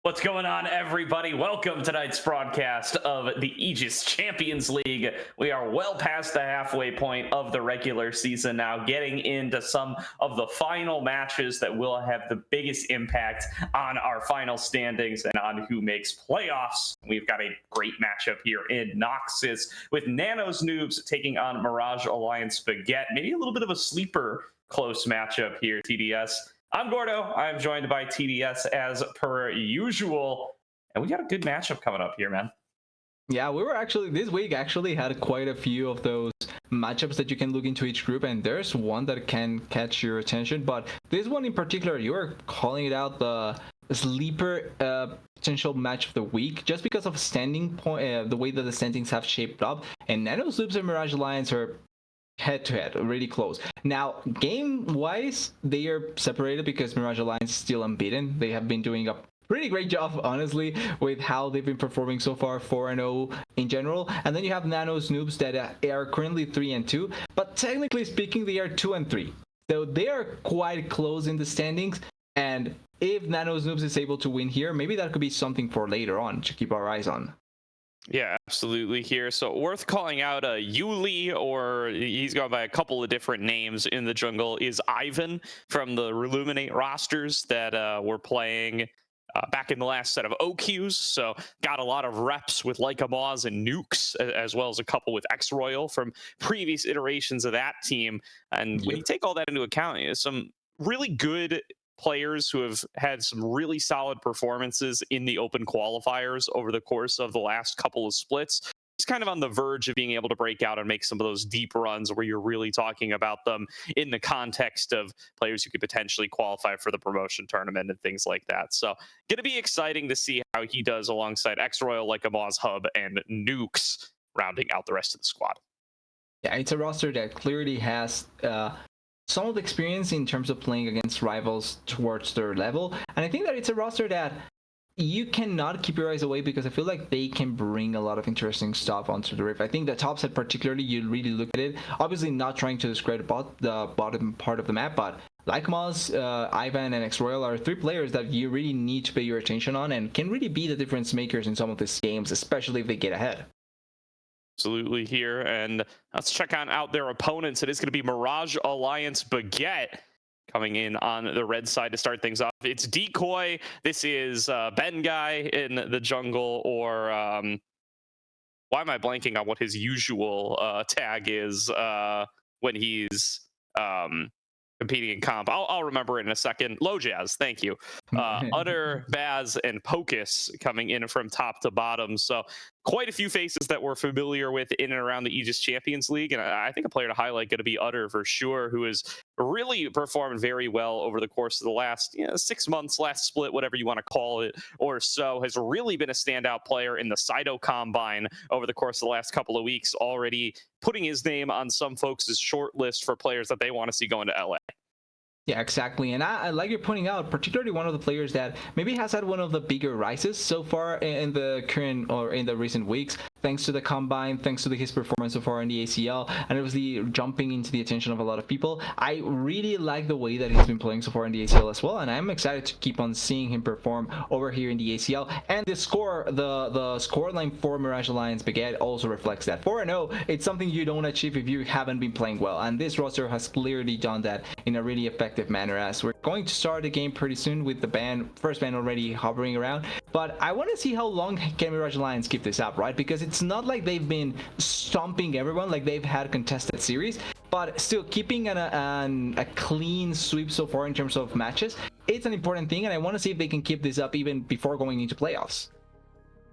What's going on, everybody? Welcome to tonight's broadcast of the Aegis Champions League. We are well past the halfway point of the regular season now, getting into some of the final matches that will have the biggest impact on our final standings and on who makes playoffs. We've got a great matchup here in Noxus with Nano's Noobs taking on Mirage Alliance Baguette. Maybe a little bit of a sleeper close matchup here, TDS. I'm Gordo. I'm joined by TDS as per usual. And we got a good matchup coming up here, man. Yeah, we were actually, this week actually had quite a few of those matchups that you can look into each group, and there's one that can catch your attention. But this one in particular, you were calling it out the sleeper potential match of the week just because of standing point, the way that the standings have shaped up. And Nano's Noobs and Mirage Alliance are head-to-head, really close. Now, game-wise, they are separated because Mirage Alliance is still unbeaten. They have been doing a pretty great job, honestly, with how they've been performing so far, 4-0 in general. And then you have Nano's Noobs that are currently 3-2, but technically speaking, they are 2-3. So they are quite close in the standings, and if Nano's Noobs is able to win here, maybe that could be something for later on to keep our eyes on. Yeah, absolutely here. So worth calling out Yuli, or he's gone by a couple of different names in the jungle, is Ivan from the Reluminate rosters that were playing back in the last set of OQs. So got a lot of reps with Leica Moz and Nukes, as well as a couple with X-Royal from previous iterations of that team. And when you take all that into account, some really good players who have had some really solid performances in the open qualifiers over the course of the last couple of splits. He's kind of on the verge of being able to break out and make some of those deep runs where you're really talking about them in the context of players who could potentially qualify for the promotion tournament and things like that. So going to be exciting to see how he does alongside X-Royal, like a Moz Hub, and Nukes rounding out the rest of the squad. Yeah, it's a roster that clearly has some of the experience in terms of playing against rivals towards their level, and I think that it's a roster that you cannot keep your eyes away because I feel like they can bring a lot of interesting stuff onto the rift. I think the top set particularly, you really look at it, obviously not trying to discredit the bottom part of the map, but like Moz, Ivan, and X-Royal are three players that you really need to pay your attention on and can really be the difference makers in some of these games, especially if they get ahead. Absolutely here, and let's check out their opponents. It is going to be Mirage Alliance Baguette coming in on the red side to start things off. It's Decoy. This is Ben Guy in the jungle, or why am I blanking on what his usual tag is when he's competing in comp? I'll remember it in a second. Low Jazz, thank you. Utter, Baz, and Pocus coming in from top to bottom. So quite a few faces that we're familiar with in and around the Aegis Champions League. And I think a player to highlight going to be Utter for sure, who has really performed very well over the course of the last 6 months, last split, whatever you want to call it, or so, has really been a standout player in the Cyto Combine over the course of the last couple of weeks, already putting his name on some folks' short list for players that they want to see going to LA. Yeah, exactly. And I like you're pointing out, particularly one of the players that maybe has had one of the bigger rises so far in the current or in the recent weeks, thanks to the Combine, thanks to his performance so far in the ACL, and it was the jumping into the attention of a lot of people. I really like the way that he's been playing so far in the ACL as well, and I'm excited to keep on seeing him perform over here in the ACL. And the score, the scoreline for Mirage Alliance Baguette also reflects that. 4-0, it's something you don't achieve if you haven't been playing well, and this roster has clearly done that in a really effective manner, as we're going to start the game pretty soon with the first ban already hovering around. But I want to see how long can Mirage Alliance keep this up, right? Because it's not like they've been stomping everyone, like they've had contested series, but still keeping a clean sweep so far in terms of matches, it's an important thing, and I want to see if they can keep this up even before going into playoffs.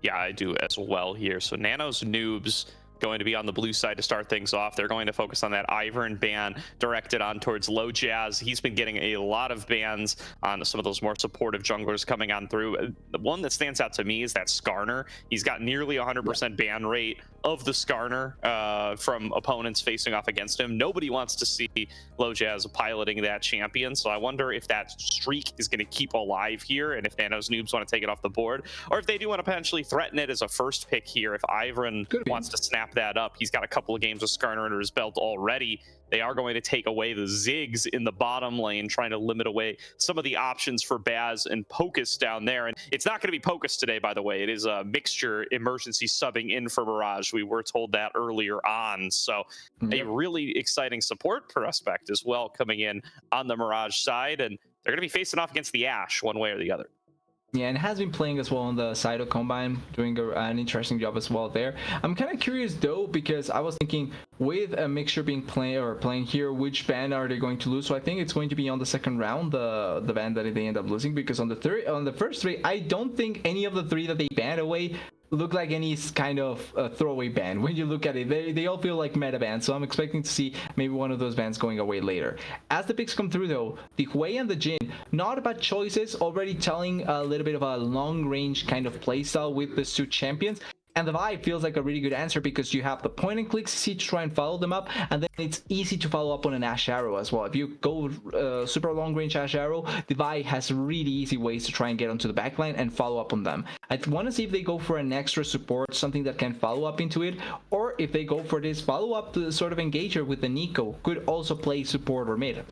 Yeah, I do as well here. So Nano's Noobs going to be on the blue side to start things off. They're going to focus on that Ivern ban directed on towards Low Jazz. He's been getting a lot of bans on some of those more supportive junglers coming on through. The one that stands out to me is that Skarner. He's got nearly 100% ban rate of the Skarner from opponents facing off against him. Nobody wants to see Low Jazz piloting that champion, so I wonder if that streak is going to keep alive here, and if Nano's Noobs want to take it off the board, or if they do want to potentially threaten it as a first pick here. If Ivern wants to snap that up, he's got a couple of games with Skarner under his belt already. they are going to take away the Ziggs in the bottom lane, trying to limit away some of the options for Baz and Pocus down there. And it's not going to be Pocus today, by the way. It is a Mixture emergency subbing in for Mirage. We were told that earlier on. So a really exciting support prospect as well coming in on the Mirage side. And they're going to be facing off against the Ashe one way or the other. Yeah, and has been playing as well on the side of Combine, doing an interesting job as well there. I'm kind of curious though, because I was thinking with a Mixture being playing here, which ban are they going to lose? So I think it's going to be on the second round, the ban that they end up losing, because on the first three, I don't think any of the three that they banned away look like any kind of throwaway ban. When you look at it, they all feel like meta bans, so I'm expecting to see maybe one of those bans going away later. As the picks come through though, the Hui and the Jin, not bad choices, already telling a little bit of a long range kind of playstyle with these two champions. And the Vi feels like a really good answer because you have the point and click CC to try and follow them up, and then it's easy to follow up on an Ashe Arrow as well. If you go super long range Ashe Arrow, the Vi has really easy ways to try and get onto the backline and follow up on them. I want to see if they go for an extra support, something that can follow up into it, or if they go for this follow up to sort of engager with the Nico, could also play support or mid.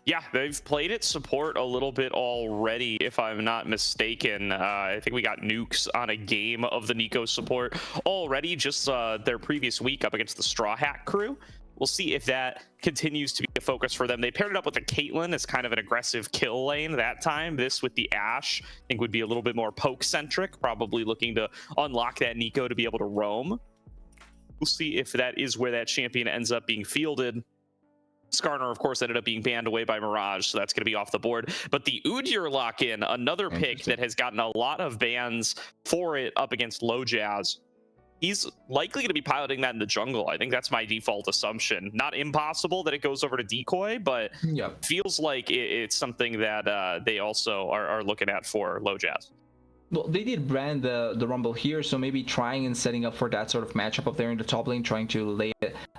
Yeah, they've played it support a little bit already, if I'm not mistaken. I think we got nukes on a game of the Nico support already, just their previous week up against the Straw Hat crew. We'll see if that continues to be a focus for them. They paired it up with the Caitlyn as kind of an aggressive kill lane that time. This with the Ashe, I think would be a little bit more poke-centric, probably looking to unlock that Nico to be able to roam. We'll see if that is where that champion ends up being fielded. Skarner, of course, ended up being banned away by Mirage, so that's going to be off the board. But the Udyr lock-in, another pick that has gotten a lot of bans for it up against Low Jazz. He's likely going to be piloting that in the jungle. I think that's my default assumption. Not impossible that it goes over to Decoy, but feels like it's something that they also are looking at for Low Jazz. Well, they did brand the Rumble here, so maybe trying and setting up for that sort of matchup up there in the top lane, trying to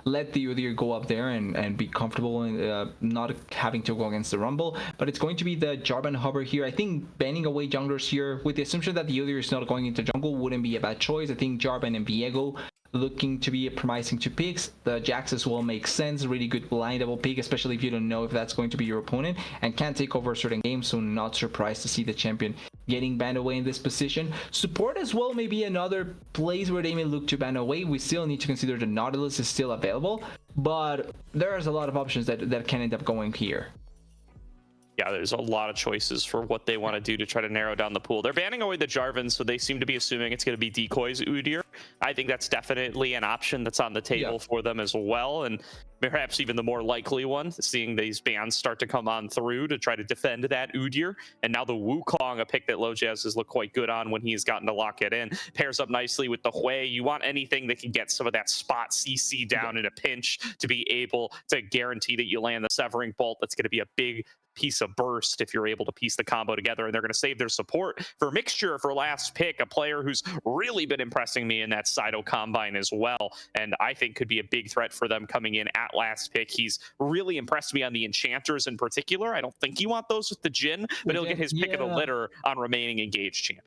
let the Udyr go up there and be comfortable and not having to go against the Rumble. But it's going to be the Jarvan hover here. I think banning away junglers here, with the assumption that the Udyr is not going into jungle, wouldn't be a bad choice. I think Jarvan and Viego looking to be promising to picks. The Jax as well makes sense. Really good blindable pick, especially if you don't know if that's going to be your opponent and can take over certain games, so not surprised to see the champion getting banned away in this position. Support as well may be another place where they may look to ban away. We still need to consider the Nautilus is still available, but there's a lot of options that can end up going here. Yeah, there's a lot of choices for what they want to do to try to narrow down the pool. They're banning away the Jarvan, so they seem to be assuming it's going to be Decoy's Udyr. I think that's definitely an option that's on the table for them as well, and perhaps even the more likely one, seeing these bans start to come on through to try to defend that Udyr. And now the Wukong, a pick that Low Jazz has looked quite good on when he's gotten to lock it in, pairs up nicely with the Hui. You want anything that can get some of that spot CC down in a pinch to be able to guarantee that you land the Severing Bolt. That's going to be a big piece of burst if you're able to piece the combo together, and they're going to save their support for Mixture for last pick, a player who's really been impressing me in that Sido Combine as well, and I think could be a big threat for them coming in at last pick. He's really impressed me on the Enchanters in particular. I don't think you want those with the Jin, but he'll get his pick of the litter on remaining engaged champion.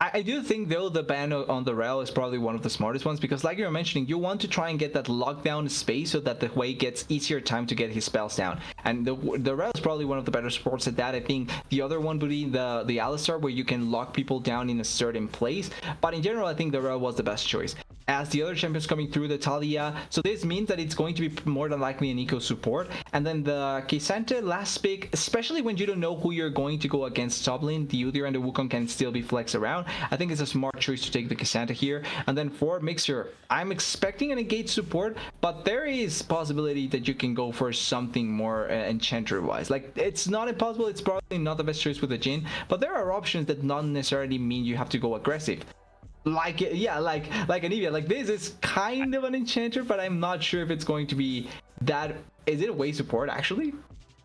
I do think though the ban on the Rel is probably one of the smartest ones, because like you were mentioning, you want to try and get that lockdown space so that the Hui gets easier time to get his spells down, and the Rel is probably one of the better supports at that. I think the other one would be the Alistar, where you can lock people down in a certain place, but in general I think the Rel was the best choice. As the other champions coming through, the Talia, so this means that it's going to be more than likely an eco support, and then the K'Sante last pick, especially when you don't know who you're going to go against top lane, the Udyr and the Wukong can still be flexed around. I think it's a smart choice to take the K'Sante here. And then for Mixture, I'm expecting an engage support, but there is possibility that you can go for something more enchanter wise. Like, it's not impossible, it's probably not the best choice with the Jin, but there are options that not necessarily mean you have to go aggressive. Like Anivia, like this is kind of an enchanter, but I'm not sure if it's going to be that. Is it a way support actually?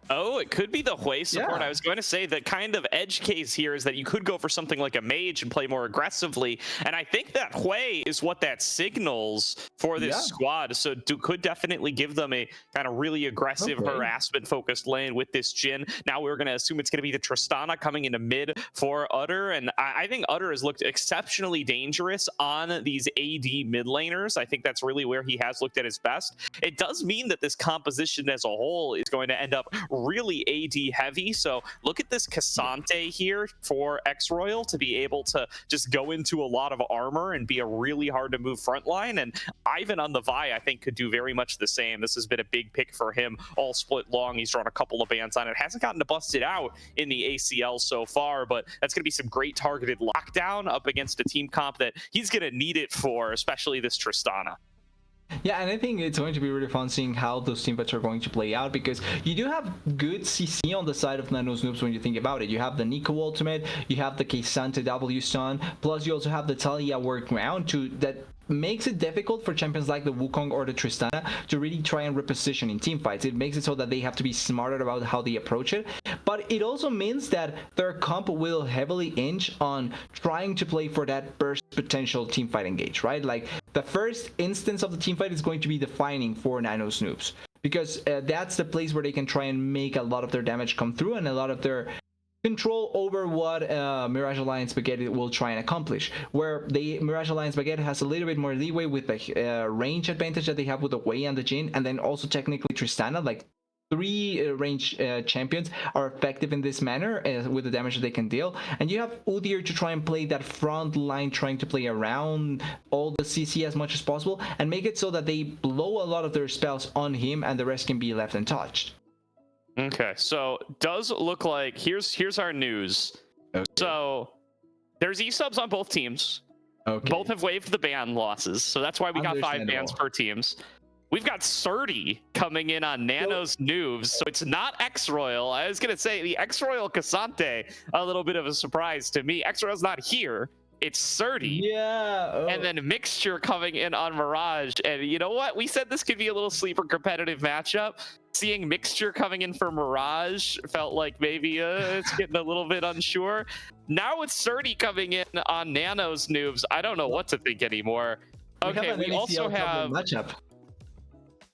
Oh, it could be the Hui support. Yeah. I was going to say the kind of edge case here is that you could go for something like a mage and play more aggressively. And I think that Hui is what that signals for this Yeah. squad. So could definitely give them a kind of really aggressive harassment focused lane with this Jhin. Now we're going to assume it's going to be the Tristana coming into mid for Utter. And I think Utter has looked exceptionally dangerous on these AD mid laners. I think that's really where he has looked at his best. It does mean that this composition as a whole is going to end up really AD heavy. So look at this Cassante here for X-Royal to be able to just go into a lot of armor and be a really hard to move front line. And Ivan on the Vi, I think, could do very much the same. This has been a big pick for him all split long. He's drawn a couple of bans on it. Hasn't gotten to bust it out in the ACL so far, but that's going to be some great targeted lockdown up against a team comp that he's going to need it for, especially this Tristana. Yeah, and I think it's going to be really fun seeing how those teamfights are going to play out, because you do have good CC on the side of Nano's Noobs when you think about it. You have the Nico ultimate, you have the Keisante W stun, plus you also have the Talia workaround that makes it difficult for champions like the Wukong or the Tristana to really try and reposition in team fights. It makes it so that they have to be smarter about how they approach it, but it also means that their comp will heavily hinge on trying to play for that burst potential team fight engage, right? Like the first instance of the team fight is going to be defining for Nano's Noobs, because that's the place where they can try and make a lot of their damage come through and a lot of their control over what Mirage Alliance Baguette will try and accomplish, where the Mirage Alliance Baguette has a little bit more leeway with the range advantage that they have with the Wei and the Jhin, and then also technically Tristana, like 3 range champions are effective in this manner with the damage that they can deal. And you have Udyr to try and play that front line, trying to play around all the CC as much as possible and make it so that they blow a lot of their spells on him and the rest can be left untouched. Okay, so does look like here's our news. Okay. So there's e-subs on both teams. Okay. Both have waived the ban losses, so that's why we got 5 bans per teams. We've got Surdy coming in on Nano's Noobs, so it's not X-Royal. I was gonna say the X-Royal Cassante, a little bit of a surprise to me. X-Royal's not here. It's Surdy. Yeah. Oh. And then Mixture coming in on Mirage. And you know what? We said this could be a little sleeper competitive matchup. Seeing Mixture coming in for Mirage felt like maybe it's getting a little bit unsure. Now with Surdy coming in on Nano's Noobs, I don't know what to think anymore. Okay, we also have matchup.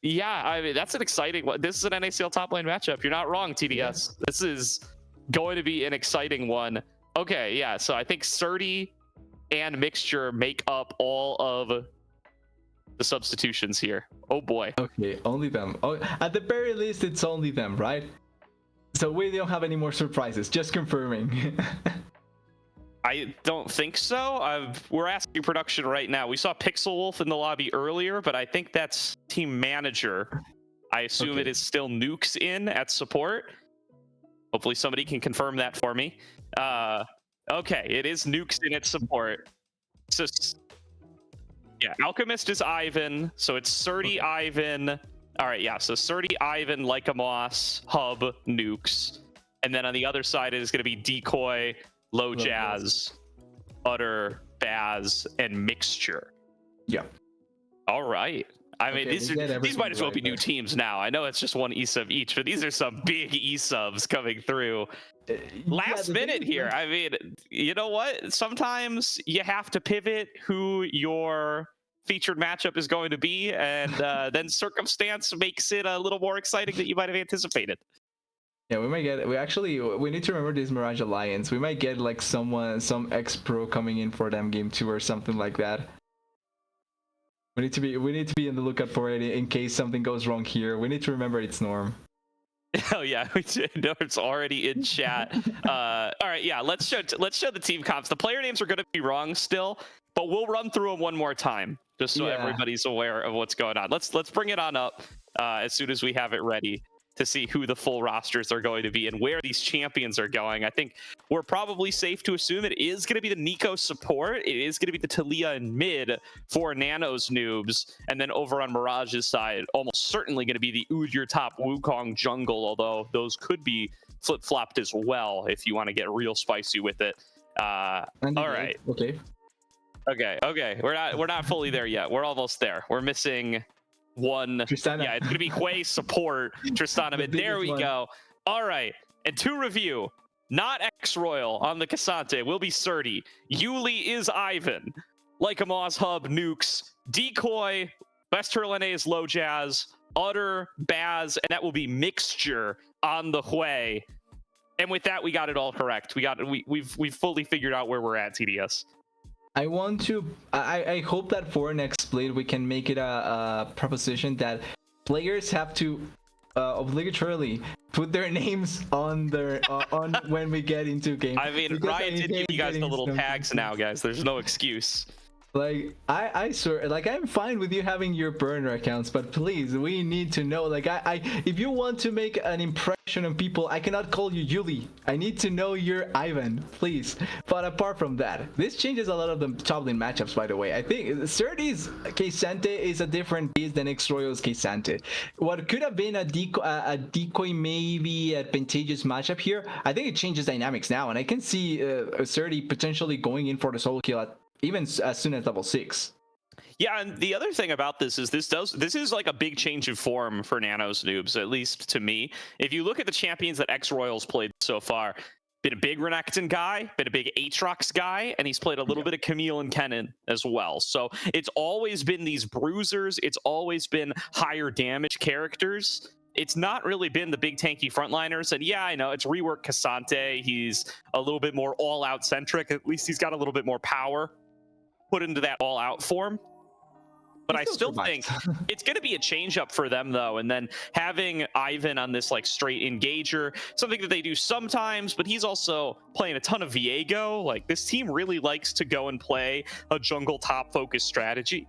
Yeah, I mean, that's an exciting one. This is an NACL top lane matchup. You're not wrong, TDS. Yeah. This is going to be an exciting one. Okay, yeah, so I think Surdy and Mixture make up all of the substitutions here. Oh boy. Okay, only them. Oh, at the very least, it's only them, right? So we don't have any more surprises, just confirming. I don't think so. We're asking production right now. We saw Pixel Wolf in the lobby earlier, but I think that's team manager. I assume it is still Nukes in at support. Hopefully somebody can confirm that for me. Okay, it is Nukes in its support. So yeah, Alchemist is Ivan, so it's Surdy, Ivan. All right, yeah, so Surdy, Ivan, Lycamos, Hub, Nukes. And then on the other side is going to be Decoy, Low Jazz, Utter, Baz, and Mixture. Yeah. All right. I mean, these might as well be new teams now. I know it's just one e-sub each, but these are some big e-subs coming through. Last minute here. I mean, you know what? Sometimes you have to pivot who your featured matchup is going to be, and then circumstance makes it a little more exciting than you might have anticipated. Yeah, we might get. We need to remember this Mirage Alliance. We might get like some ex-pro coming in for them game 2 or something like that. We need to be in the lookout for it in case something goes wrong here. We need to remember it's Norm. Oh yeah, we know it's already in chat. All right, yeah, let's show the team comps. The player names are going to be wrong still, but we'll run through them one more time just so everybody's aware of what's going on. Let's bring it on up as soon as we have it ready to see who the full rosters are going to be and where these champions are going. I think we're probably safe to assume it is going to be the Nico support. It is going to be the Talia in mid for Nano's Noobs. And then over on Mirage's side, almost certainly going to be the Udyr top Wukong jungle, although those could be flip-flopped as well if you want to get real spicy with it. All right. Okay. We're not fully there yet. We're almost there. We're missing one. Tristana. Yeah, it's gonna be Hui support Tristana mid. There we go. All right, and to review, not X-Royal on the Cassante will be Surdy. Yuli is Ivan. Like a Moz Hub, Nukes. Decoy, West Hurlene is Low Jazz. Utter, Baz, and that will be Mixture on the Hui. And with that, we got it all correct. We've fully figured out where we're at, TDS. I hope that for next split we can make it a proposition that players have to obligatorily put their names on their on when we get into game. I mean, Ryan did give you guys the little tags now, guys. There's no excuse. Like I swear, like I'm fine with you having your burner accounts, but please, we need to know. Like if you want to make an impression on people, I cannot call you Yuli. I need to know you're Ivan, please. But apart from that, this changes a lot of the top lane matchups. By the way, I think Surdy's Cassante is a different beast than X-Royal's Cassante. What could have been a decoy maybe advantageous matchup here, I think it changes dynamics now, and I can see Surdy potentially going in for the solo kill at even as soon as level 6. Yeah, and the other thing about this is this is like a big change of form for Nano's Noobs, at least to me. If you look at the champions that X-Royal's played so far, been a big Renekton guy, been a big Aatrox guy, and he's played a little bit of Camille and Kennen as well. So it's always been these bruisers, it's always been higher damage characters. It's not really been the big tanky frontliners. And yeah, I know it's reworked Cassante. He's a little bit more all-out centric. At least he's got a little bit more power put into that all-out form. But I still think it's going to be a change up for them, though. And then having Ivan on this like straight engager, something that they do sometimes, but he's also playing a ton of Viego. Like this team really likes to go and play a jungle top focused strategy.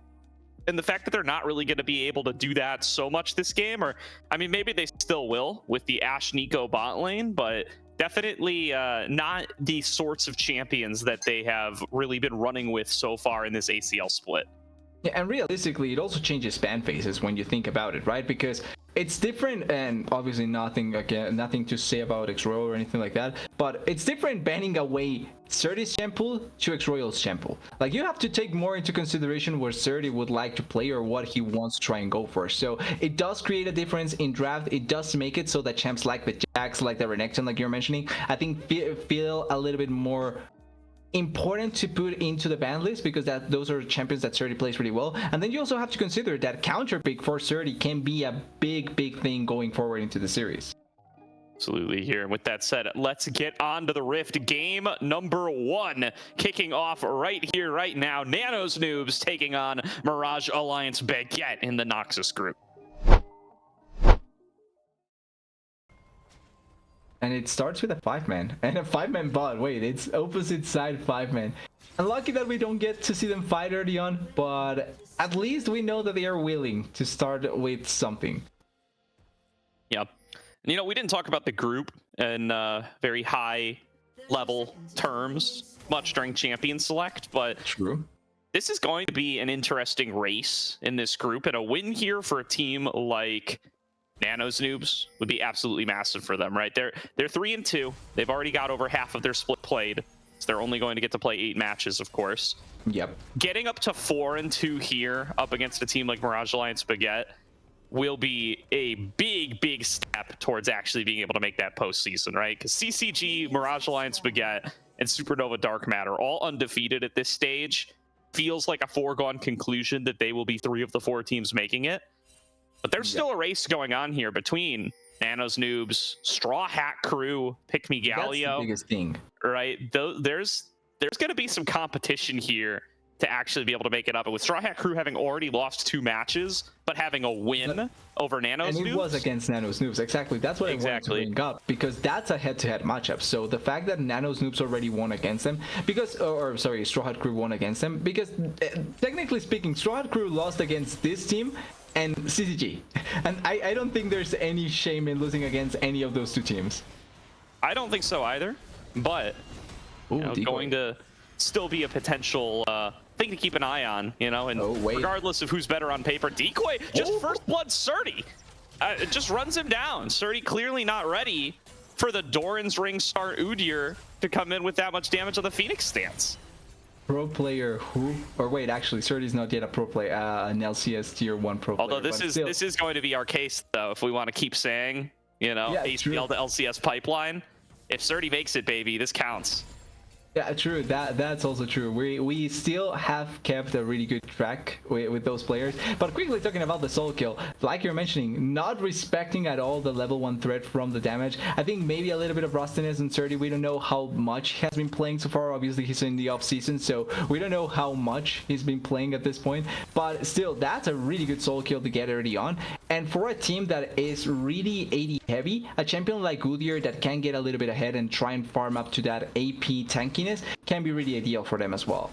And the fact that they're not really going to be able to do that so much this game, or I mean, maybe they still will with the Ashe Nico bot lane, but definitely not the sorts of champions that they have really been running with so far in this ACL split. Yeah, and realistically, it also changes fan phases when you think about it, right? Because it's different, and obviously nothing to say about X-Royal or anything like that, but it's different banning away Surdy's champion to X-Royal's champion. Like, you have to take more into consideration where Surdy would like to play or what he wants to try and go for. So it does create a difference in draft. It does make it so that champs like the Jax, like the Renekton, like you're mentioning, I think feel a little bit more important to put into the ban list, because those are champions that Surdy plays really well. And then you also have to consider that counter pick for Surdy can be a big thing going forward into the series. Absolutely. Here, and with that said, let's get on to the Rift. Game number 1 kicking off right here, right now. Nano's Noobs taking on Mirage Alliance Baguette in the Noxus group. And it starts with a 5-man and a 5-man bot. Wait, it's opposite side 5-man. Unlucky that we don't get to see them fight early on, but at least we know that they are willing to start with something. Yep. You know, we didn't talk about the group in very high level terms much during Champion Select, but true. This is going to be an interesting race in this group, and a win here for a team like Nano's Noobs would be absolutely massive for them, right? They're 3-2. They've already got over half of their split played, so they're only going to get to play 8 matches, of course. Yep. Getting up to 4-2 here up against a team like Mirage Alliance Baguette will be a big step towards actually being able to make that postseason, right? Because CCG, Mirage Alliance Baguette, and Supernova Dark Matter all undefeated at this stage. Feels like a foregone conclusion that they will be 3 of the 4 teams making it. But there's still a race going on here between Nano's Noobs, Straw Hat Crew, Pick Me Galio. That's the biggest thing, right? There's going to be some competition here to actually be able to make it up. And with Straw Hat Crew having already lost 2 matches, but having a win over Nano's Noobs. And it was against Nano's Noobs. Exactly. That's what I wanted to bring up, because that's a head-to-head matchup. So the fact that Nano's Noobs already won against them, because, or sorry, Straw Hat Crew won against them, because technically speaking, Straw Hat Crew lost against this team and CCG. And I don't think there's any shame in losing against any of those 2 teams. I don't think so either, but going to still be a potential thing to keep an eye on, you know, and regardless of who's better on paper. Decoy, just first blood Surdy. It just runs him down. Surdy clearly not ready for the Doran's Ring star Udyr to come in with that much damage on the Phoenix stance. Pro player who? Or wait, actually, Surdy's not yet a pro player, an LCS tier 1 pro player. Although this is going to be our case, though, if we want to keep saying You know, Yeah, ACL to LCS pipeline. If Surdy makes it, baby, this counts. Yeah, true. That's also true. We still have kept a really good track with those players. But quickly talking about the solo kill, like you're mentioning, not respecting at all the level 1 threat from the damage. I think maybe a little bit of rustiness in 30. We don't know how much he has been playing so far. Obviously, he's in the off season, so we don't know how much he's been playing at this point. But still, that's a really good solo kill to get early on. And for a team that is really AD heavy, a champion like Goodyear that can get a little bit ahead and try and farm up to that AP tankiness can be really ideal for them as well.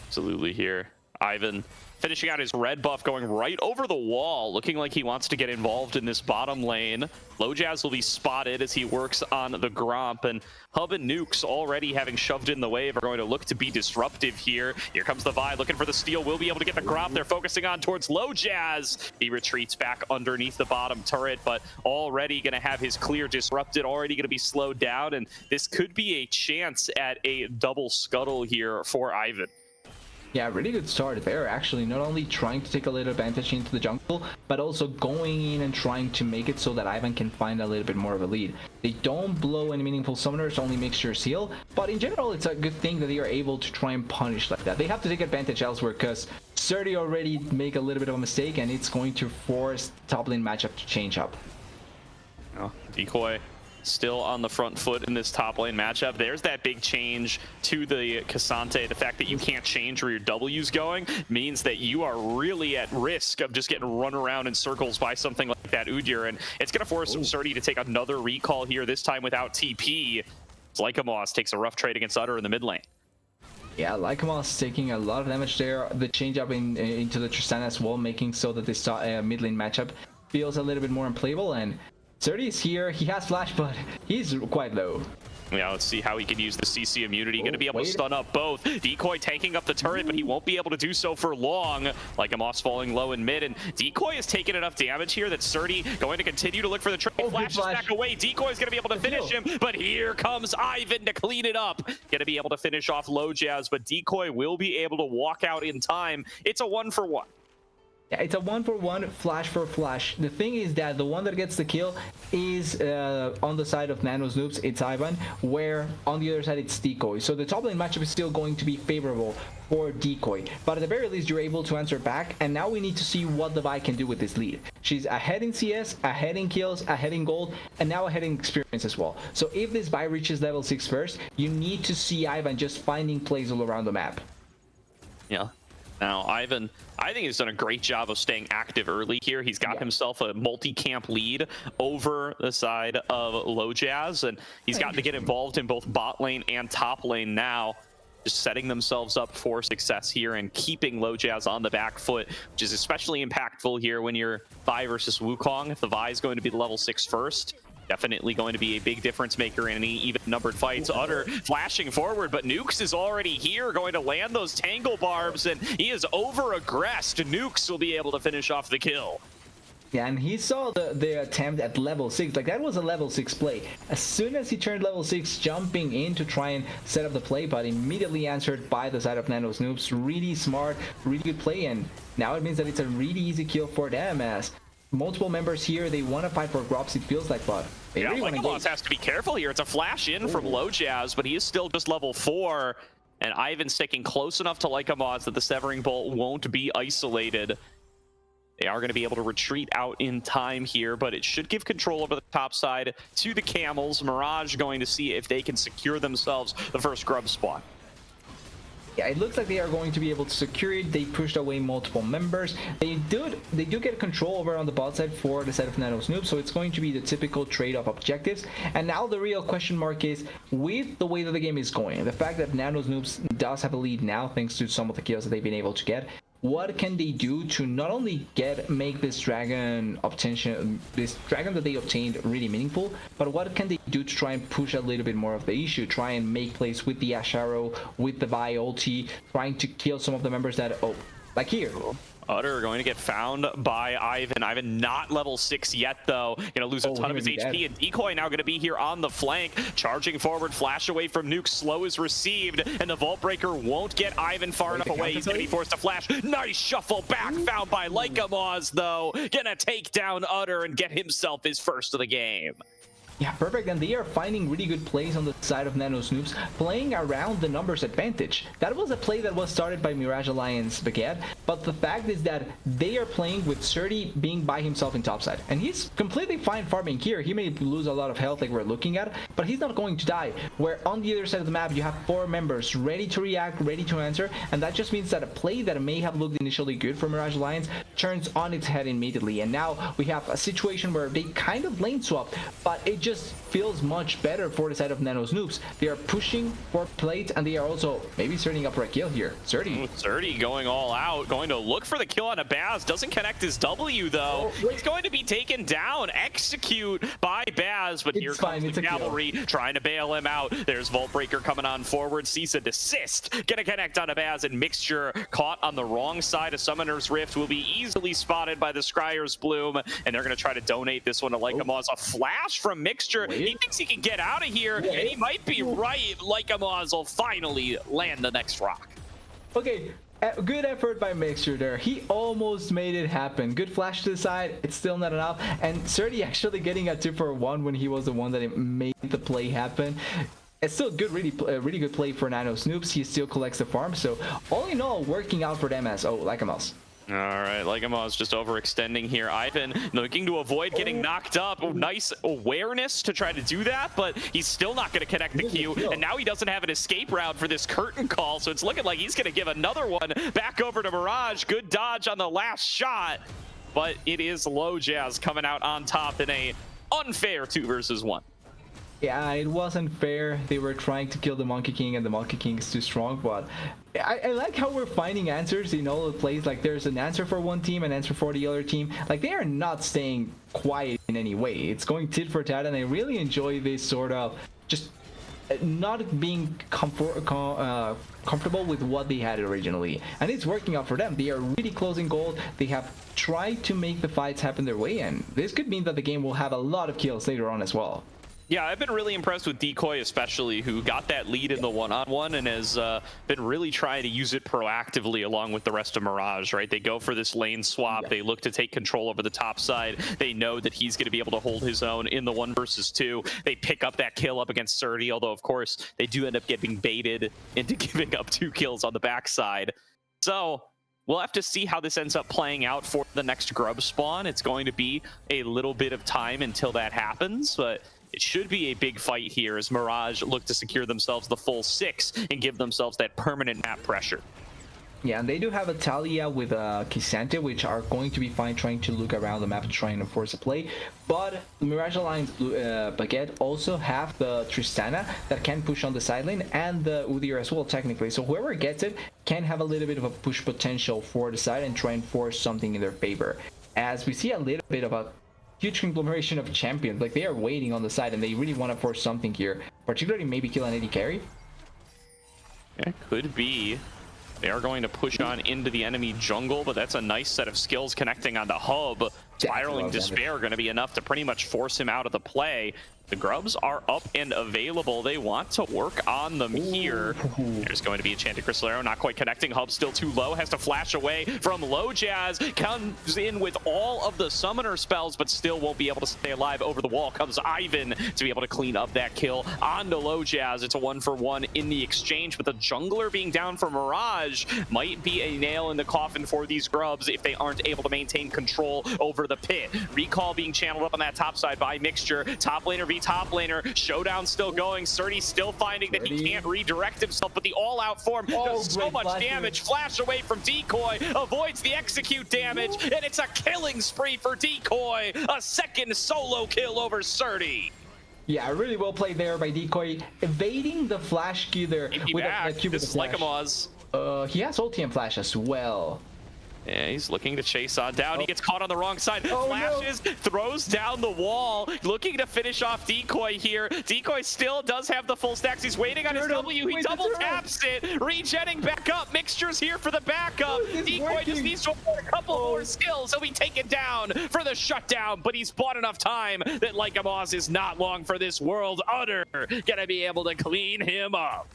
Absolutely here. Ivan finishing out his red buff, going right over the wall, looking like he wants to get involved in this bottom lane. Lojaz will be spotted as he works on the Gromp, and Hub and Nukes, already having shoved in the wave, are going to look to be disruptive here. Here comes the Vi, looking for the steal, will be able to get the Gromp. They're focusing on towards Lojaz. He retreats back underneath the bottom turret, but already going to have his clear disrupted, already going to be slowed down, and this could be a chance at a double scuttle here for Ivan. Yeah, really good start there, actually. Not only trying to take a little advantage into the jungle, but also going in and trying to make it so that Ivan can find a little bit more of a lead. They don't blow any meaningful summoners, only mixtures heal, but in general, it's a good thing that they are able to try and punish like that. They have to take advantage elsewhere, because Surdy already make a little bit of a mistake, and it's going to force top lane matchup to change up. Oh, Decoy still on the front foot in this top lane matchup. There's that big change to the Cassante. The fact that you can't change where your W's going means that you are really at risk of just getting run around in circles by something like that Udyr, and it's going to force Surdy to take another recall here, this time without TP. Lycamos takes a rough trade against Utter in the mid lane. Yeah, Lycamos taking a lot of damage there. The change up into the Tristana as well, making so that this mid lane matchup feels a little bit more unplayable, and Surdy is here. He has flash, but he's quite low. Yeah, let's see how he can use the CC immunity. Going to be able to stun up both. Decoy tanking up the turret, but he won't be able to do so for long. Like a Moss falling low in mid, and Decoy is taking enough damage here that Surdy going to continue to look for the trade. Flashes back away. Decoy is going to be able to finish him, but here comes Ivan to clean it up. Going to be able to finish off Lojaz, but Decoy will be able to walk out in time. It's a 1-for-1. Yeah, it's a 1-for-1, flash for flash. The thing is that the one that gets the kill is on the side of Nano's Noobs, it's Ivan, where on the other side it's Decoy. So the top lane matchup is still going to be favorable for Decoy. But at the very least, you're able to answer back, and now we need to see what the Vi can do with this lead. She's ahead in CS, ahead in kills, ahead in gold, and now ahead in experience as well. So if this Vi reaches level 6 first, you need to see Ivan just finding plays all around the map. Yeah. Now, Ivan, I think, has done a great job of staying active early here. He's got himself a multi-camp lead over the side of Lojaz, and he's gotten to get involved in both bot lane and top lane now, just setting themselves up for success here and keeping Lojaz on the back foot, which is especially impactful here when you're Vi versus Wukong. If the Vi is going to be the level 6 first, definitely going to be a big difference maker in any even numbered fights. Utter flashing forward, but Nukes is already here, going to land those tangle barbs, and he is over-aggressed. Nukes will be able to finish off the kill. Yeah, and he saw the attempt at level 6. Like, that was a level 6 play. As soon as he turned level 6, jumping in to try and set up the play, but immediately answered by the side of Nano's Noobs. Really smart, really good play, and now it means that it's a really easy kill for them, as multiple members here, they want to fight for Grops, it feels like, but they really want to Lycamos has to be careful here. It's a flash in from Lojaz, but he is still just level 4, and Ivan's sticking close enough to Lycamos that the Severing Bolt won't be isolated. They are going to be able to retreat out in time here, but it should give control over the top side to the Camels. Mirage going to see if they can secure themselves the first grub spot. Yeah, it looks like they are going to be able to secure it. They pushed away multiple members. They do get control over on the bot side for the side of Nano's Noob, so it's going to be the typical trade-off objectives. And now the real question mark is, with the way that the game is going, the fact that Nano's Noobs does have a lead now thanks to some of the kills that they've been able to get, what can they do to not only make this dragon that they obtained really meaningful, but what can they do to try and push a little bit more of the issue, try and make plays with the Ash Arrow, with the Vi ulti, trying to kill some of the members that, like here, Utter going to get found by Ivan. Ivan not level 6 yet, though. Gonna lose a ton of his HP, and Decoy now gonna be here on the flank. Charging forward, flash away from Nuke. Slow is received, and the Vault Breaker won't get Ivan far enough away. He's gonna be forced to flash. Nice shuffle back, found by Lycamaz, though. Gonna take down Utter and get himself his first of the game. Yeah, perfect. And they are finding really good plays on the side of Nano's Noobs, playing around the numbers advantage. That was a play that was started by Mirage Alliance Baguette, but the fact is that they are playing with Surdy being by himself in topside. And he's completely fine farming here. He may lose a lot of health like we're looking at, but he's not going to die. Where on the other side of the map, you have 4 members ready to react, ready to answer, and that just means that a play that may have looked initially good for Mirage Alliance turns on its head immediately. And now we have a situation where they kind of lane swap, but it just feels much better for the side of Nano's Noobs. They are pushing for plates, and they are also maybe starting up for a kill here. Surdy going all out, going to look for the kill on a Baz. Doesn't connect his W, though. He's going to be taken down. Execute by Baz, but here comes the cavalry trying to bail him out. There's Vault Breaker coming on forward. Cease and desist. Gonna connect on a Baz, and Mixture caught on the wrong side of Summoner's Rift will be easily spotted by the Scryer's Bloom, and they're gonna try to donate this one to Lycamaz. A flash from Mixture. He thinks he can get out of here, and he might be right. Lycamaz will finally land the next rock. Okay, good effort by Mixture there. He almost made it happen. Good flash to the side. It's still not enough. And Surdy actually getting a 2-for-1 when he was the one that made the play happen. It's still good, really good play for Nano's Noobs. He still collects the farm. So all in all, working out for them as Lycamaz. All right, Lycamaz just overextending here. Ivan looking to avoid getting knocked up. Nice awareness to try to do that, but he's still not going to connect the Q. And now he doesn't have an escape route for this curtain call, so it's looking like he's going to give another one back over to Mirage. Good dodge on the last shot, but it is Low Jazz coming out on top in a unfair 2 versus 1. Yeah, it wasn't fair. They were trying to kill the Monkey King, and the Monkey King is too strong, but I like how we're finding answers in all the plays. Like, there's an answer for one team, an answer for the other team. Like, they are not staying quiet in any way. It's going tit for tat, and I really enjoy this sort of just not being comfortable with what they had originally. And it's working out for them. They are really closing gold. They have tried to make the fights happen their way, and this could mean that the game will have a lot of kills later on as well. Yeah, I've been really impressed with Decoy, especially, who got that lead in the one-on-one and has been really trying to use it proactively along with the rest of Mirage, right? They go for this lane swap. They look to take control over the top side. They know that he's going to be able to hold his own in the 1 versus 2. They pick up that kill up against Surdy, although, of course, they do end up getting baited into giving up 2 kills on the backside. So we'll have to see how this ends up playing out for the next grub spawn. It's going to be a little bit of time until that happens, but it should be a big fight here as Mirage look to secure themselves the full 6 and give themselves that permanent map pressure. Yeah, and they do have a Talia with Kisante, which are going to be fine trying to look around the map and trying to force a play. But Mirage Alliance Baguette also have the Tristana that can push on the side lane, and the Udyr as well, technically. So whoever gets it can have a little bit of a push potential for the side and try and force something in their favor. As we see a little bit of a huge conglomeration of champions, like they are waiting on the side and they really want to force something here, particularly maybe kill an AD carry. It could be. They are going to push on into the enemy jungle, but that's a nice set of skills connecting on the hub. Spiraling Despair going to be enough to pretty much force him out of the play. The grubs are up and available. They want to work on them here. There's going to be a Enchanted Crystal Arrow, not quite connecting. Hub still too low, has to flash away from Low Jazz. Comes in with all of the summoner spells, but still won't be able to stay alive. Over the wall comes Ivan to be able to clean up that kill onto Low Jazz. It's a 1-for-1 in the exchange, but the jungler being down for Mirage might be a nail in the coffin for these grubs if they aren't able to maintain control over the pit. Recall being channeled up on that top side by Mixture. Top laner v top laner. Showdown still going. Surdy still finding that he can't redirect himself, but the all-out form does so much damage. Flash away from Decoy, avoids the execute damage, and it's a killing spree for Decoy. A second solo kill over Surdy. Yeah, really well played there by Decoy, evading the flash Q there with a Q with the flash. Lycamaz. He has ulti and flash as well. Yeah, he's looking to chase on down. He gets caught on the wrong side. Oh, Flashes, throws down the wall, looking to finish off Decoy here. Decoy still does have the full stacks. He's waiting on his W. He double taps it, regenning back up. Mixture's here for the backup. Decoy just needs to afford a couple more skills. He'll be taken down for the shutdown, but he's bought enough time that Lycamos is not long for this world. Utter gonna be able to clean him up.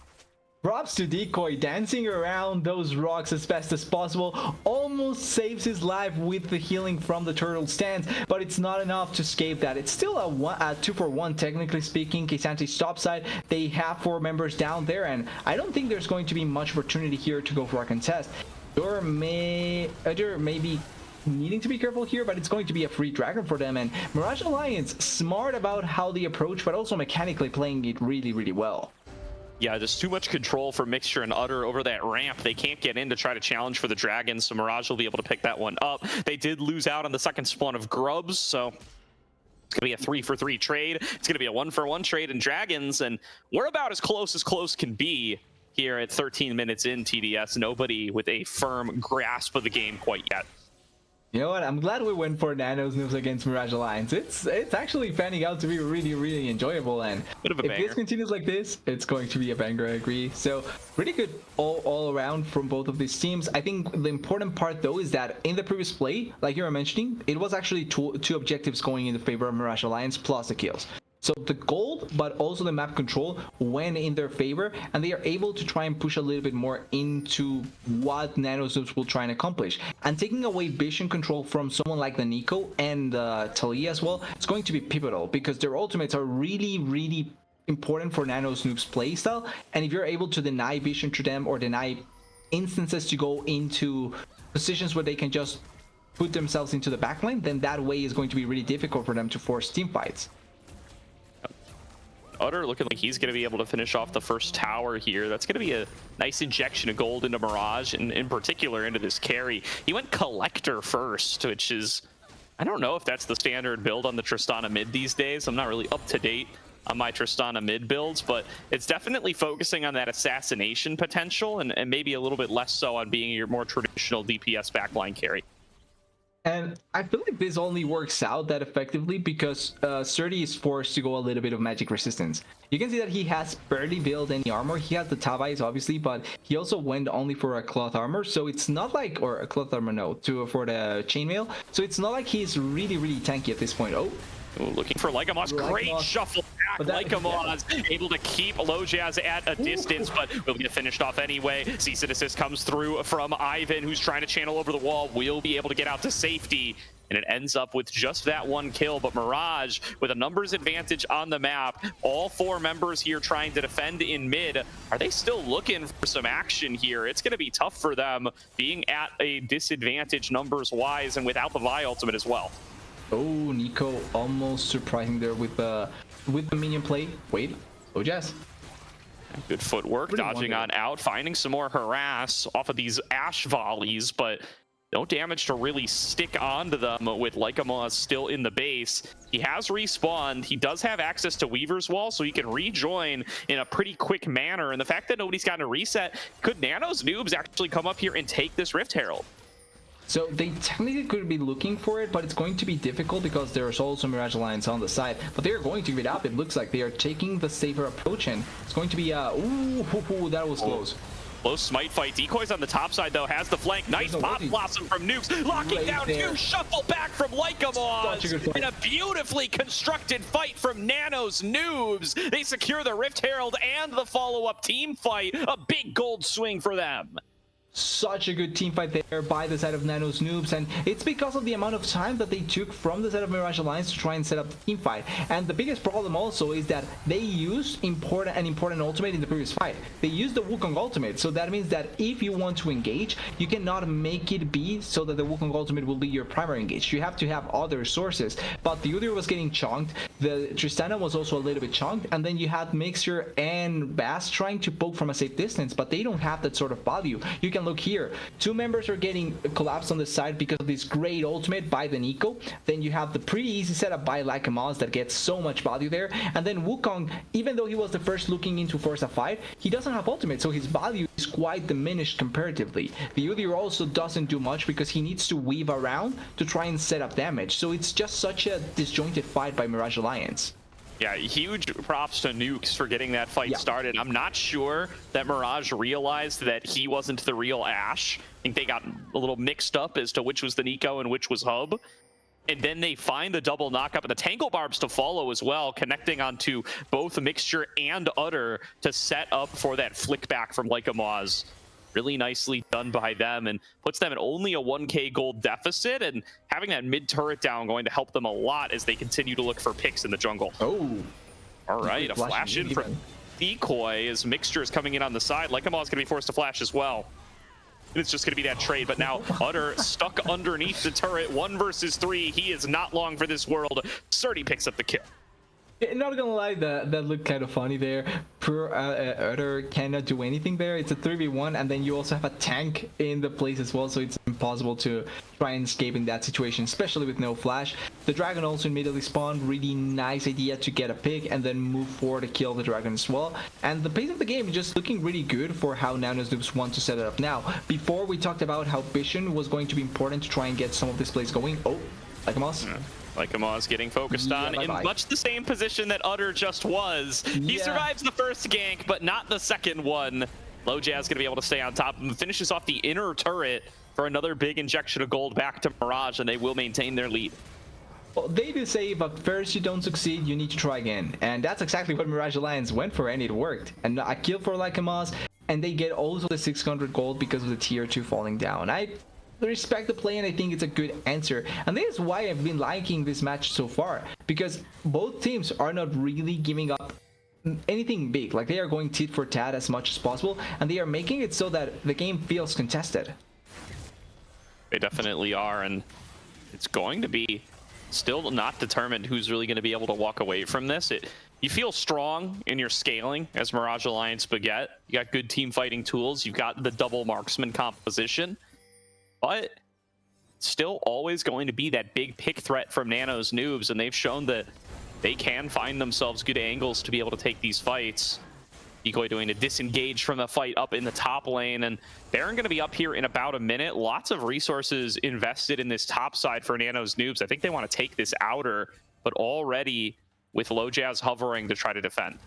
Props to Decoy, dancing around those rocks as best as possible, almost saves his life with the healing from the turtle stance, but it's not enough to escape that. It's still a 2-for-1 technically speaking. Ksante's top side, they have 4 members down there, and I don't think there's going to be much opportunity here to go for a contest. Or may be needing to be careful here, but it's going to be a free dragon for them, and Mirage Alliance smart about how they approach, but also mechanically playing it really, really well. Yeah, there's too much control for Mixture and Utter over that ramp. They can't get in to try to challenge for the Dragons, so Mirage will be able to pick that one up. They did lose out on the second spawn of Grubs, so it's going to be a 3-for-3 trade. It's going to be a 1-for-1 trade in Dragons, and we're about as close can be here at 13 minutes in TDS. Nobody with a firm grasp of the game quite yet. You know what? I'm glad we went for Nano's Noobs against Mirage Alliance. It's actually fanning out to be really, really enjoyable, and if this continues like this, it's going to be a banger, I agree. So pretty good all around from both of these teams. I think the important part though is that in the previous play, like you were mentioning, it was actually two objectives going in the favor of Mirage Alliance plus the kills. So the gold, but also the map control went in their favor, and they are able to try and push a little bit more into what Nano's Noobs will try and accomplish. And taking away vision control from someone like the Nico and Talia as well, it's going to be pivotal because their ultimates are really, really important for Nano's Noobs playstyle. And if you're able to deny vision to them or deny instances to go into positions where they can just put themselves into the backline, then that way is going to be really difficult for them to force team fights. Utter looking like he's going to be able to finish off the first tower here. That's going to be a nice injection of gold into Mirage, and in particular into this carry. He went Collector first, which is, I don't know if that's the standard build on the Tristana mid these days. I'm not really up to date on my Tristana mid builds, but it's definitely focusing on that assassination potential and maybe a little bit less so on being your more traditional DPS backline carry. And I feel like this only works out that effectively because Surdy is forced to go a little bit of magic resistance. You can see that he has barely built any armor. He has the Tabais obviously, but he also went only for a cloth armor. So it's not like, or a cloth armor, no, for the chainmail. So it's not like he's really, really tanky at this point. Oh. Ooh, looking for Lycamos. Great shuffle back. Lycamos able to keep Lojaz at a distance, but will get finished off anyway. Cease assist comes through from Ivan, who's trying to channel over the wall. Will be able to get out to safety, and it ends up with just that one kill. But Mirage, with a numbers advantage on the map, all 4 members here trying to defend in mid. Are they still looking for some action here? It's going to be tough for them, being at a disadvantage numbers-wise and without the Vi ultimate as well. Oh, Nico almost surprising there with the minion play. Wait, oh Jess. Good footwork, dodging on out, finding some more harass off of these Ash volleys, but no damage to really stick onto them with Lycamos still in the base. He has respawned. He does have access to Weaver's Wall, so he can rejoin in a pretty quick manner. And the fact that nobody's gotten a reset, could Nano's Noobs actually come up here and take this Rift Herald? So they technically could be looking for it, but it's going to be difficult because there's also Mirage Alliance on the side. But they're going to give it up. It looks like they are taking the safer approach, and it's going to be ooh, that was close. Close smite fight. Decoy's on the top side though, has the flank. Nice pop blossom from Nukes, locking down there. 2, shuffle back from Lycamos. In a beautifully constructed fight from Nano's Noobs. They secure the Rift Herald and the follow-up team fight. A big gold swing for them. Such a good team fight there by the side of Nano's Noobs, and it's because of the amount of time that they took from the side of Mirage Alliance to try and set up the team fight. And the biggest problem also is that they used an important ultimate in the previous fight. They used the Wukong ultimate, so that means that if you want to engage, you cannot make it be so that the Wukong ultimate will be your primary engage. You have to have other sources, but the Udyr was getting chunked, the Tristana was also a little bit chunked, and then you had Mixture and Bass trying to poke from a safe distance, but they don't have that sort of value. You can look here, 2 members are getting collapsed on the side because of this great ultimate by the Nico. Then you have the pretty easy setup by Lycamos that gets so much value there, and then Wukong, even though he was the first looking into force a fight, he doesn't have ultimate, so his value is quite diminished comparatively. The Udyr also doesn't do much because he needs to weave around to try and set up damage. So it's just such a disjointed fight by Mirage Alliance. Yeah, huge props to Nukes for getting that fight started. I'm not sure that Mirage realized that he wasn't the real Ashe. I think they got a little mixed up as to which was the Nico and which was Hub. And then they find the double knockup and the Tangle Barbs to follow as well, connecting onto both Mixture and Utter to set up for that flick back from Lycamaz. Really nicely done by them and puts them at only a 1k gold deficit, and having that mid turret down going to help them a lot as they continue to look for picks in the jungle. Oh, all right, a flash in from Decoy as Mixture is coming in on the side. Lycamaz is going to be forced to flash as well. And it's just going to be that trade, but now Utter stuck underneath the turret. 1 versus 3. He is not long for this world. Surdy picks up the kill. Not gonna lie, that looked kind of funny there. Poor Utter cannot do anything there. It's a 3v1, and then you also have a tank in the place as well, so it's impossible to try and escape in that situation, especially with no flash. The dragon also immediately spawned. Really nice idea to get a pick and then move forward to kill the dragon as well. And the pace of the game is just looking really good for how Nano's Noobs want to set it up now. Before we talked about how Vision was going to be important to try and get some of this plays going. Oh, Lycamaz. Lycamaz getting focused on in much the same position that Utter just was. He survives the first gank, but not the second one. Low Jazz gonna be able to stay on top and finishes off the inner turret for another big injection of gold back to Mirage, and they will maintain their lead. Well, they do say if at first you don't succeed, you need to try again. And that's exactly what Mirage Alliance went for, and it worked. And a kill for Lycamaz, and they get also the 600 gold because of the tier 2 falling down. I respect the play, and I think it's a good answer, and this is why I've been liking this match so far, because both teams are not really giving up anything big. Like, they are going tit for tat as much as possible, and they are making it so that the game feels contested. They definitely are, and it's going to be still not determined who's really going to be able to walk away from this. You feel strong in your scaling as Mirage Alliance Baguette. You got good team fighting tools. You've got the double marksman composition. But still always going to be that big pick threat from Nano's Noobs, and they've shown that they can find themselves good angles to be able to take these fights. Decoy doing a disengage from the fight up in the top lane, and Baron going to be up here in about a minute. Lots of resources invested in this top side for Nano's Noobs. I think they want to take this outer, but already with Low Jazz hovering to try to defend.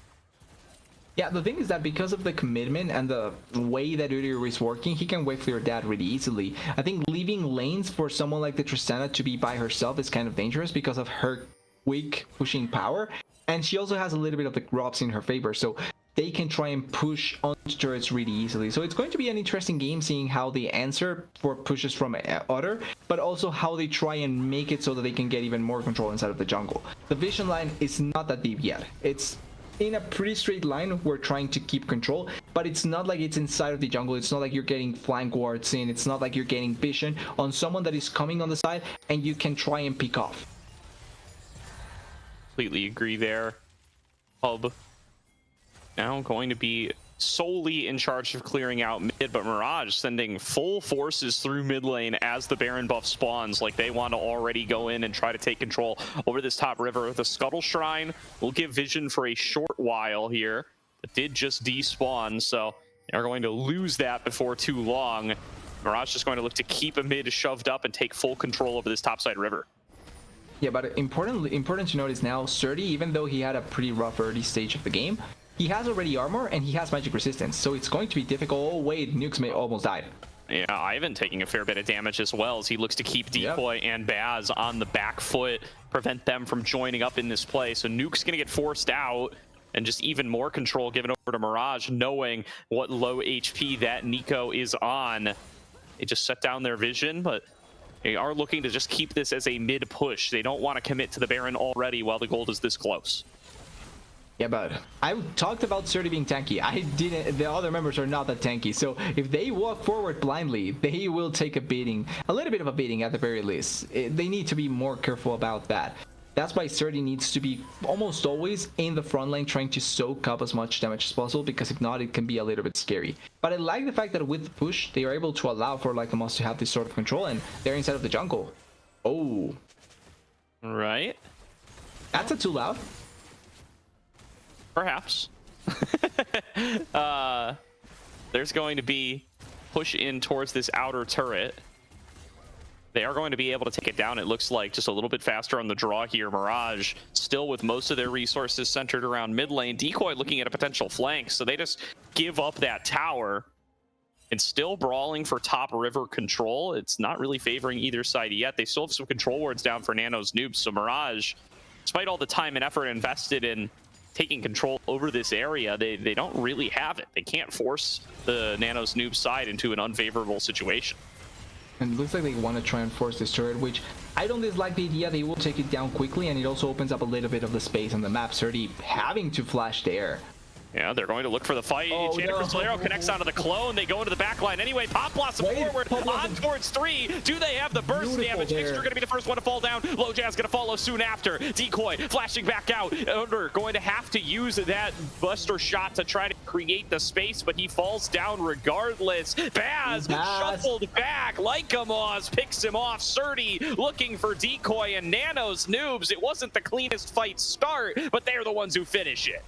Yeah, the thing is that because of the commitment and the way that Udyr is working, he can wave clear that really easily. I think leaving lanes for someone like the Tristana to be by herself is kind of dangerous because of her quick pushing power. And she also has a little bit of the grubs in her favor, so they can try and push onto turrets really easily. So it's going to be an interesting game seeing how they answer for pushes from Utter, but also how they try and make it so that they can get even more control inside of the jungle. The vision line is not that deep yet. It's in a pretty straight line. We're trying to keep control, but it's not like it's inside of the jungle. It's not like you're getting flank wards in. It's not like you're getting vision on someone that is coming on the side and you can try and pick off. Completely agree there. Hub now going to be solely in charge of clearing out mid, but Mirage sending full forces through mid lane as the Baron buff spawns. Like, they want to already go in and try to take control over this top river. The Scuttle Shrine will give vision for a short while here. It did just despawn, so they're going to lose that before too long. Mirage just going to look to keep a mid shoved up and take full control over this topside river. Yeah, but important to notice now, Surdy, even though he had a pretty rough early stage of the game, he has already armor and he has magic resistance, so it's going to be difficult. Oh wait, Nukes may almost died. Yeah, Ivan taking a fair bit of damage as well as he looks to keep Decoy and Baz on the back foot, prevent them from joining up in this play. So Nuke's gonna get forced out, and just even more control given over to Mirage, knowing what low HP that Nico is on. They just set down their vision, but they are looking to just keep this as a mid push. They don't want to commit to the Baron already while the gold is this close. Yeah, but I talked about Surdy being tanky. I didn't. The other members are not that tanky. So if they walk forward blindly, they will take a beating, a little bit of a beating at the very least. They need to be more careful about that. That's why Surdy needs to be almost always in the front lane trying to soak up as much damage as possible, because if not, it can be a little bit scary. But I like the fact that with the push, they are able to allow for Lycamaz to have this sort of control, and they're inside of the jungle. Oh. Right. That's a too loud. Perhaps. there's going to be push in towards this outer turret. They are going to be able to take it down, it looks like, just a little bit faster on the draw here. Mirage still with most of their resources centered around mid lane. Decoy looking at a potential flank, so they just give up that tower and still brawling for top river control. It's not really favoring either side yet. They still have some control wards down for Nano's Noobs, so Mirage, despite all the time and effort invested in taking control over this area, they don't really have it. They can't force the Nano's Noob side into an unfavorable situation. And it looks like they want to try and force this turret, which I don't dislike the idea. They will take it down quickly, and it also opens up a little bit of the space on the map. Surdy having to flash there. Yeah, they're going to look for the fight. Oh, Enchanted no. Crystallero connects onto the clone. They go into the back line anyway. Pop Blossom forward, Pop Blossom. on towards 3. Do they have the burst Beautiful damage? there. Mixture going to be the first one to fall down. Low Jazz going to follow soon after. Decoy flashing back out. Under going to have to use that buster shot to try to create the space, but he falls down regardless. Baz shuffled back. Lycamos picks him off. Surdy looking for Decoy and Nano's Noobs. It wasn't the cleanest fight start, but they're the ones who finish it.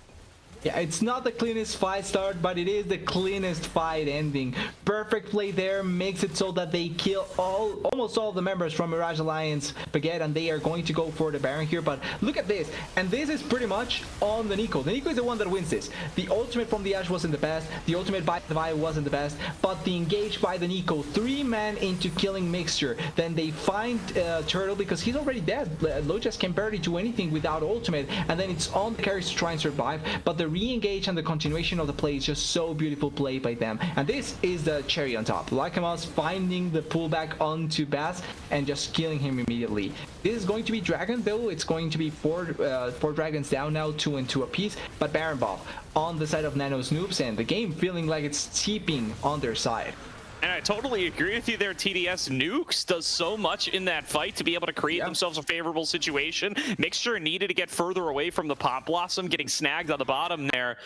Yeah, it's not the cleanest fight start, but it is the cleanest fight ending. Perfect play there makes it so that they kill almost all the members from Mirage Alliance Baguette, and they are going to go for the Baron here. But look at this, and this is pretty much on the Nico. The Nico is the one that wins this. The ultimate from the Ashe wasn't the best, the ultimate by the Vi wasn't the best, but the engage by the Nico, 3-man into killing Mixture. Then they find Turtle because he's already dead. Lojas can barely do anything without ultimate, and then it's on the carries to try and survive. But the re-engage and the continuation of the play is just so beautiful play by them, and this is the cherry on top. Lycamos finding the pullback onto Baz and just killing him immediately. This is going to be Dragon though. It's going to be four dragons down now, 2 and 2 apiece, but Baron Ball on the side of Nano's Noobs, and the game feeling like it's seeping on their side. And I totally agree with you there, TDS. Nukes does so much in that fight to be able to create themselves a favorable situation. Mixture needed to get further away from the Pop Blossom. Getting snagged on the bottom there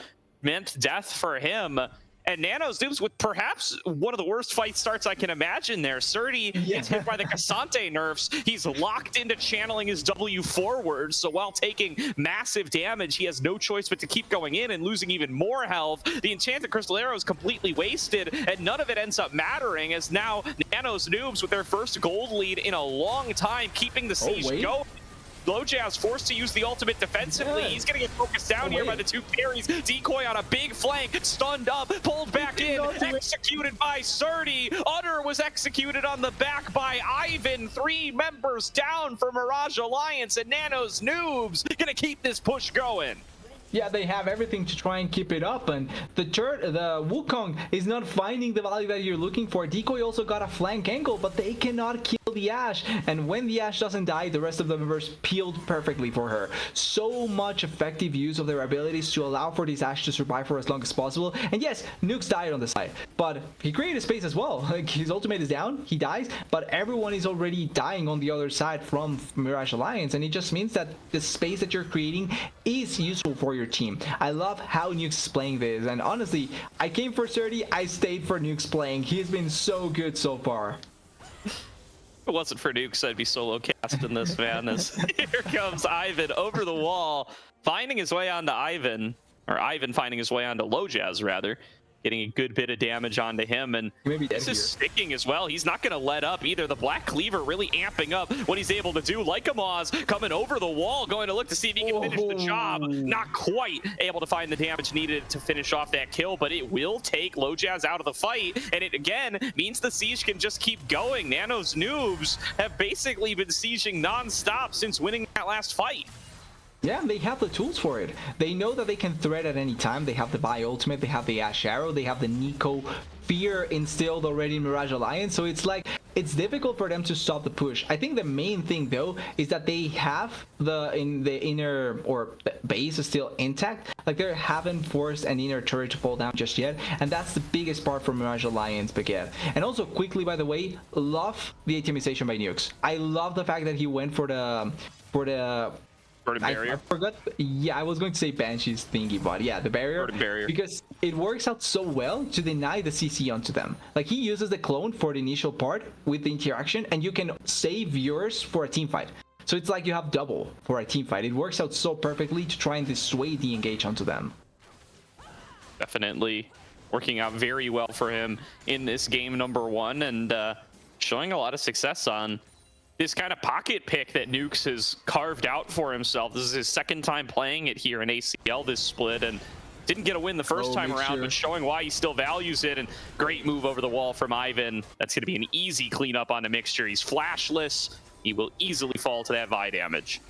meant death for him. And Nano's Noobs with perhaps one of the worst fight starts I can imagine there. Surdy gets hit by the Cassante nerfs. He's locked into channeling his W forward, so while taking massive damage, he has no choice but to keep going in and losing even more health. The Enchanted Crystallero is completely wasted, and none of it ends up mattering, as now Nano's Noobs with their first gold lead in a long time, keeping the siege going. Low Jazz forced to use the ultimate defensively. He's going to get focused down here by the 2 carries. Decoy on a big flank, stunned up, pulled back in, executed by Surdy. Utter was executed on the back by Ivan. 3 members down for Mirage Alliance, and Nano's Noobs going to keep this push going. Yeah, they have everything to try and keep it up, and the Wukong is not finding the value that you're looking for. Decoy also got a flank angle, but they cannot kill the Ashe, and when the Ashe doesn't die, the rest of the members peeled perfectly for her. So much effective use of their abilities to allow for this Ashe to survive for as long as possible. And yes, Nukes died on the side, but he created space as well. Like, his ultimate is down, he dies, but everyone is already dying on the other side from Mirage Alliance, and it just means that the space that you're creating is useful for your team. I love how Nukes is playing this, and honestly, I came for Surdy, I stayed for Nukes playing. He's been so good so far. If it wasn't for Nukes, I'd be solo casting this, man. Here comes Ivan over the wall, finding his way onto Ivan, or Ivan finding his way onto Low Jazz, rather. Getting a good bit of damage onto him, and this is sticking as well. He's not going to let up either. The Black Cleaver really amping up what he's able to do. Lycamos coming over the wall, going to look to see if he can finish the job. Not quite able to find the damage needed to finish off that kill, but it will take Low Jazz out of the fight, and it again means the siege can just keep going. Nano's Noobs have basically been sieging non-stop since winning that last fight. Yeah, they have the tools for it. They know that they can threat at any time. They have the Bi ultimate, they have the Ashe Arrow, they have the Nico fear instilled already in Mirage Alliance, so it's like, it's difficult for them to stop the push. I think the main thing though is that they have the inner or base is still intact. Like, they haven't forced an inner turret to fall down just yet, and that's the biggest part for Mirage Alliance Baguette. And also quickly, by the way, love the itemization by Nukes. I love the fact that he went for the barrier. I forgot. Yeah, I was going to say Banshee's thingy, but yeah, the barrier. Because it works out so well to deny the CC onto them. Like, he uses the clone for the initial part with the interaction, and you can save yours for a team fight. So it's like you have double for a team fight. It works out so perfectly to try and dissuade the engage onto them. Definitely working out very well for him in this game number 1, and showing a lot of success on this kind of pocket pick that Nukes has carved out for himself. This is his second time playing it here in ACL this split, and didn't get a win the first time around, but showing why he still values it. And great move over the wall from Ivan. That's going to be an easy cleanup on the Mixture. He's flashless. He will easily fall to that Vi damage.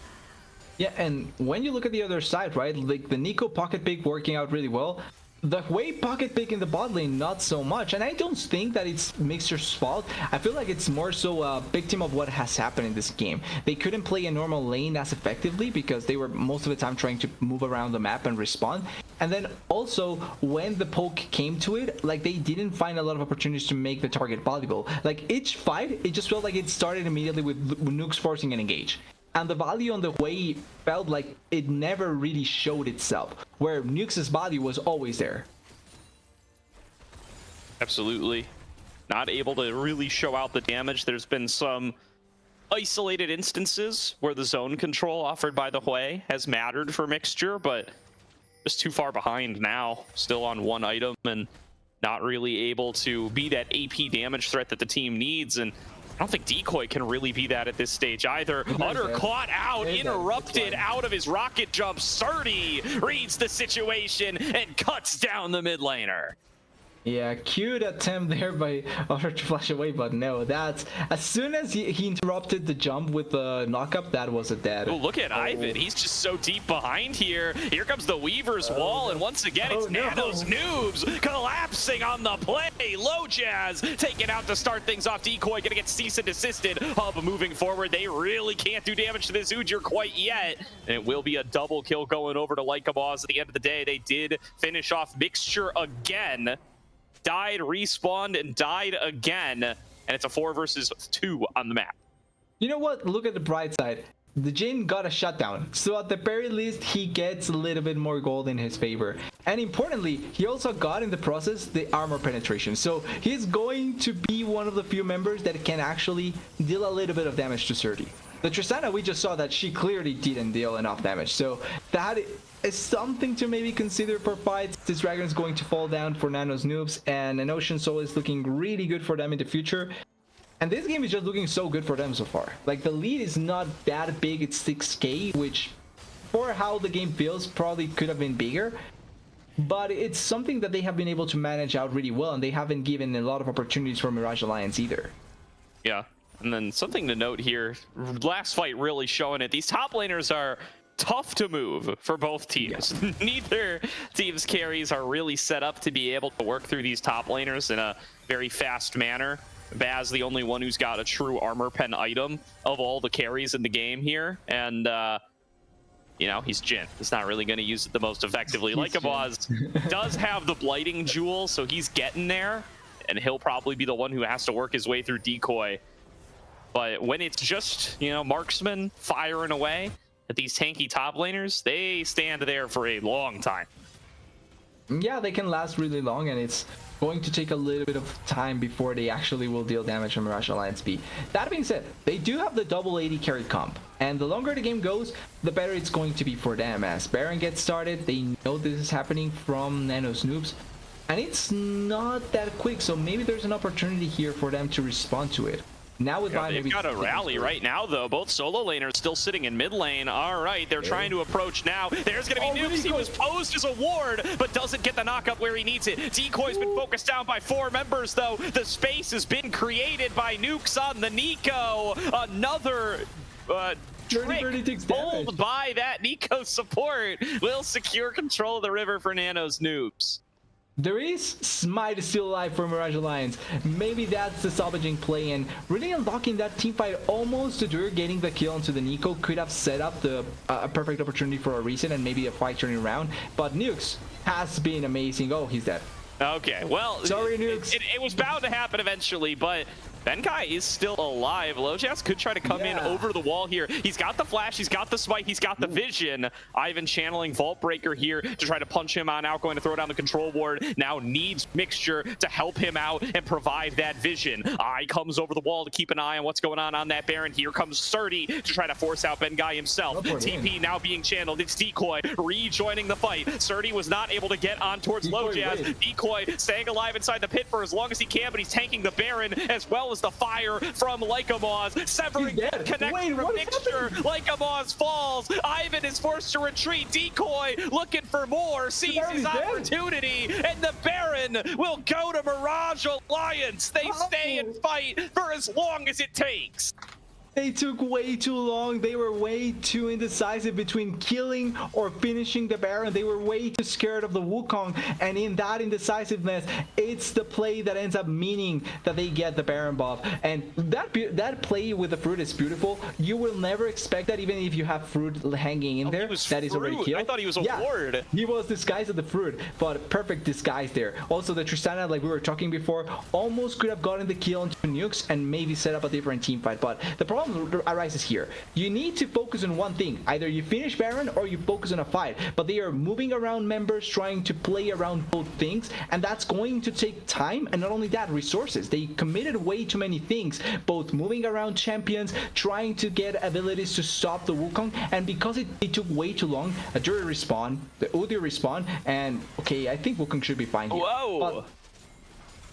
Yeah, and when you look at the other side, right, like the Nico pocket pick working out really well, the Hui pocket pick in the bot lane, not so much. And I don't think that it's Mixer's fault. I feel like it's more so a victim of what has happened in this game. They couldn't play a normal lane as effectively because they were most of the time trying to move around the map and respond. And then also when the poke came to it, like they didn't find a lot of opportunities to make the target valuable. Like each fight, it just felt like it started immediately with Nukes forcing an engage. And the value on the way felt like it never really showed itself, where Nukes' value was always there. Absolutely. Not able to really show out the damage. There's been some isolated instances where the zone control offered by the Hui has mattered for Mixture, but just too far behind now. Still on one item and not really able to be that AP damage threat that the team needs. And I don't think Decoy can really be that at this stage either. Utter caught out, interrupted out of his rocket jump. Surdy reads the situation and cuts down the mid laner. Yeah, cute attempt there by Utter to flash away, but no, that's as soon as he interrupted the jump with the knockup, that was a dead. Oh, look at Ivan. He's just so deep behind here. Here comes the Weaver's wall, and once again, it's Nano's Noobs collapsing on the play. Low Jazz taken out to start things off. Decoy gonna get cease and desisted. Hub moving forward. They really can't do damage to this Udyr quite yet. And it will be a double kill going over to Lycabaz at the end of the day. They did finish off Mixture again. Died, respawned, and died again. And it's a 4 versus 2 on the map. You know what? Look at the bright side. The Jhin got a shutdown. So at the very least, he gets a little bit more gold in his favor. And importantly, he also got in the process the armor penetration. So he's going to be one of the few members that can actually deal a little bit of damage to Surdy. The Tristana, we just saw that she clearly didn't deal enough damage. So that is something to maybe consider for fights. This dragon is going to fall down for Nano's Noobs, and an Ocean Soul is looking really good for them in the future. And this game is just looking so good for them so far. Like, the lead is not that big, it's 6k, which for how the game feels probably could have been bigger. But it's something that they have been able to manage out really well, and they haven't given a lot of opportunities for Mirage Alliance either. Yeah, and then something to note here, last fight really showing it. These top laners are tough to move for both teams. Yeah. Neither team's carries are really set up to be able to work through these top laners in a very fast manner. Baz, the only one who's got a true armor pen item of all the carries in the game here. And, you know, he's Jhin. He's not really going to use it the most effectively. Lycabaz does have the Blighting Jewel, so he's getting there. And he'll probably be the one who has to work his way through Decoy. But when it's just, you know, marksman firing away at these tanky top laners, they stand there for a long time. Yeah, they can last really long, and it's going to take a little bit of time before they actually will deal damage on Mirage Alliance B. That being said, they do have the double 80 carry comp, and the longer the game goes, the better it's going to be for them. As Baron gets started, they know this is happening from Nano's Noobs, and it's not that quick, so maybe there's an opportunity here for them to respond to it. Now with they've got a rally right now, though. Both solo laners still sitting in mid lane. All right, they're trying to approach now. There's going to be Noobs. He was posed as a ward, but doesn't get the knockup where he needs it. Decoy's been focused down by 4 members, though. The space has been created by Nukes on the Nico. Another trick pulled by that Nico support will secure control of the river for Nano's Noobs. There is Smite still alive for Mirage Alliance. Maybe that's the salvaging play, and really unlocking that team fight almost to Dur getting the kill onto the Nico could have set up the perfect opportunity for a reset and maybe a fight turning around. But Nukes has been amazing. Oh, he's dead. Okay, well, sorry, Nukes. It was bound to happen eventually, but Benkai is still alive. Lojaz could try to come in over the wall here. He's got the flash, he's got the smite, he's got the vision. Ivan channeling Vault Breaker here to try to punch him on out, going to throw down the control ward. Now needs Mixture to help him out and provide that vision. Eye comes over the wall to keep an eye on what's going on that Baron. Here comes Surdy to try to force out Bengai himself. TP now being channeled. It's Decoy rejoining the fight. Surdy was not able to get on towards Lojaz. Decoy staying alive inside the pit for as long as he can, but he's tanking the Baron as well as the fire from Lycamaz, severing that connection from Mixture. Lycamaz falls. Ivan is forced to retreat. Decoy looking for more, sees his opportunity, and the Baron will go to Mirage Alliance. They stay and fight for as long as it takes. They took way too long. They were way too indecisive between killing or finishing the Baron. They were way too scared of the Wukong, and in that indecisiveness, it's the play that ends up meaning that they get the Baron buff. And that play with the fruit is beautiful. You will never expect that, even if you have fruit hanging in there. That is already killed. I thought he was a ward. He was disguised as the fruit, but perfect disguise there. Also, the Tristana, like we were talking before, almost could have gotten the kill into nukes and maybe set up a different team fight. But the problem arises here. You need to focus on one thing. Either you finish Baron or you focus on a fight. But they are moving around members, trying to play around both things, and that's going to take time, and not only that, resources. They committed way too many things, both moving around champions, trying to get abilities to stop the Wukong, and because it took way too long, a Jury respawn, the Udyr respawn, and okay, I think Wukong should be fine here. Whoa! But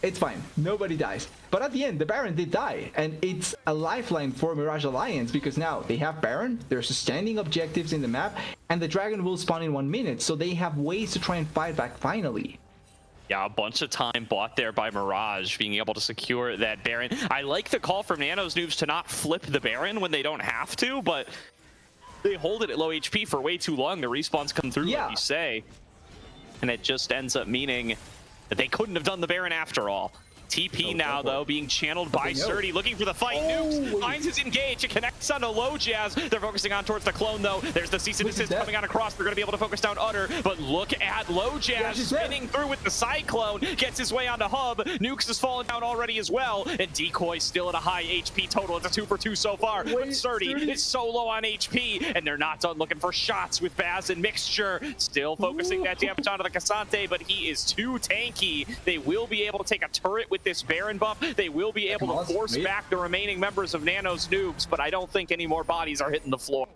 it's fine. Nobody dies. But at the end, the Baron did die. And it's a lifeline for Mirage Alliance, because now they have Baron, there's standing objectives in the map, and the Dragon will spawn in 1 minute. So they have ways to try and fight back finally. Yeah, a bunch of time bought there by Mirage, being able to secure that Baron. I like the call from Nano's Noobs to not flip the Baron when they don't have to, but they hold it at low HP for way too long. The respawns come through, like you say. And it just ends up meaning that they couldn't have done the Baron after all. TP now, though, being channeled by Surdy, looking for the fight. Noobs finds his engage. It connects onto Lojaz. They're focusing on towards the clone, though. There's the cease and desist coming on across. They're going to be able to focus down Udyr, but look at Lojaz spinning through with the Cyclone. Gets his way onto Hub. Nukes has fallen down already as well, and Decoy still at a high HP total. It's a 2 for 2 so far, but Surdy is so low on HP, and they're not done looking for shots with Baz and Mixture. Still focusing that damage onto the Cassante, but he is too tanky. They will be able to take a turret with this Baron buff. They will be able to force back the remaining members of Nano's Noobs, but I don't think any more bodies are hitting the floor.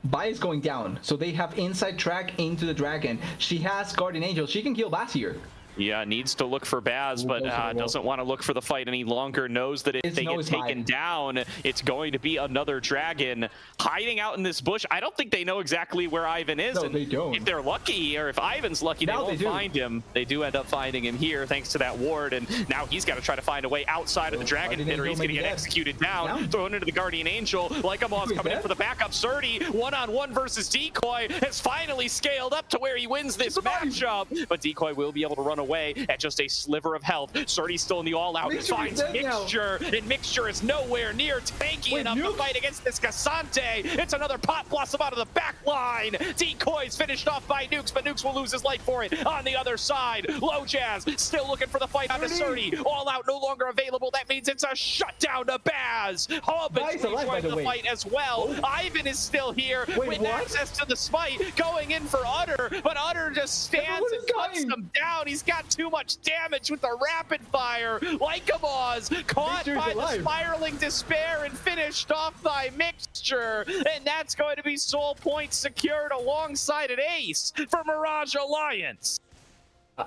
Bai is going down, so they have inside track into the Dragon. She has Guardian Angel. She can kill Baz here. Yeah, needs to look for Baz, but doesn't want to look for the fight any longer. Knows that if they get taken down, it's going to be another Dragon hiding out in this bush. I don't think they know exactly where Ivan is. No, and they don't. If they're lucky, or if Ivan's lucky, they won't find him. They do end up finding him here, thanks to that ward, and now he's got to try to find a way outside of the Dragon pit, or he's going to get executed down. Thrown into the Guardian Angel. Lycamaz coming in for the backup. Surdy, one-on-one versus Decoy, has finally scaled up to where he wins this matchup, but Decoy will be able to run away at just a sliver of health. Surdy's still in the all-out. Finds Mixture, and Mixture is nowhere near tanky enough to fight against this Cassante. It's another pot blossom out of the back line. Decoy's finished off by Nukes, but Nukes will lose his life for it. On the other side, Lojaz still looking for the fight onto Surdy. All out no longer available. That means it's a shutdown to Baz. Hub is joining the fight as well. Ivan is still here with access to the smite, going in for Udyr, but Udyr just stands and cuts him down. He's got too much damage with the rapid fire. Lycamaz caught by the spiraling despair and finished off by Mixture, and that's going to be soul points secured alongside an ace for Mirage Alliance.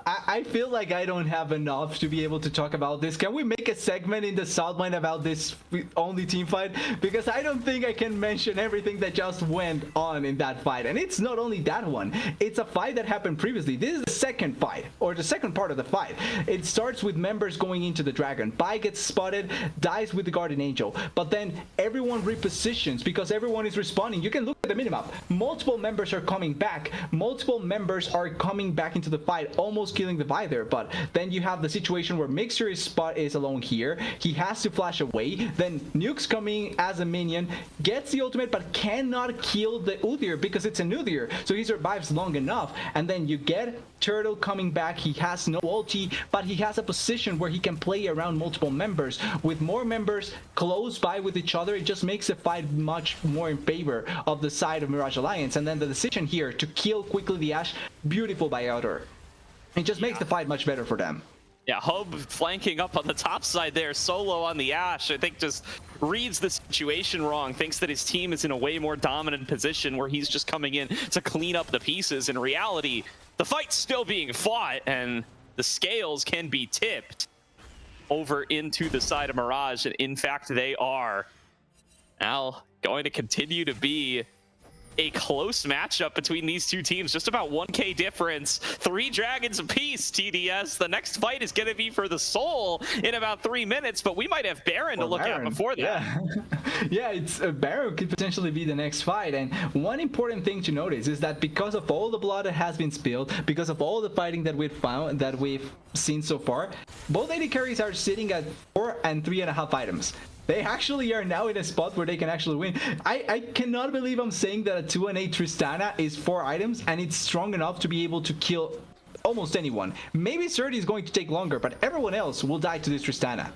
I feel like I don't have enough to be able to talk about this. Can we make a segment in the Southline about this only team fight? Because I don't think I can mention everything that just went on in that fight. And it's not only that one. It's a fight that happened previously. This is the second fight, or the second part of the fight. It starts with members going into the Dragon. Bai gets spotted, dies with the Guardian Angel. But then everyone repositions because everyone is respawning. You can look at the minimap. Multiple members are coming back. Multiple members are coming back into the fight. Almost almost killing the Vi there, but then you have the situation where Mixer's spot is alone here. He has to flash away. Then Nuke's coming as a minion, gets the ultimate, but cannot kill the Udyr because it's an Udyr. So he survives long enough. And then you get Turtle coming back. He has no ulti, but he has a position where he can play around multiple members. With more members close by with each other, it just makes the fight much more in favor of the side of Mirage Alliance. And then the decision here to kill quickly the Ashe, beautiful by Outer. It just makes the fight much better for them. Yeah, Hub flanking up on the top side there, solo on the Ashe, I think just reads the situation wrong, thinks that his team is in a way more dominant position where he's just coming in to clean up the pieces. In reality, the fight's still being fought, and the scales can be tipped over into the side of Mirage, and in fact, they are now going to continue to be a close matchup between these two teams. Just about 1k difference, 3 dragons apiece. TDS, the next fight is going to be for the soul in about 3 minutes, but we might have Baron to look at before that. Yeah, yeah, it's Baron could potentially be the next fight. And one important thing to notice is that because of all the blood that has been spilled, because of all the fighting that we've seen so far, both AD carries are sitting at 4 and 3.5 items. They actually are now in a spot where they can actually win. I cannot believe I'm saying that a 2-8 Tristana is 4 items and it's strong enough to be able to kill almost anyone. Maybe Surdy is going to take longer, but everyone else will die to this Tristana.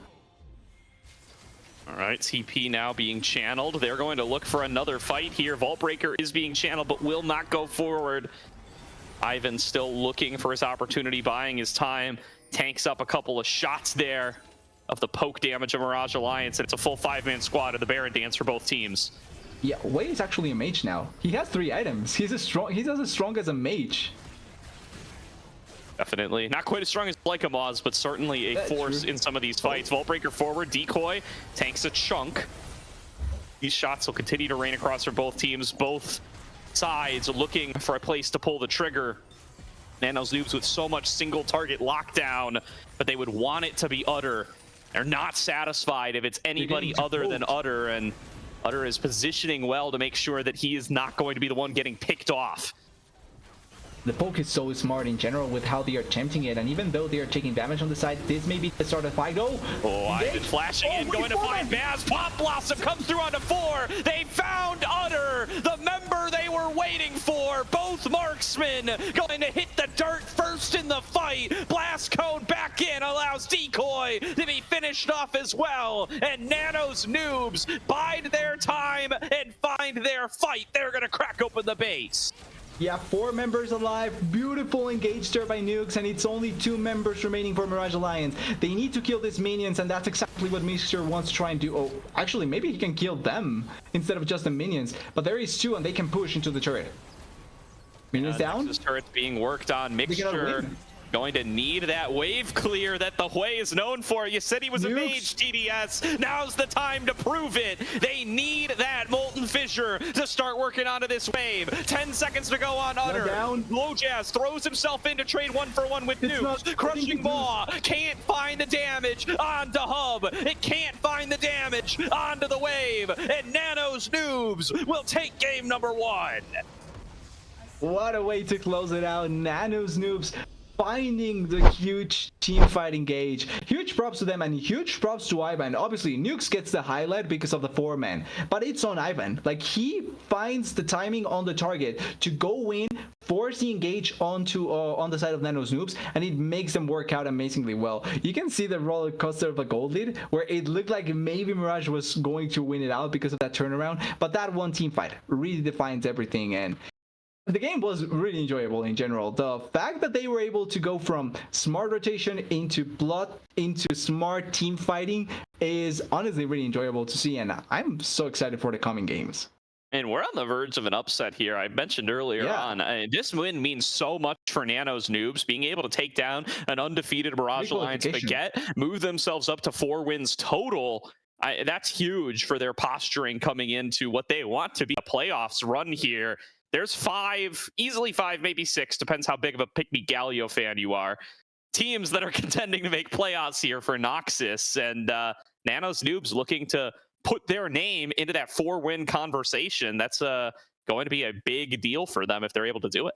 All right, TP now being channeled. They're going to look for another fight here. Vaultbreaker is being channeled, but will not go forward. Ivan still looking for his opportunity, buying his time. Tanks up a couple of shots there of the poke damage of Mirage Alliance, and it's a full 5-man squad of the Baron dance for both teams. Yeah, Wei is actually a mage now. He has 3 items. He's as strong as a mage. Definitely. Not quite as strong as Blaikamaz, but certainly a force in some of these fights. Vaultbreaker forward, Decoy, tanks a chunk. These shots will continue to rain across for both teams. Both sides looking for a place to pull the trigger. Nano's Noobs with so much single target lockdown, but they would want it to be Utter. They're not satisfied if it's anybody other than Utter, and Utter is positioning well to make sure that he is not going to be the one getting picked off. The poke is so smart in general with how they are attempting it, and even though they are taking damage on the side, this may be the start of the fight. Ivan flashing in, going to find Baz. Pop Blossom comes through onto 4. They found Utter, the member they were waiting for. Both marksmen going to hit the dirt first in the fight. Blast cone back in allows Decoy to be finished off as well. And Nano's Noobs bide their time and find their fight. They're going to crack open the base. Yeah, 4 members alive. Beautiful engage there by Nukes, and it's only 2 members remaining for Mirage Alliance. They need to kill these minions, and that's exactly what Mixer wants to try and do. Oh, actually, maybe he can kill them instead of just the minions. But there is 2, and they can push into the turret. Minions down. This turret's being worked on. Mixture going to need that wave clear that the Hui is known for. You said he was a mage, TDS. Now's the time to prove it. They need that Molten Fissure to start working onto this wave. 10 seconds to go on Utter. Blowjazz throws himself in to trade 1-for-1 with Noobs. Crushing Maw can't find the damage onto Hub. It can't find the damage onto the wave. And Nano's Noobs will take game number 1. What a way to close it out. Nano's Noobs finding the huge team fight engage. Huge props to them and huge props to Ivan. Obviously, Nukes gets the highlight because of the 4-man, but it's on Ivan. Like, he finds the timing on the target to go in, force the engage onto on the side of Nano's Noobs, and it makes them work out amazingly well. You can see the roller coaster of a gold lead where it looked like maybe Mirage was going to win it out because of that turnaround, but that one team fight really defines everything. And the game was really enjoyable in general. The fact that they were able to go from smart rotation into blood into smart team fighting is honestly really enjoyable to see, and I'm so excited for the coming games. And we're on the verge of an upset here. I mentioned earlier on, this win means so much for Nano's Noobs, being able to take down an undefeated Mirage Alliance Baguette, move themselves up to 4 wins total. That's huge for their posturing coming into what they want to be a playoffs run here. There's 5, easily 5, maybe 6, depends how big of a Pick-Me Galio fan you are, teams that are contending to make playoffs here for Noxus. And Nano's Noobs looking to put their name into that 4-win conversation. That's going to be a big deal for them if they're able to do it.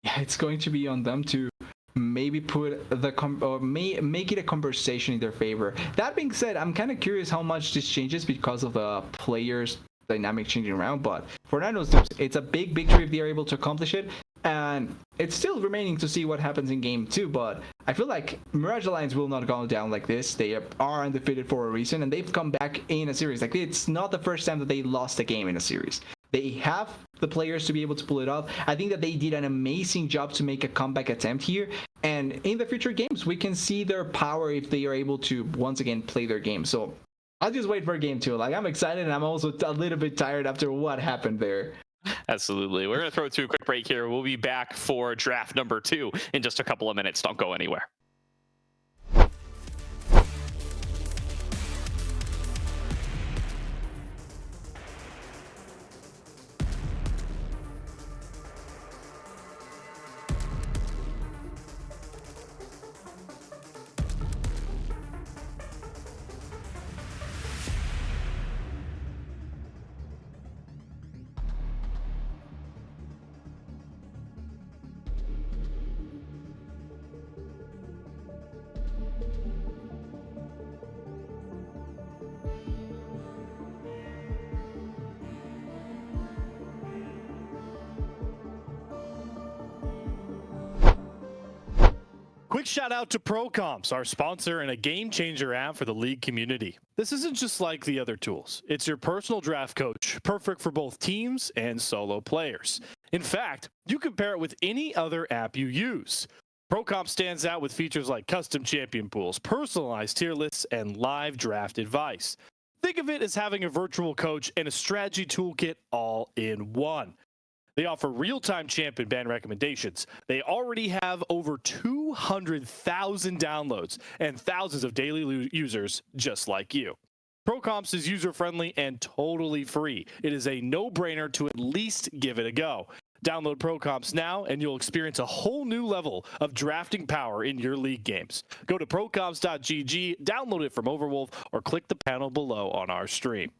Yeah, it's going to be on them to maybe put the make it a conversation in their favor. That being said, I'm kind of curious how much this changes because of the players dynamic changing around, but for Nano's Noobs, it's a big victory if they are able to accomplish it, and it's still remaining to see what happens in game 2, but I feel like Mirage Alliance will not go down like this. They are undefeated for a reason, and they've come back in a series. Like, it's not the first time that they lost a game in a series. They have the players to be able to pull it off. I think that they did an amazing job to make a comeback attempt here. And in the future games, we can see their power if they are able to once again play their game. So I'll just wait for game 2. Like, I'm excited, and I'm also a little bit tired after what happened there. Absolutely. We're going to throw it to a quick break here. We'll be back for draft number 2 in just a couple of minutes. Don't go anywhere. Quick shout out to ProComps, our sponsor and a game changer app for the League community. This isn't just like the other tools. It's your personal draft coach, perfect for both teams and solo players. In fact, you can pair it with any other app you use. ProComps stands out with features like custom champion pools, personalized tier lists, and live draft advice. Think of it as having a virtual coach and a strategy toolkit all in one. They offer real-time champion ban recommendations. They already have over 200,000 downloads and thousands of daily users just like you. ProComps is user-friendly and totally free. It is a no-brainer to at least give it a go. Download ProComps now, and you'll experience a whole new level of drafting power in your league games. Go to procomps.gg, download it from Overwolf, or click the panel below on our stream.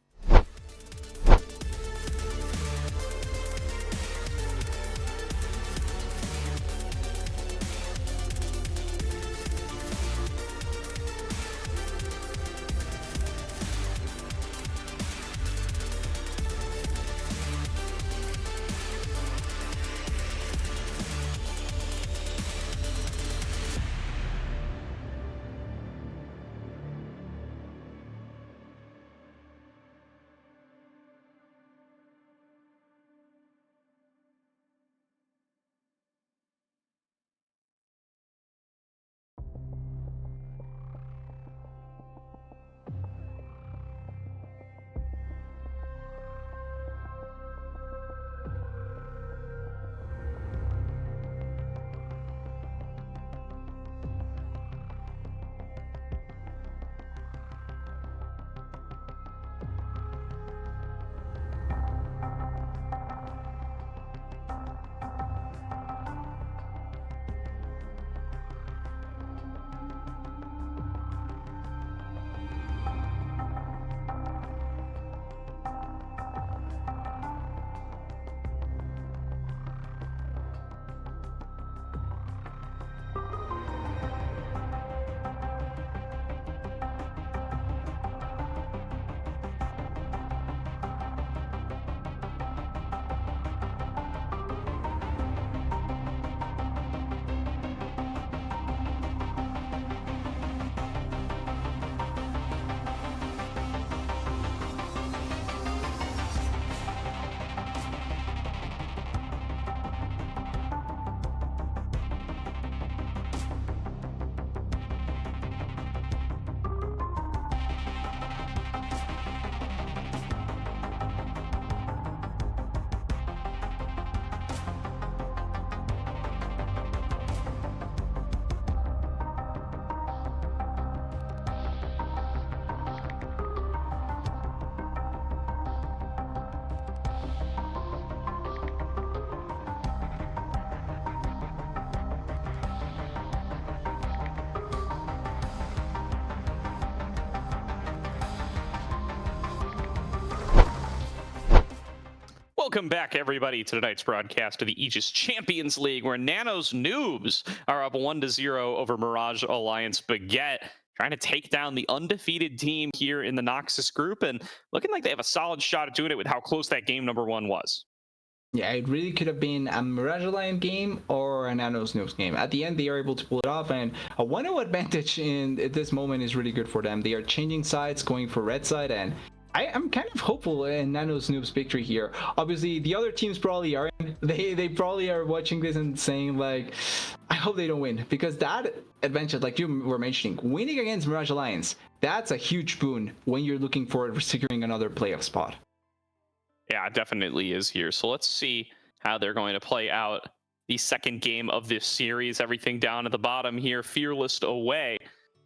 Welcome back, everybody, to tonight's broadcast of the Aegis Champions League, where Nano's Noobs are up 1-0 over Mirage Alliance Baguette, trying to take down the undefeated team here in the Noxus group, and looking like they have a solid shot at doing it with how close that game number one was. Yeah, it really could have been a Mirage Alliance game or a Nano's Noobs game. At the end, they are able to pull it off, and a 1-0 advantage at this moment is really good for them. They are changing sides, going for red side, and I'm kind of hopeful in Nano's Noobs victory here. Obviously, the other teams probably aren't. They probably are watching this and saying, like, I hope they don't win. Because that advantage, like you were mentioning, winning against Mirage Alliance, that's a huge boon when you're looking for securing another playoff spot. Yeah, it definitely is here. So let's see how they're going to play out the second game of this series. Everything down at the bottom here, Fearless away.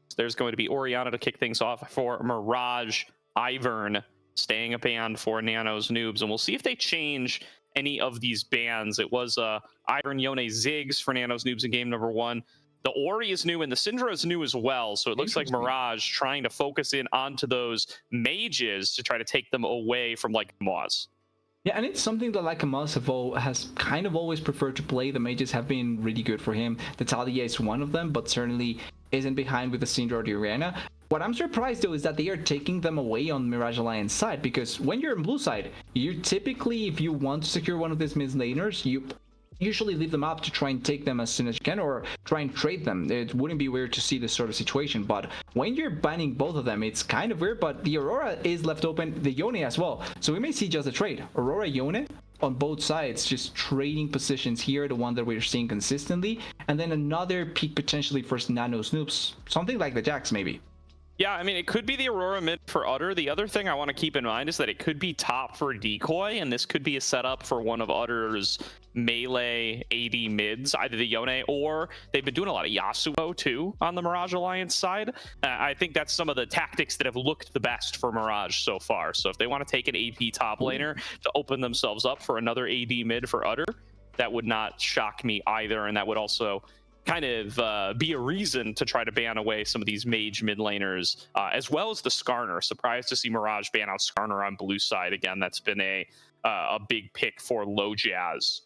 So there's going to be Oriana to kick things off for Mirage. Ivern staying a band for Nano's Noobs, and we'll see if they change any of these bans. It was Ivern, Yone, Ziggs for Nano's Noobs in game number one. The Ori is new, and the Syndra is new as well, so it looks like Mirage trying to focus in onto those mages to try to take them away from like Moz. Yeah, and it's something that like Amos has kind of always preferred to play. The mages have been really good for him. The Talia is one of them, but certainly isn't behind with the Syndra or the Oriana. What I'm surprised though is that they are taking them away on Mirage Alliance side, because when you're on blue side, you typically, if you want to secure one of these mid laners, you usually leave them up to try and take them as soon as you can, or try and trade them. It wouldn't be weird to see this sort of situation, but when you're banning both of them, it's kind of weird. But the Aurora is left open, the Yone as well, so we may see just a trade. Aurora, Yone on both sides, just trading positions here, the one that we're seeing consistently, and then another peak potentially for Nano's Noobs, something like the Jax maybe. Yeah, I mean, it could be the Aurora mid for Utter. The other thing I want to keep in mind is that it could be top for Decoy, and this could be a setup for one of Utter's melee AD mids, either the Yone, or they've been doing a lot of Yasuo too on the Mirage Alliance side. I think that's some of the tactics that have looked the best for Mirage so far. So if they want to take an AP top laner to open themselves up for another AD mid for Utter, that would not shock me either, and that would also kind of be a reason to try to ban away some of these mage mid laners, as well as the Skarner. Surprised to see Mirage ban out Skarner on blue side. Again, that's been a big pick for Low Jazz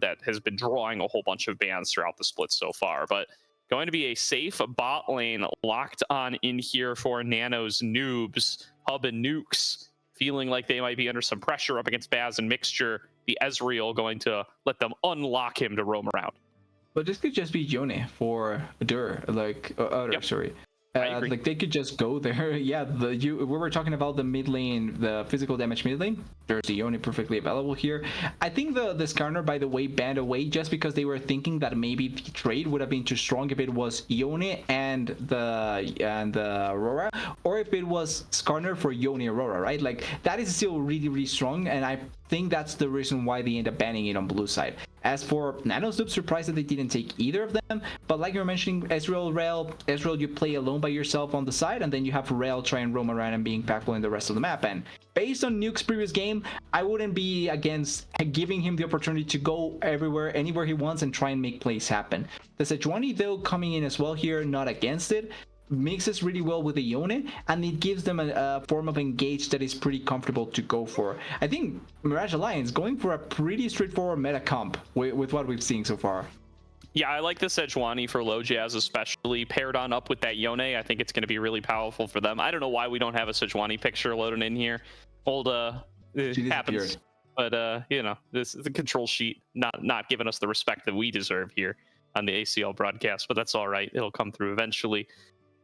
that has been drawing a whole bunch of bans throughout the split so far. But going to be a safe bot lane locked on in here for Nano's Noobs. Hub and Nukes feeling like they might be under some pressure up against Baz and Mixture. The Ezreal going to let them unlock him to roam around. But this could just be Yone for Dur, like Yep. sorry. I agree. Like they could just go there. Yeah, we were talking about the mid lane, the physical damage mid lane. There's the Yone perfectly available here. I think the Skarner, by the way, banned away just because they were thinking that maybe the trade would have been too strong if it was Yone and the Aurora, or if it was Skarner for Yone Aurora, right? Like that is still really, really strong, and I think that's the reason why they end up banning it on blue side. As for Nano's Noobs, surprised that they didn't take either of them, but like you were mentioning, Ezreal, you play alone by yourself on the side, and then you have Rel try and roam around and be impactful in the rest of the map. And based on Nuke's previous game, I wouldn't be against giving him the opportunity to go anywhere he wants and try and make plays happen. The Sejuani, though, coming in as well here, not against it, mixes really well with the Yone, and it gives them a form of engage that is pretty comfortable to go for. I think Mirage Alliance going for a pretty straightforward meta comp with what we've seen so far. Yeah, I like the Sejuani for Low Jazz, especially paired on up with that Yone. I think it's going to be really powerful for them. I don't know why we don't have a Sejuani picture loaded in here. It happens. But you know, this is the control sheet not giving us the respect that we deserve here on the ACL broadcast, but that's all right. It'll come through eventually.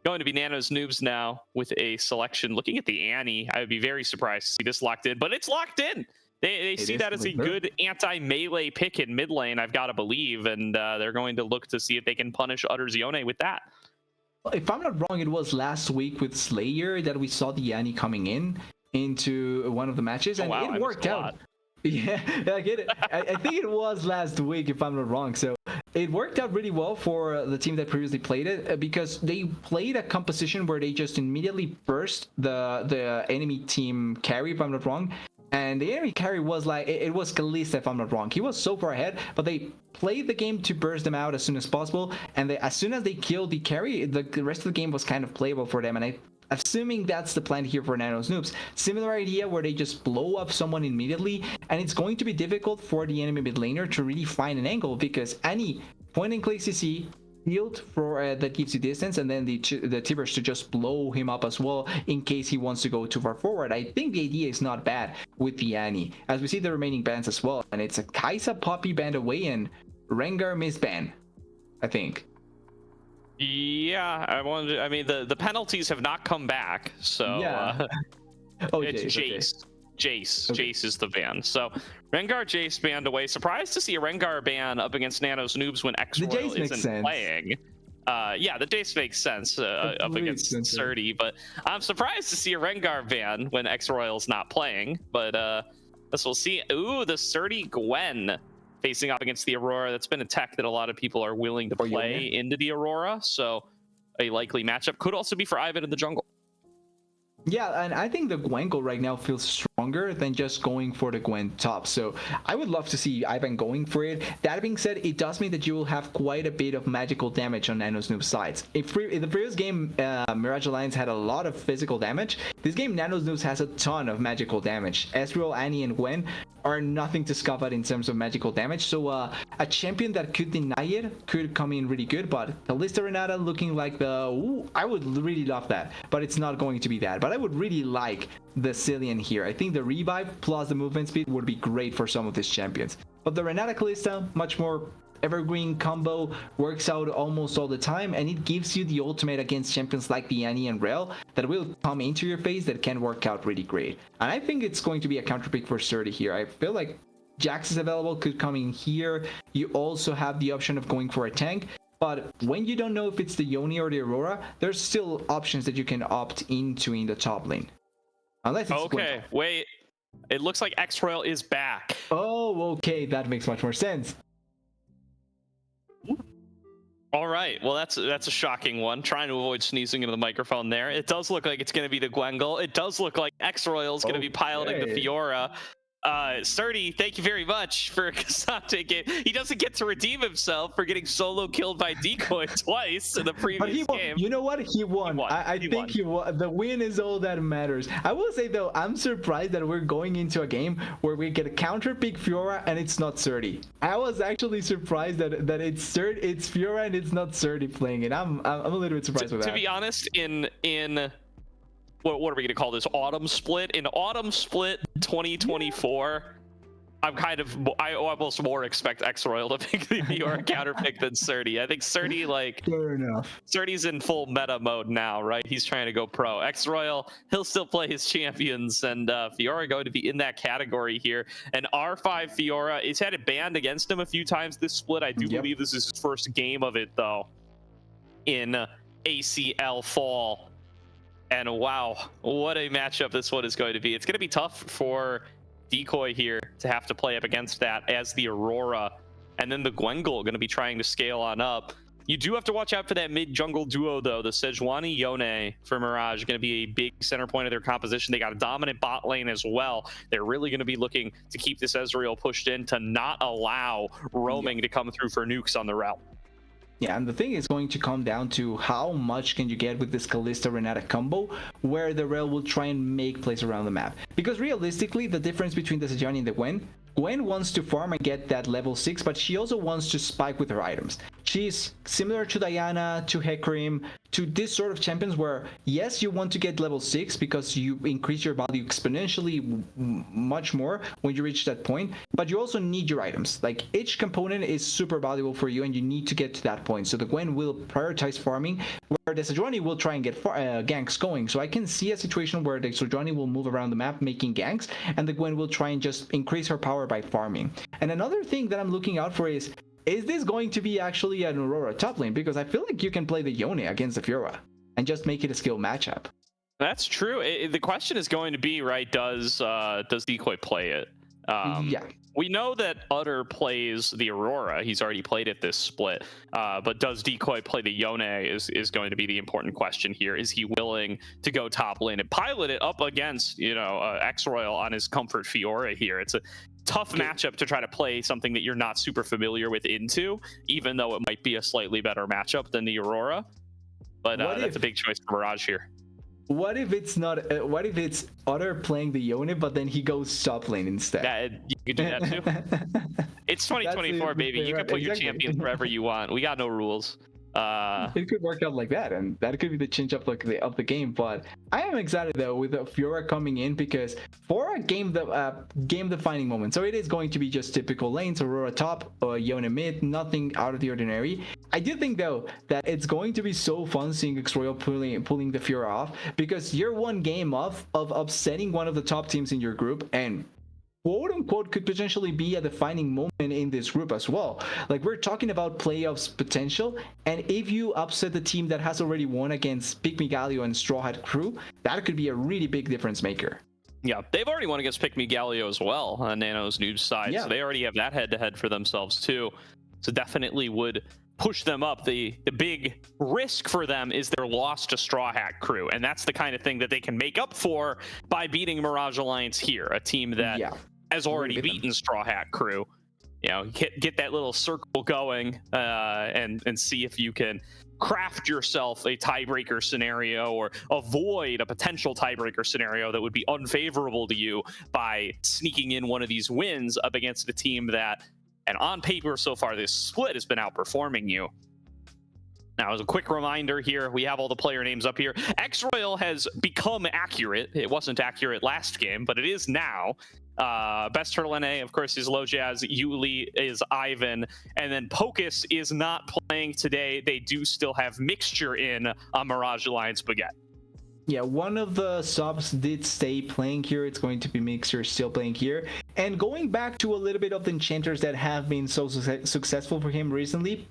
Going to be Nano's Noobs now with a selection. Looking at the Annie, I would be very surprised to see this locked in, but it's locked in. They see that as a good anti-melee pick in mid lane, I've got to believe, and they're going to look to see if they can punish Utter's Yone with that. If I'm not wrong, it was last week with Slayer that we saw the Annie coming into one of the matches, and it worked out. Yeah, I get it. I think it was last week, if I'm not wrong. So it worked out really well for the team that previously played it, because they played a composition where they just immediately burst the enemy team carry, if I'm not wrong. And the enemy carry was like, it was Kalista, if I'm not wrong. He was so far ahead, but they played the game to burst them out as soon as possible. And as soon as they killed the carry, the rest of the game was kind of playable for them. And assuming that's the plan here for Nano's Noobs, similar idea where they just blow up someone immediately, and it's going to be difficult for the enemy mid laner to really find an angle, because any point and click CC field for that gives you distance, and then the Tibbers to just blow him up as well in case he wants to go too far forward. I think the idea is not bad with the Annie, as we see the remaining bans as well, and it's a Kai'Sa Poppy banned away and Rengar misban, I think. Yeah, I mean, the penalties have not come back, so Yeah. Oh, it's Jace. Jace. Okay. Jace is the ban. So Rengar, Jace banned away. Surprised to see a Rengar ban up against Nano's Noobs when X-Royal isn't playing. Yeah, the Jace makes sense up against Surdy, but I'm surprised to see a Rengar ban when X-Royal's not playing. But as we'll see. Ooh, the Surdy Gwen facing off against the Aurora. That's been a tech that a lot of people are willing to play into the Aurora, so a likely matchup. Could also be for Ivan in the jungle. Yeah, and I think the Gwen go right now feels stronger than just going for the Gwen top. So I would love to see Ivan going for it. That being said, it does mean that you will have quite a bit of magical damage on Nano's Noob sides. In the previous game, Mirage Alliance had a lot of physical damage. This game, Nano's Noobs has a ton of magical damage. Ezreal, Annie, and Gwen are nothing to scoff at in terms of magical damage. So a champion that could deny it could come in really good, but Kalista Renata looking like the... Ooh, I would really love that, but it's not going to be that. But I would really like the Cillian here. I think the revive plus the movement speed would be great for some of these champions. But the Renata Kalista, much more evergreen combo, works out almost all the time, and it gives you the ultimate against champions like the Annie and Rel that will come into your face that can work out really great. And I think it's going to be a counter pick for Surdy here. I feel like Jax is available, could come in here. You also have the option of going for a tank, but when you don't know if it's the Yone or the Aurora, there's still options that you can opt into in the top lane. Unless it's okay, wait. It looks like X-Royal is back. Oh, okay, that makes much more sense. All right, well, that's a shocking one. Trying to avoid sneezing into the microphone there. It does look like it's going to be the Gwengle. It does look like X-Royal is going to be piloting the Fiora. Surdy, thank you very much for Kasate game. He doesn't get to redeem himself for getting solo killed by Decoy twice in the previous game. You know what? He won. I think he won. The win is all that matters. I will say though, I'm surprised that we're going into a game where we get a counter pick Fiora and it's not Surdy. I was actually surprised that it's Fiora and it's not Surdy playing it. I'm a little bit surprised with that. To be honest, in what are we going to call this? Autumn Split? In Autumn Split 2024, I almost more expect X-Royal to pick the Fiora counter pick than Surdy. I think Surdy, like, fair enough. Surdy's in full meta mode now, right? He's trying to go pro. X-Royal, he'll still play his champions, and Fiora going to be in that category here. And R5 Fiora, he's had it banned against him a few times this split. I do believe this is his first game of it, though, in ACL fall. And wow, what a matchup this one is going to be. It's going to be tough for Decoy here to have to play up against that as the Aurora. And then the Gwengle going to be trying to scale on up. You do have to watch out for that mid-jungle duo, though. The Sejuani Yone for Mirage going to be a big center point of their composition. They got a dominant bot lane as well. They're really going to be looking to keep this Ezreal pushed in to not allow roaming to come through for nukes on the route. Yeah, and the thing is going to come down to how much can you get with this Kalista Renata combo, where the Rel will try and make plays around the map. Because realistically, the difference between the Sejuani and the Gwen wants to farm and get that level 6, but she also wants to spike with her items. She's similar to Diana, to Hecarim, to this sort of champions where, yes, you want to get level 6 because you increase your value exponentially much more when you reach that point, but you also need your items. Like, each component is super valuable for you and you need to get to that point. So the Gwen will prioritize farming, where the Sejuani will try and get ganks going. So I can see a situation where the Sejuani will move around the map making ganks, and the Gwen will try and just increase her power by farming. And another thing that I'm looking out for is this going to be actually an Aurora top lane? Because I feel like you can play the Yone against the Fiora and just make it a skill matchup. That's true. The question is going to be, right, does Decoy play it? Yeah. We know that Utter plays the Aurora. He's already played it this split. But does Decoy play the Yone is going to be the important question here. Is he willing to go top lane and pilot it up against, X-Royal on his comfort Fiora here? It's a tough matchup to try to play something that you're not super familiar with into, even though it might be a slightly better matchup than the Aurora. But that's a big choice for Mirage here. What if it's not? What if it's Otter playing the Yone, but then he goes top lane instead? Yeah, you could do that too. It's 2024, baby. You can put your champions wherever you want. We got no rules. It could work out like that, and that could be the change up of the game. But I am excited though with Fiora coming in, because for a game defining moment, so it is going to be just typical lanes: Aurora top, Yone mid, nothing out of the ordinary. I do think though that it's going to be so fun seeing X-Royal pulling the Fiora off, because you're one game off of upsetting one of the top teams in your group, and quote unquote could potentially be a defining moment in this group as well. Like, we're talking about playoffs potential, and if you upset the team that has already won against Pick Me Galio and Straw Hat Crew, that could be a really big difference maker. Yeah, they've already won against Pick Me Galio as well on Nano's Noobs side, Yeah. so they already have that head-to-head for themselves too. So definitely would push them up. The big risk for them is their loss to Straw Hat Crew, and that's the kind of thing that they can make up for by beating Mirage Alliance here, a team that has already beaten Straw Hat Crew. You know, get that little circle going, and see if you can craft yourself a tiebreaker scenario, or avoid a potential tiebreaker scenario that would be unfavorable to you by sneaking in one of these wins up against a team that, and on paper so far this split, has been outperforming you. Now, as a quick reminder here, we have all the player names up here. X-Royal has become accurate. It wasn't accurate last game, but it is now. Best Turtle NA, of course, is Low Jazz. Yuli is Ivan. And then Pocus is not playing today. They do still have Mixture in Mirage Alliance Baguette. Yeah, one of the subs did stay playing here. It's going to be Mixer still playing here. And going back to a little bit of the enchanters that have been so successful for him recently,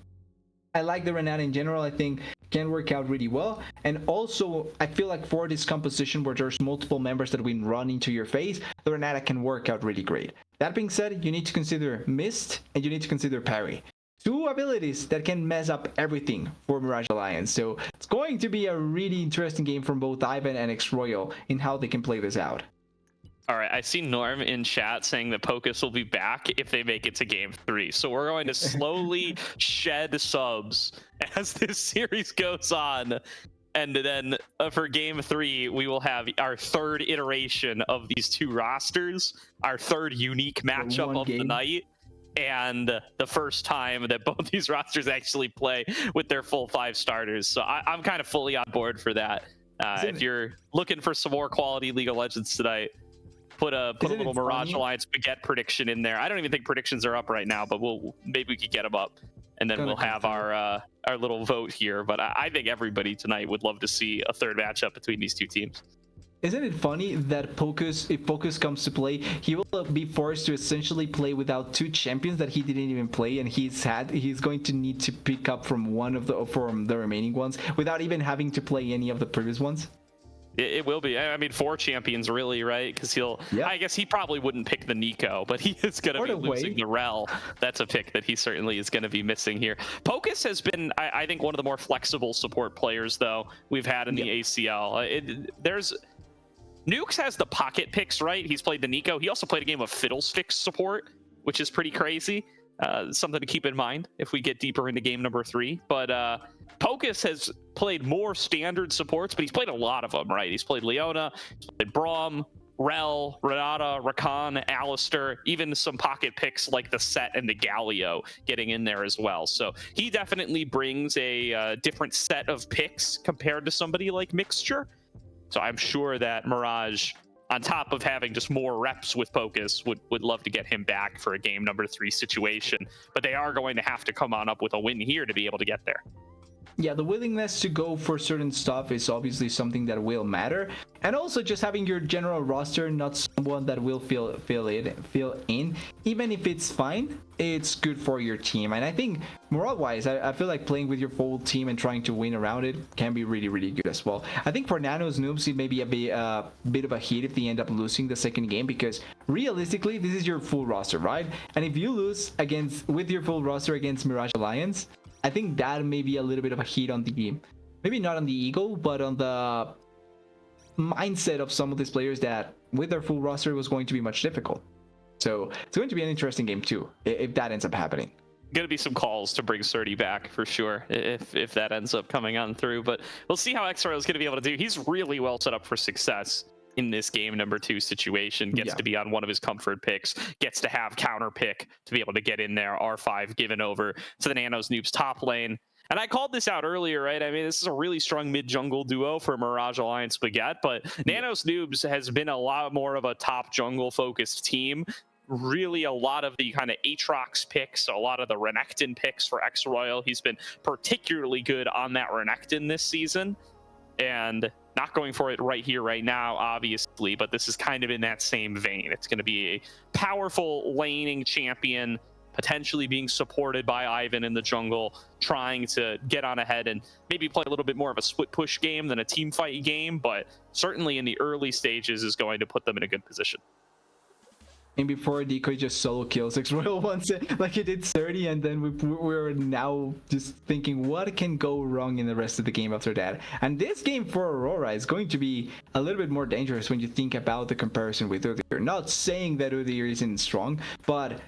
I like the Renata in general. I think can work out really well. And also, I feel like for this composition where there's multiple members that will run into your face, the Renata can work out really great. That being said, you need to consider Mist and you need to consider Parry. Two abilities that can mess up everything for Mirage Alliance. So it's going to be a really interesting game from both Ivan and X-Royal in how they can play this out. All right, I see Norm in chat saying that Pocus will be back if they make it to Game 3. So we're going to slowly shed subs as this series goes on. And then for Game 3, we will have our third iteration of these two rosters, our third unique matchup of the night, and the first time that both these rosters actually play with their full 5 starters. So I'm kind of fully on board for that. If you're looking for some more quality League of Legends tonight, put a little Mirage Alliance Baguette prediction in there. I don't even think predictions are up right now, but maybe we could get them up, and then we'll have our little vote here. But I think everybody tonight would love to see a third matchup between these two teams. Isn't it funny that if Pocus comes to play, he will be forced to essentially play without 2 champions that he didn't even play, and he's going to need to pick up from the remaining ones without even having to play any of the previous ones? It will be. I mean, 4 champions, really, right? Because I guess he probably wouldn't pick the Nico, but he is going to be losing the Rel. That's a pick that he certainly is going to be missing here. Pocus has been, I think, one of the more flexible support players, though, we've had in the ACL. Nukes has the pocket picks, right? He's played the Nico. He also played a game of Fiddlesticks support, which is pretty crazy. Something to keep in mind if we get deeper into game number 3. But Pocus has played more standard supports, but he's played a lot of them, right? He's played Leona, he's played Braum, Rel, Renata, Rakan, Alistair, even some pocket picks like the Set and the Galio getting in there as well. So he definitely brings a different set of picks compared to somebody like Mixture. So I'm sure that Mirage, on top of having just more reps with Pocus, would love to get him back for a game number 3 situation. But they are going to have to come on up with a win here to be able to get there. Yeah, the willingness to go for certain stuff is obviously something that will matter. And also just having your general roster, not someone that will fill in. Even if it's fine, it's good for your team. And I think morale-wise, I feel like playing with your full team and trying to win around it can be really, really good as well. I think for Nano's Noobs, it may be a bit of a hit if they end up losing the second game, because realistically, this is your full roster, right? And if you lose with your full roster against Mirage Alliance, I think that may be a little bit of a hit on the game. Maybe not on the ego, but on the mindset of some of these players that with their full roster was going to be much difficult. So it's going to be an interesting game too, if that ends up happening. going to be some calls to bring Surdy back for sure if that ends up coming on through. But we'll see how X-Royal is going to be able to do. He's really well set up for success in this game number 2 situation. Gets to be on one of his comfort picks, gets to have counter pick to be able to get in there. R5 given over to the Nanos Noobs top lane. And I called this out earlier, right? I mean, this is a really strong mid-jungle duo for Mirage Alliance Baguette, but Nanos Noobs has been a lot more of a top jungle-focused team. Really a lot of the kind of Aatrox picks, a lot of the Renekton picks for X-Royal. He's been particularly good on that Renekton this season. And not going for it right here, right now, obviously, but this is kind of in that same vein. It's going to be a powerful laning champion, potentially being supported by Ivan in the jungle, trying to get on ahead and maybe play a little bit more of a split push game than a team fight game, but certainly in the early stages is going to put them in a good position. And before Decoy just solo kills X-Royal once, like he did 30, and then we're now just thinking what can go wrong in the rest of the game after that. And this game for Aurora is going to be a little bit more dangerous when you think about the comparison with Udyr. Not saying that Udyr isn't strong, but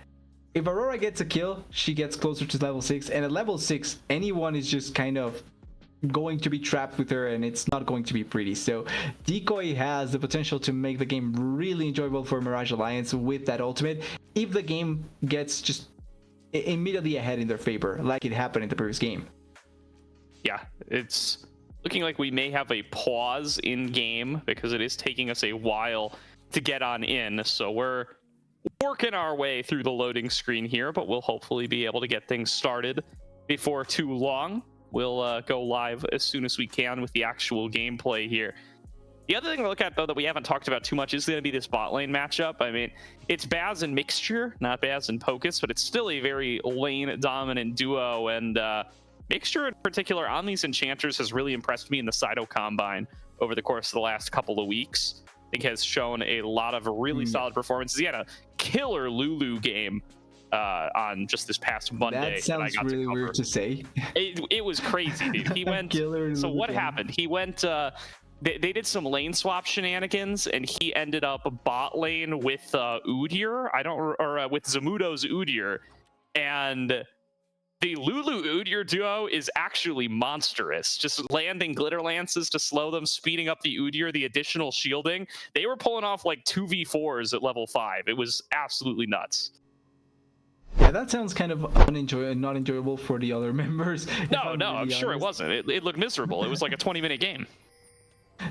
if Aurora gets a kill, she gets closer to level 6, and at level 6, anyone is just kind of going to be trapped with her, and it's not going to be pretty. So Decoy has the potential to make the game really enjoyable for Mirage Alliance with that ultimate, if the game gets just immediately ahead in their favor, like it happened in the previous game. Yeah, it's looking like we may have a pause in game because it is taking us a while to get on in, so we're working our way through the loading screen here, but we'll hopefully be able to get things started before too long. We'll go live as soon as we can with the actual gameplay here. The other thing to look at, though, that we haven't talked about too much is going to be this bot lane matchup. I mean, it's Baz and Mixture, not Baz and Pocus, but it's still a very lane-dominant duo, and Mixture in particular on these enchanters has really impressed me in the Sido Combine over the course of the last couple of weeks. I think has shown a lot of really solid performances. He had a killer Lulu game on just this past Monday. That sounds really weird to say. It was crazy, dude. He went. So what happened? He went. They did some lane swap shenanigans, and he ended up bot lane with Udyr. With Zamudo's Udyr, and the Lulu Udyr duo is actually monstrous. Just landing glitter lances to slow them, speeding up the Udyr, the additional shielding. They were pulling off like 2v4s at level 5. It was absolutely nuts. Yeah, that sounds kind of not enjoyable for the other members. No, I'm sure it wasn't. It looked miserable. It was like a 20-minute game.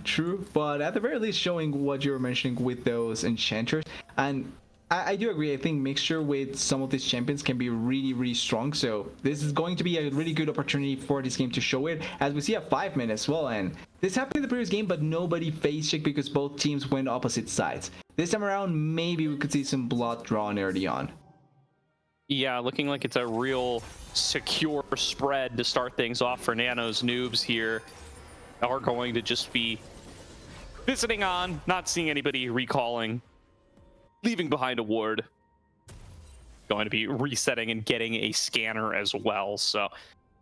True, but at the very least showing what you were mentioning with those enchanters. And I do agree. I think Mixture with some of these champions can be really, really strong. So this is going to be a really good opportunity for this game to show it, as we see a 5-man as well. And this happened in the previous game, but nobody face checked because both teams went opposite sides. This time around, maybe we could see some blood drawn early on. Yeah, looking like it's a real secure spread to start things off for Nanos Noobs here. Are going to just be visiting on, not seeing anybody recalling, leaving behind a ward. Going to be resetting and getting a scanner as well. So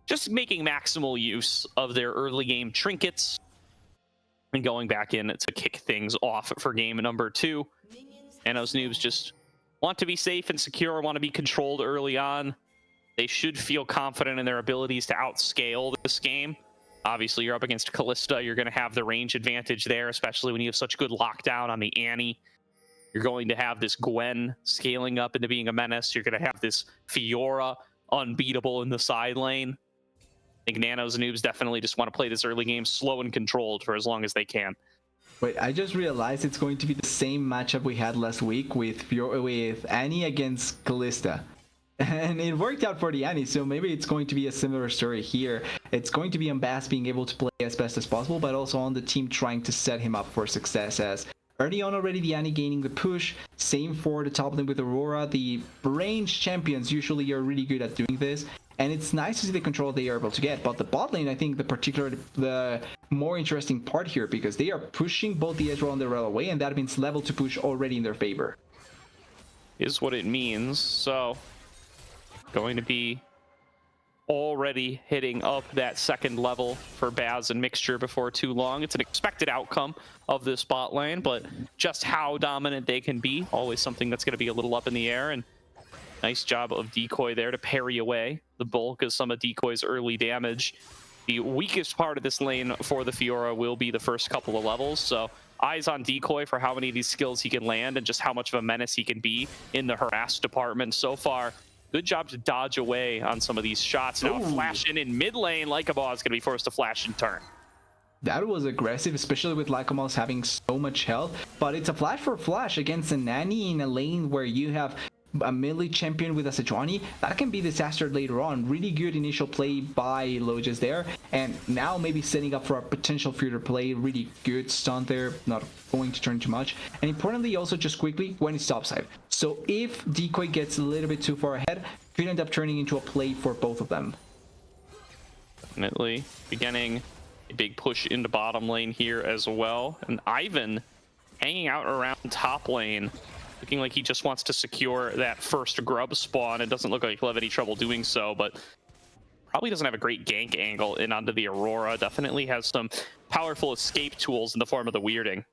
just making maximal use of their early game trinkets and going back in to kick things off for game number 2. Nanos Noobs just want to be safe and secure, want to be controlled early on. They should feel confident in their abilities to outscale this game. Obviously, you're up against Kalista. You're going to have the range advantage there, especially when you have such good lockdown on the Annie. You're going to have this Gwen scaling up into being a menace. You're going to have this Fiora unbeatable in the side lane. I think Nanos and Noobs definitely just want to play this early game slow and controlled for as long as they can. Wait, I just realized it's going to be the same matchup we had last week with Annie against Kalista. And it worked out for the Annie, so maybe it's going to be a similar story here. It's going to be on Bass being able to play as best as possible, but also on the team trying to set him up for success, as early on already the Annie gaining the push. Same for the top lane with Aurora. The range champions usually are really good at doing this, and it's nice to see the control they are able to get. But the bot lane, I think the more interesting part here, because they are pushing both the Ezreal and the Rel away, and that means level to push already in their favor. Is what it means. So going to be already hitting up that second level for Baz and Mixture before too long. It's an expected outcome of this bot lane, but just how dominant they can be, always something that's going to be a little up in the air. And Nice job of Decoy there to parry away the bulk of some of Decoy's early damage. The weakest part of this lane for the Fiora will be the first couple of levels, so eyes on Decoy for how many of these skills he can land and just how much of a menace he can be in the harass department. So far, good job to dodge away on some of these shots. Now flash in mid lane, Lycabah is going to be forced to flash and turn. That was aggressive, especially with Lycabah having so much health, but it's a flash for flash against a Nanny in a lane where you have a melee champion with a Sejuani. That can be disaster later on. Really good initial play by Lojas there, and now maybe setting up for a potential future play. Really good stun there, not going to turn too much, and importantly also just quickly when it's topside. So if Decoy gets a little bit too far ahead, could end up turning into a play for both of them. Definitely beginning a big push into bottom lane here as well, and Ivan hanging out around top lane, looking like he just wants to secure that first grub spawn. It doesn't look like he'll have any trouble doing so, but probably doesn't have a great gank angle in onto the Aurora. Definitely has some powerful escape tools in the form of the weirding.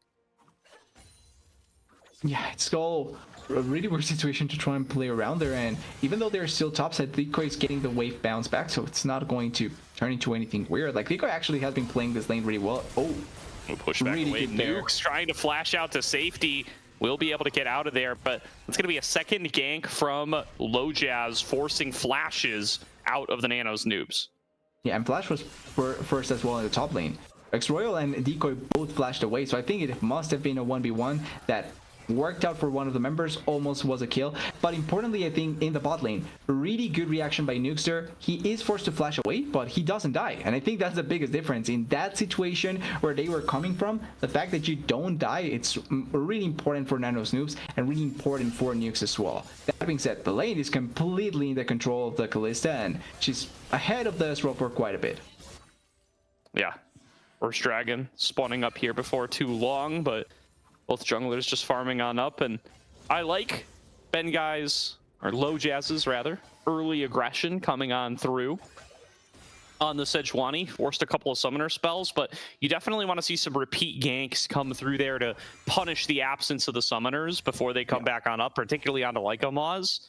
Yeah, it's all a really weird situation to try and play around there, and even though they're still topside, Decoy is getting the wave bounce back, so it's not going to turn into anything weird. Like, Decoy actually has been playing this lane really well. Oh, we'll push back really away. Nukes trying to flash out to safety. Will be able to get out of there, but it's going to be a second gank from Lojaz, forcing flashes out of the Nano's Noobs. Yeah, and Flash was first as well in the top lane. X-Royal and Decoy both flashed away, so I think it must have been a 1v1 that worked out for one of the members, almost was a kill. But importantly, I think in the bot lane, really good reaction by Nukester. He is forced to flash away, but he doesn't die, and I think that's the biggest difference in that situation where they were coming from. The fact that you don't die, it's really important for Nano's Noobs and really important for Nukes as well. That being said, the lane is completely in the control of the Kalista, and she's ahead of the Ezreal for quite a bit. Yeah, first dragon spawning up here before too long, but both junglers just farming on up, and I like Bengai's, or Lojaz's rather, early aggression coming on through on the Sejuani. Forced a couple of summoner spells, but you definitely want to see some repeat ganks come through there to punish the absence of the summoners before they come back on up, particularly onto Lycamaz.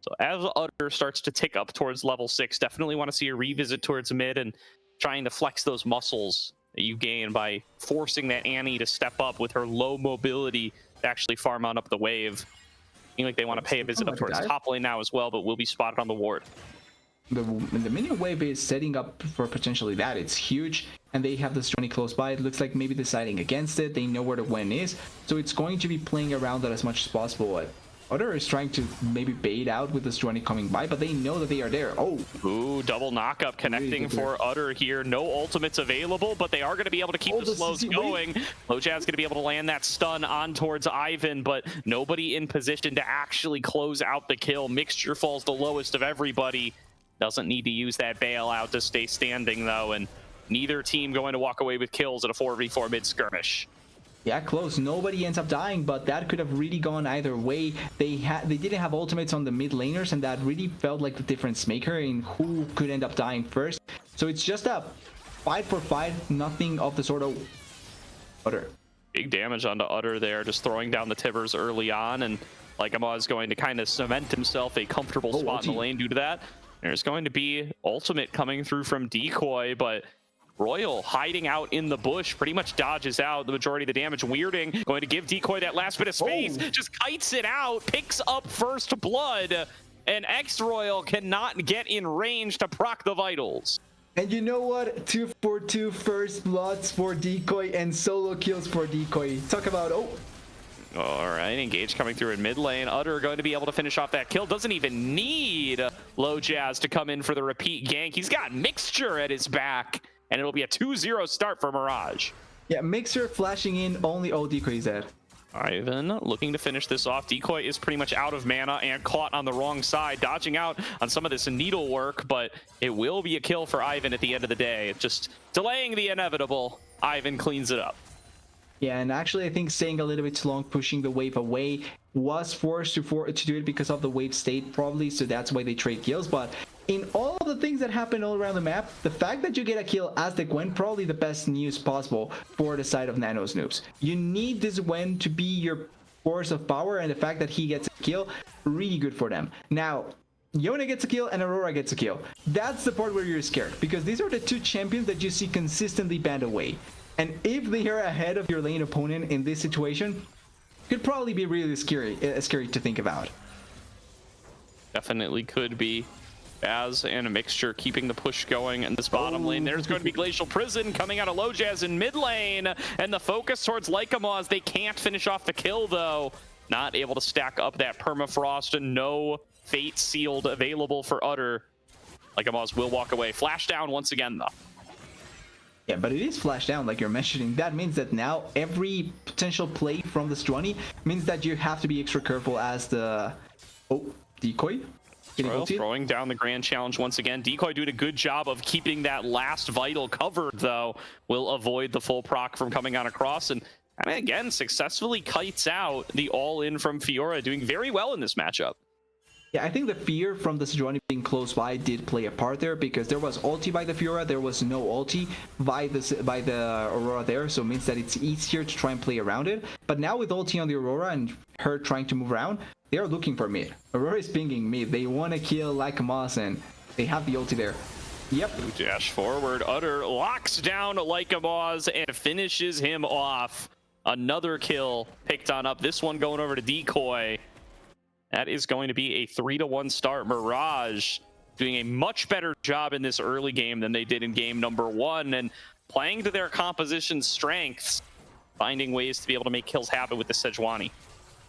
So as Utter starts to tick up towards level 6, definitely want to see a revisit towards mid and trying to flex those muscles that you gain by forcing that Annie to step up with her low mobility to actually farm on up the wave. Seems like they want to pay a visit up towards top lane now as well, but will be spotted on the ward. The minion wave is setting up for potentially that. It's huge, and they have this journey close by. It looks like maybe deciding against it. They know where the win is, so it's going to be playing around that as much as possible. Utter is trying to maybe bait out with this journey coming by, but they know that they are there. Oh, ooh, double knockup connecting for Utter here. No ultimates available, but they are going to be able to keep the slows going. Lojaz going to be able to land that stun on towards Ivan, but nobody in position to actually close out the kill. Mixture falls the lowest of everybody. Doesn't need to use that bailout to stay standing though, and neither team going to walk away with kills at a 4v4 mid skirmish. Yeah, close. Nobody ends up dying, but that could have really gone either way. They didn't have ultimates on the mid laners, and that really felt like the difference maker in who could end up dying first. So it's just a fight for fight, nothing of the sort of Utter. Big damage onto Utter there, just throwing down the Tibbers early on, and Lycamaz is going to kind of cement himself a comfortable spot in the lane due to that. There's going to be ultimate coming through from Decoy, but Royal hiding out in the bush pretty much dodges out the majority of the damage. Weirding going to give Decoy that last bit of space, just kites it out, picks up first blood, and X-Royal cannot get in range to proc the vitals. And you know what? 2 for 2 first bloods for Decoy and solo kills for Decoy. Talk about, All right, Engage coming through in mid lane. Utter going to be able to finish off that kill. Doesn't even need Lojaz to come in for the repeat gank. He's got Mixture at his back, and it'll be a 2-0 start for Mirage. Yeah, Mixer flashing in, only Decoy is dead. Ivan looking to finish this off. Decoy is pretty much out of mana and caught on the wrong side, dodging out on some of this needle work, but it will be a kill for Ivan at the end of the day. Just delaying the inevitable. Ivan cleans it up. Yeah, and actually I think staying a little bit too long, pushing the wave away, was forced to do it because of the wave state probably, so that's why they trade kills. But in all the things that happen all around the map, the fact that you get a kill as the Gwen, probably the best news possible for the side of Nano's Noobs. You need this Gwen to be your force of power, and the fact that he gets a kill, really good for them. Now, Yone gets a kill and Aurora gets a kill. That's the part where you're scared, because these are the two champions that you see consistently banned away. And if they are ahead of your lane opponent in this situation, could probably be really scary to think about. Definitely could be. Baz and a mixture keeping the push going in this bottom lane. There's going to be Glacial Prison coming out of Lojaz in mid lane, and the focus towards Lycamaz. They can't finish off the kill though. Not able to stack up that permafrost, and no fate sealed available for Utter. Lycamaz will walk away. Flash down once again though. Yeah, but it is flash down like you're mentioning. That means that now every potential play from the Strani means that you have to be extra careful as the decoy. Throwing down the grand challenge once again. Decoy doing a good job of keeping that last vital covered though. Will avoid the full proc from coming on across, and I mean, again, successfully kites out the all-in from Fiora, doing very well in this matchup. Yeah, I think the fear from the Sejuani being close by did play a part there, because there was ulti by the Fiora, there was no ulti by the Aurora there, so it means that it's easier to try and play around it. But now with ulti on the Aurora and her trying to move around, they are looking for mid. Aurora is pinging mid. They want to kill Lycamaz, and they have the ulti there. Yep. Dash forward. Utter locks down Lycamaz and finishes him off. Another kill picked on up. This one going over to Decoy. That is going to be a 3-1 start. Mirage doing a much better job in this early game than they did in game number 1, and playing to their composition strengths, finding ways to be able to make kills happen with the Sejuani.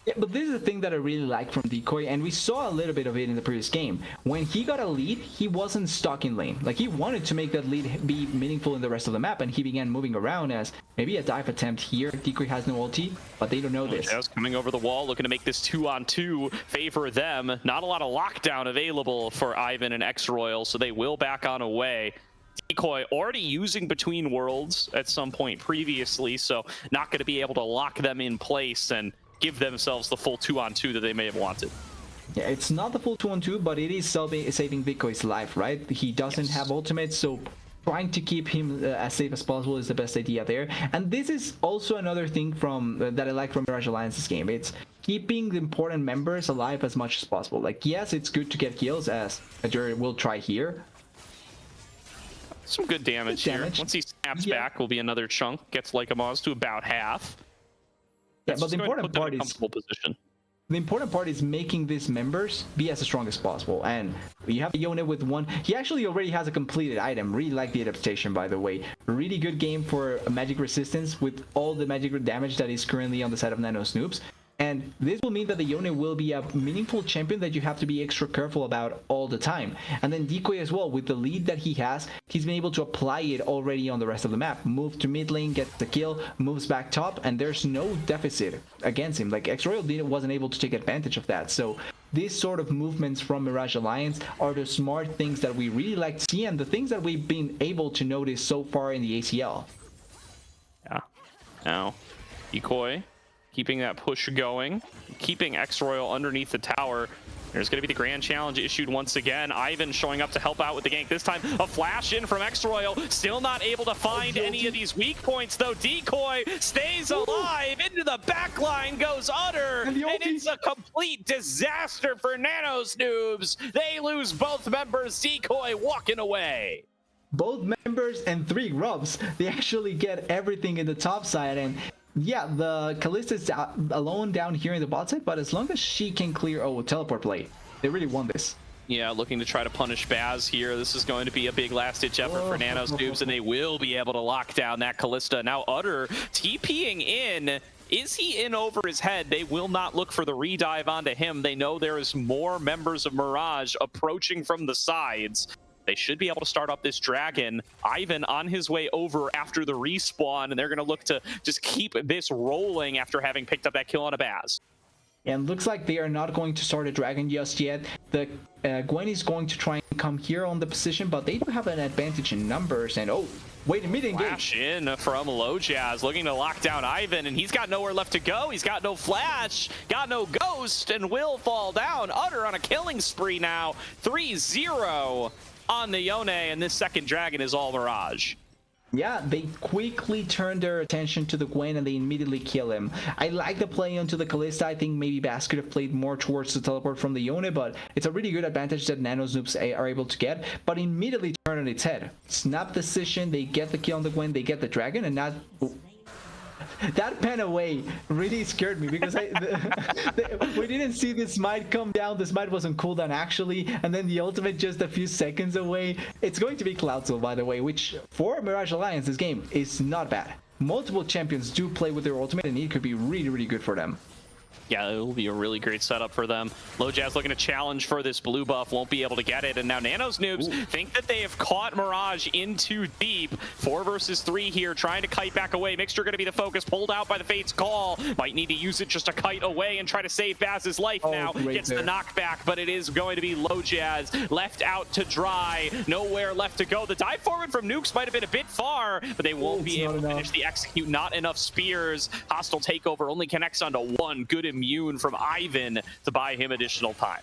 Yeah, but this is the thing that I really like from Decoy, and we saw a little bit of it in the previous game. When he got a lead, he wasn't stuck in lane. Like, he wanted to make that lead be meaningful in the rest of the map, and he began moving around as maybe a dive attempt here. Decoy has no ulti, but they don't know this. Just coming over the wall, looking to make this 2-on-2 favor them. Not a lot of lockdown available for Ivan and X-Royal, so they will back on away. Decoy already using Between Worlds at some point previously, so not going to be able to lock them in place and give themselves the full 2-on-2 that they may have wanted. Yeah, it's not the full 2-on-2, but it is saving Decoy's life, right? He doesn't have ultimate, so trying to keep him as safe as possible is the best idea there. And this is also another thing from that I like from Mirage Alliance's game. It's keeping the important members alive as much as possible. Like, yes, it's good to get kills, as Ajur will try here. Some good damage here. Once he snaps back, will be another chunk. Gets Lycamaz to about half. Yeah, but the important part is making these members be as strong as possible. And you have Yone with one. He actually already has a completed item. Really like the adaptation, by the way. Really good game for magic resistance with all the magic damage that is currently on the side of Nano's Noobs. And this will mean that the Yone will be a meaningful champion that you have to be extra careful about all the time. And then Decoy as well, with the lead that he has, he's been able to apply it already on the rest of the map. Move to mid lane, gets the kill, moves back top, and there's no deficit against him. Like, X-Royal wasn't able to take advantage of that. So these sort of movements from Mirage Alliance are the smart things that we really like to see, and the things that we've been able to notice so far in the ACL. Yeah. Now, Decoy keeping that push going, keeping X-Royal underneath the tower. There's going to be the grand challenge issued once again. Ivan showing up to help out with the gank. This time, a flash in from X-Royal. Still not able to find any of these weak points, though. Decoy stays alive. Into the back line goes Utter. And it's a complete disaster for Nano's Noobs. They lose both members. Decoy walking away. Both members and 3 grubs. They actually get everything in the top side, and yeah, the Kalista is alone down here in the bot side, but as long as she can clear teleport play, they really won this. Yeah, looking to try to punish Baz here. This is going to be a big last-ditch effort for Nano's Noobs, and they will be able to lock down that Kalista. Now Utter TPing in. Is he in over his head? They will not look for the redive onto him. They know there is more members of Mirage approaching from the sides. They should be able to start up this dragon. Ivan on his way over after the respawn, and they're going to look to just keep this rolling after having picked up that kill on a Baz. And looks like they are not going to start a dragon just yet. The Gwen is going to try and come here on the position, but they do have an advantage in numbers. And wait a minute, flash in from Lojaz, looking to lock down Ivan, and he's got nowhere left to go. He's got no flash, got no ghost, and will fall down. Utter on a killing spree now. 3-0. On the Yone, and this second dragon is all Mirage. Yeah, they quickly turn their attention to the Gwen and they immediately kill him. I like the play onto the Kalista. I think maybe Bass could have played more towards the teleport from the Yone, but it's a really good advantage that Nano's Noobs are able to get, but immediately turn on its head. Snap decision, they get the kill on the Gwen, they get the dragon, and not... That pan away really scared me because we didn't see the smite come down. The smite was on cooldown actually, and then the ultimate just a few seconds away. It's going to be Cloud Soul, by the way, which for Mirage Alliance this game is not bad. Multiple champions do play with their ultimate, and it could be really, really good for them. Yeah, it will be a really great setup for them. LoJazz looking to challenge for this blue buff, won't be able to get it. And now Nano's Noobs think that they have caught Mirage in too deep. 4 versus 3 here, trying to kite back away. Mixture going to be the focus, pulled out by the Fate's Call. Might need to use it just to kite away and try to save Baz's life now. Gets the knockback, but it is going to be LoJazz left out to dry. Nowhere left to go. The dive forward from Nukes might have been a bit far, but they won't be able to finish the execute. Not enough spears. Hostile takeover only connects onto one. Good immune from Ivan to buy him additional time.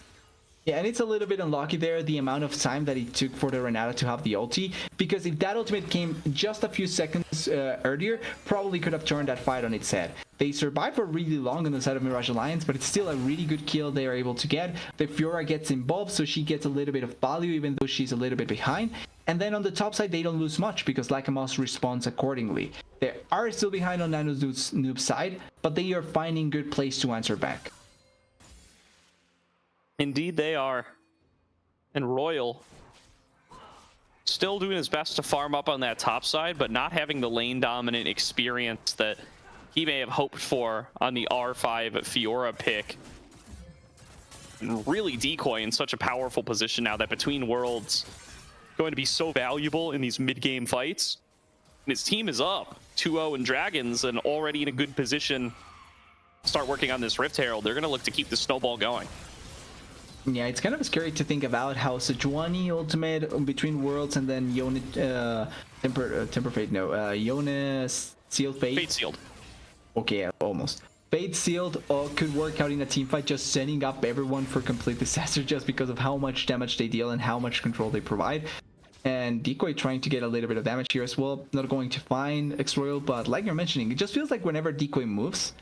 Yeah, and it's a little bit unlucky there, the amount of time that it took for the Renata to have the ulti, because if that ultimate came just a few seconds earlier, probably could have turned that fight on its head. They survive for really long on the side of Mirage Alliance, but it's still a really good kill they are able to get. The Fiora gets involved, so she gets a little bit of value, even though she's a little bit behind. And then on the top side, they don't lose much, because Lycamos responds accordingly. They are still behind on Nano's noob side, but they are finding good place to answer back. Indeed they are. And Royal still doing his best to farm up on that top side, but not having the lane dominant experience that he may have hoped for on the R5 Fiora pick. And really Decoy in such a powerful position now that Between Worlds going to be so valuable in these mid-game fights. And his team is up 2-0 in Dragons and already in a good position to start working on this Rift Herald. They're going to look to keep the snowball going. Yeah, it's kind of scary to think about how Sejuani ultimate Between Worlds and then Yone Temper Fate, no, Yone Sealed Fate. Fate Sealed. Okay, almost. Fate Sealed could work out in a team fight, just setting up everyone for complete disaster just because of how much damage they deal and how much control they provide. And Decoy trying to get a little bit of damage here as well. Not going to find X-Royal, but like you're mentioning, it just feels like whenever Decoy moves,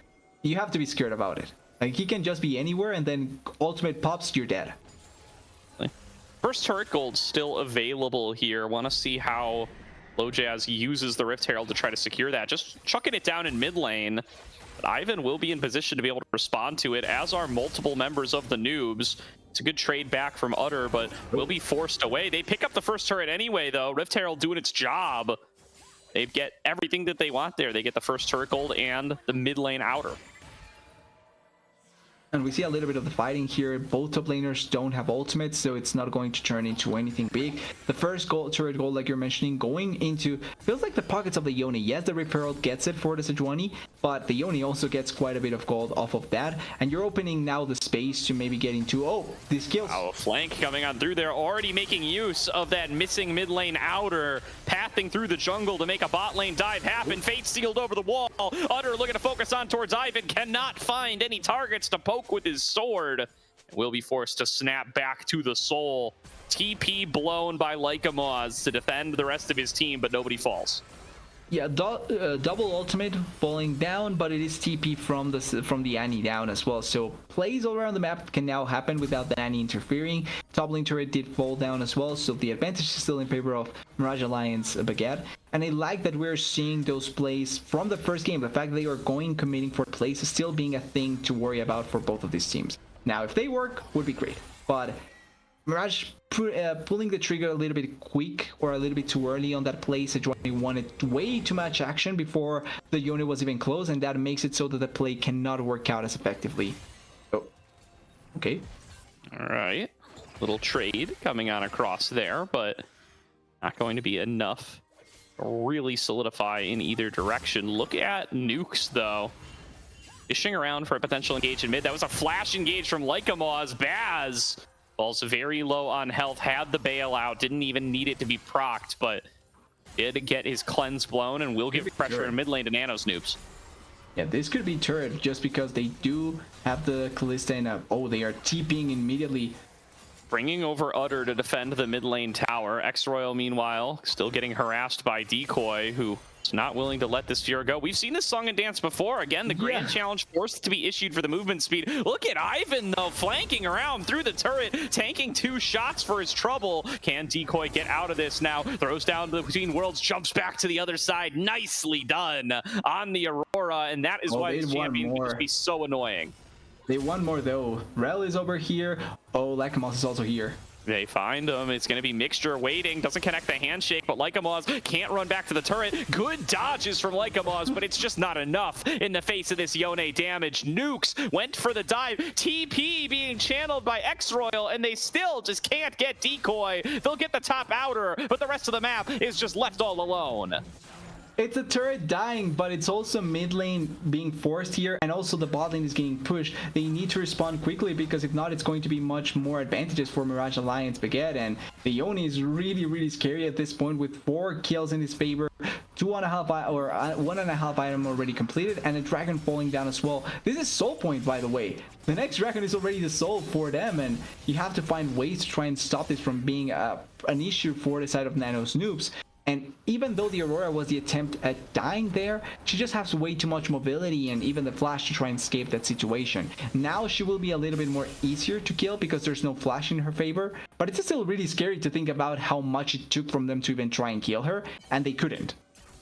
you have to be scared about it. Like, he can just be anywhere, and then ultimate pops, you're dead. First turret gold still available here. Want to see how LoJazz uses the Rift Herald to try to secure that. Just chucking it down in mid lane. But Ivan will be in position to be able to respond to it, as are multiple members of the Noobs. It's a good trade back from Utter, but will be forced away. They pick up the first turret anyway, though. Rift Herald doing its job. They get everything that they want there. They get the first turret gold and the mid lane outer. And we see a little bit of the fighting here. Both top laners don't have ultimates, so it's not going to turn into anything big. The first turret gold, like you're mentioning, going into... feels like the pockets of the Yone. Yes, the Rift Herald gets it for the Sejuani, but the Yone also gets quite a bit of gold off of that. And you're opening now the space to maybe get into... oh, these kills. Oh, a flank coming on through there. Already making use of that missing mid lane outer. Pathing through the jungle to make a bot lane dive happen. Fate sealed over the wall. Utter looking to focus on towards Ivan. Cannot find any targets to poke with his sword. Will be forced to snap back to the soul. TP blown by Lycamos to defend the rest of his team, but nobody falls. Yeah, double ultimate falling down, but it is TP from the Annie down as well. So plays all around the map can now happen without the Annie interfering. Top lane turret did fall down as well, so the advantage is still in favor of Mirage Alliance Baguette. And I like that we're seeing those plays from the first game. The fact that they are committing for plays is still being a thing to worry about for both of these teams. Now, if they work, would be great. But Mirage pulling the trigger a little bit quick or a little bit too early on that play. Sejuani wanted way too much action before the Yone was even close, and that makes it so that the play cannot work out as effectively. Oh, okay. All right. Little trade coming on across there, but not going to be enough to really solidify in either direction. Look at Nukes, though. Fishing around for a potential engage in mid. That was a flash engage from Lycamos. Baz falls very low on health, had the bailout, didn't even need it to be procced, but did get his cleanse blown and will give pressure in mid lane to Nano's Noobs. Yeah, this could be turret just because they do have the Kalista and oh, they are TPing immediately. bringing over Utter to defend the mid lane tower. X-Royal, meanwhile, still getting harassed by Decoy, who is not willing to let this Fear go. We've seen this song and dance before. Again, the Grand Challenge forced to be issued for the movement speed. Look at Ivan, though, flanking around through the turret, tanking 2 shots for his trouble. Can Decoy get out of this now? Throws down between worlds, jumps back to the other side. Nicely done on the Aurora, and that is why this champion can just be so annoying. They want more, though. Rel is over here. Oh, Lacamas is also here. They find him. It's going to be Mixture waiting. Doesn't connect the handshake, but Lycamos can't run back to the turret. Good dodges from Lycamos, but it's just not enough in the face of this Yone damage. Nukes went for the dive. TP being channeled by X-Royal, and they still just can't get Decoy. They'll get the top outer, but the rest of the map is just left all alone. It's a turret dying, but it's also mid lane being forced here, and also the bot lane is getting pushed. They need to respond quickly, because if not, it's going to be much more advantages for Mirage Alliance Baguette. And the Yone is really scary at this point, with 4 kills in his favor, 1.5 item already completed, and a dragon falling down as well. This is soul point, by the way. The next dragon is already the soul for them, and you have to find ways to try and stop this from being an issue for the side of Nano's Noobs. And even though the Aurora was the attempt at dying there, she just has way too much mobility and even the flash to try and escape that situation. Now she will be a little bit more easier to kill because there's no flash in her favor, but it's still really scary to think about how much it took from them to even try and kill her, and they couldn't.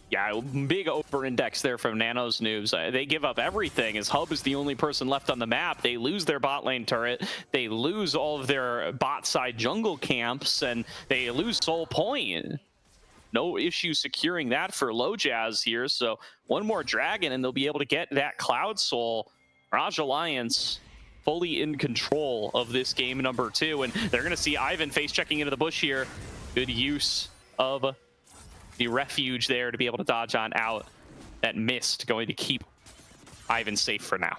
Yeah, big over-index there from Nano's Noobs. They give up everything, as Hub is the only person left on the map. They lose their bot lane turret, they lose all of their bot side jungle camps, and they lose Soul Point. No issue securing that for Low Jazz here. So one more dragon and they'll be able to get that Cloud Soul. Mirage Alliance fully in control of this game number 2. And they're going to see Ivan face checking into the bush here. Good use of the refuge there to be able to dodge on out. That mist going to keep Ivan safe for now.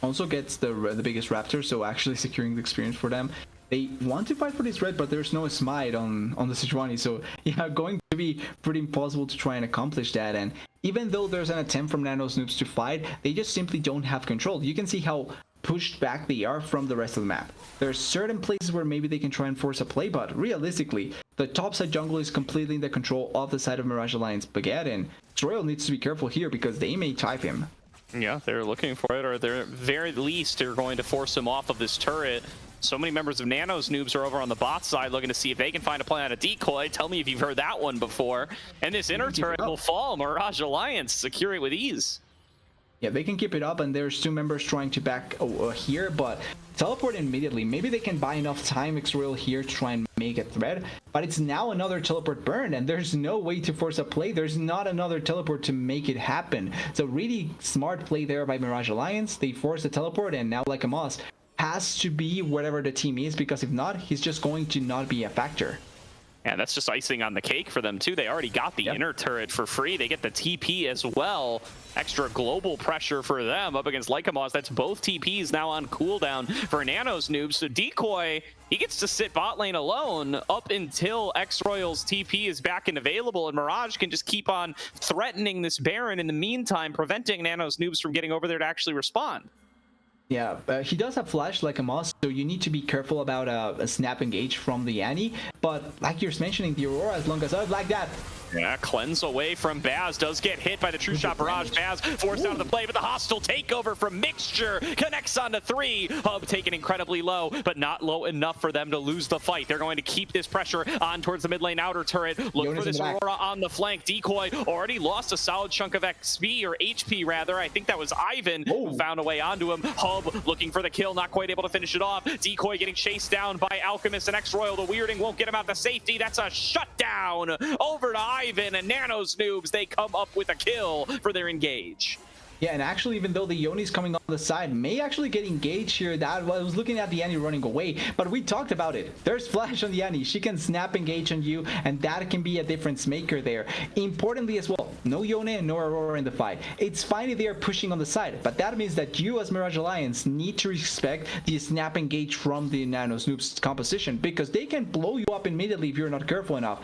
Also gets the biggest raptor, so actually securing the experience for them. They want to fight for this red, but there's no smite on the Sejuani, so yeah, going to be pretty impossible to try and accomplish that. And even though there's an attempt from Nano's Noobs to fight, they just simply don't have control. You can see how pushed back they are from the rest of the map. There are certain places where maybe they can try and force a play, but realistically, the topside jungle is completely in the control of the side of Mirage Alliance Baguette, and Royal needs to be careful here because they may type him. Yeah, they're looking for it, or they're at very least they're going to force him off of this turret. So many members of Nano's Noobs are over on the bot side looking to see if they can find a play on a decoy. Tell me if you've heard that one before. And this inner turret will fall. Mirage Alliance secure it with ease. Yeah, they can keep it up, and there's 2 members trying to back here, but teleport immediately. Maybe they can buy enough time X-Royal here to try and make a threat, but it's now another teleport burn, and there's no way to force a play. There's not another teleport to make it happen. So really smart play there by Mirage Alliance. They force the teleport, and now Lycamos has to be wherever the team is, because if not, he's just going to not be a factor. And that's just icing on the cake for them too. They already got the inner turret for free. They get the TP as well. Extra global pressure for them up against Lycamos. That's both TPs now on cooldown for Nano's Noobs. So Decoy, he gets to sit bot lane alone up until X-Royal's TP is back and available, and Mirage can just keep on threatening this Baron in the meantime, preventing Nano's Noobs from getting over there to actually respond. Yeah, he does have flash like a moss, so you need to be careful about a snap engage from the Annie. But like you're mentioning, the Aurora, as long as I like that. Yeah, cleanse away from Baz, does get hit by the True Shot Barrage. Baz forced out of the play, but the hostile takeover from Mixture connects onto 3. Hub taken incredibly low, but not low enough for them to lose the fight. They're going to keep this pressure on towards the mid lane outer turret. Look for this Aurora on the flank. Decoy already lost a solid chunk of XP, or HP rather. I think that was Ivan who found a way onto him. Hub looking for the kill, not quite able to finish it off. Decoy getting chased down by Alchemist and X-Royal. The Weirding won't get him out to safety. That's a shutdown over to Ivan, and Nano's Noobs, they come up with a kill for their engage. Yeah, and actually, even though the Yoni's coming on the side, may actually get engaged here. That I was looking at the Annie running away, but we talked about it. There's flash on the Annie. She can snap engage on you, and that can be a difference maker there. Importantly as well, no Yone and no Aurora in the fight. It's fine if they are pushing on the side, but that means that you as Mirage Alliance need to respect the snap engage from the Nano's Noobs composition, because they can blow you up immediately if you're not careful enough.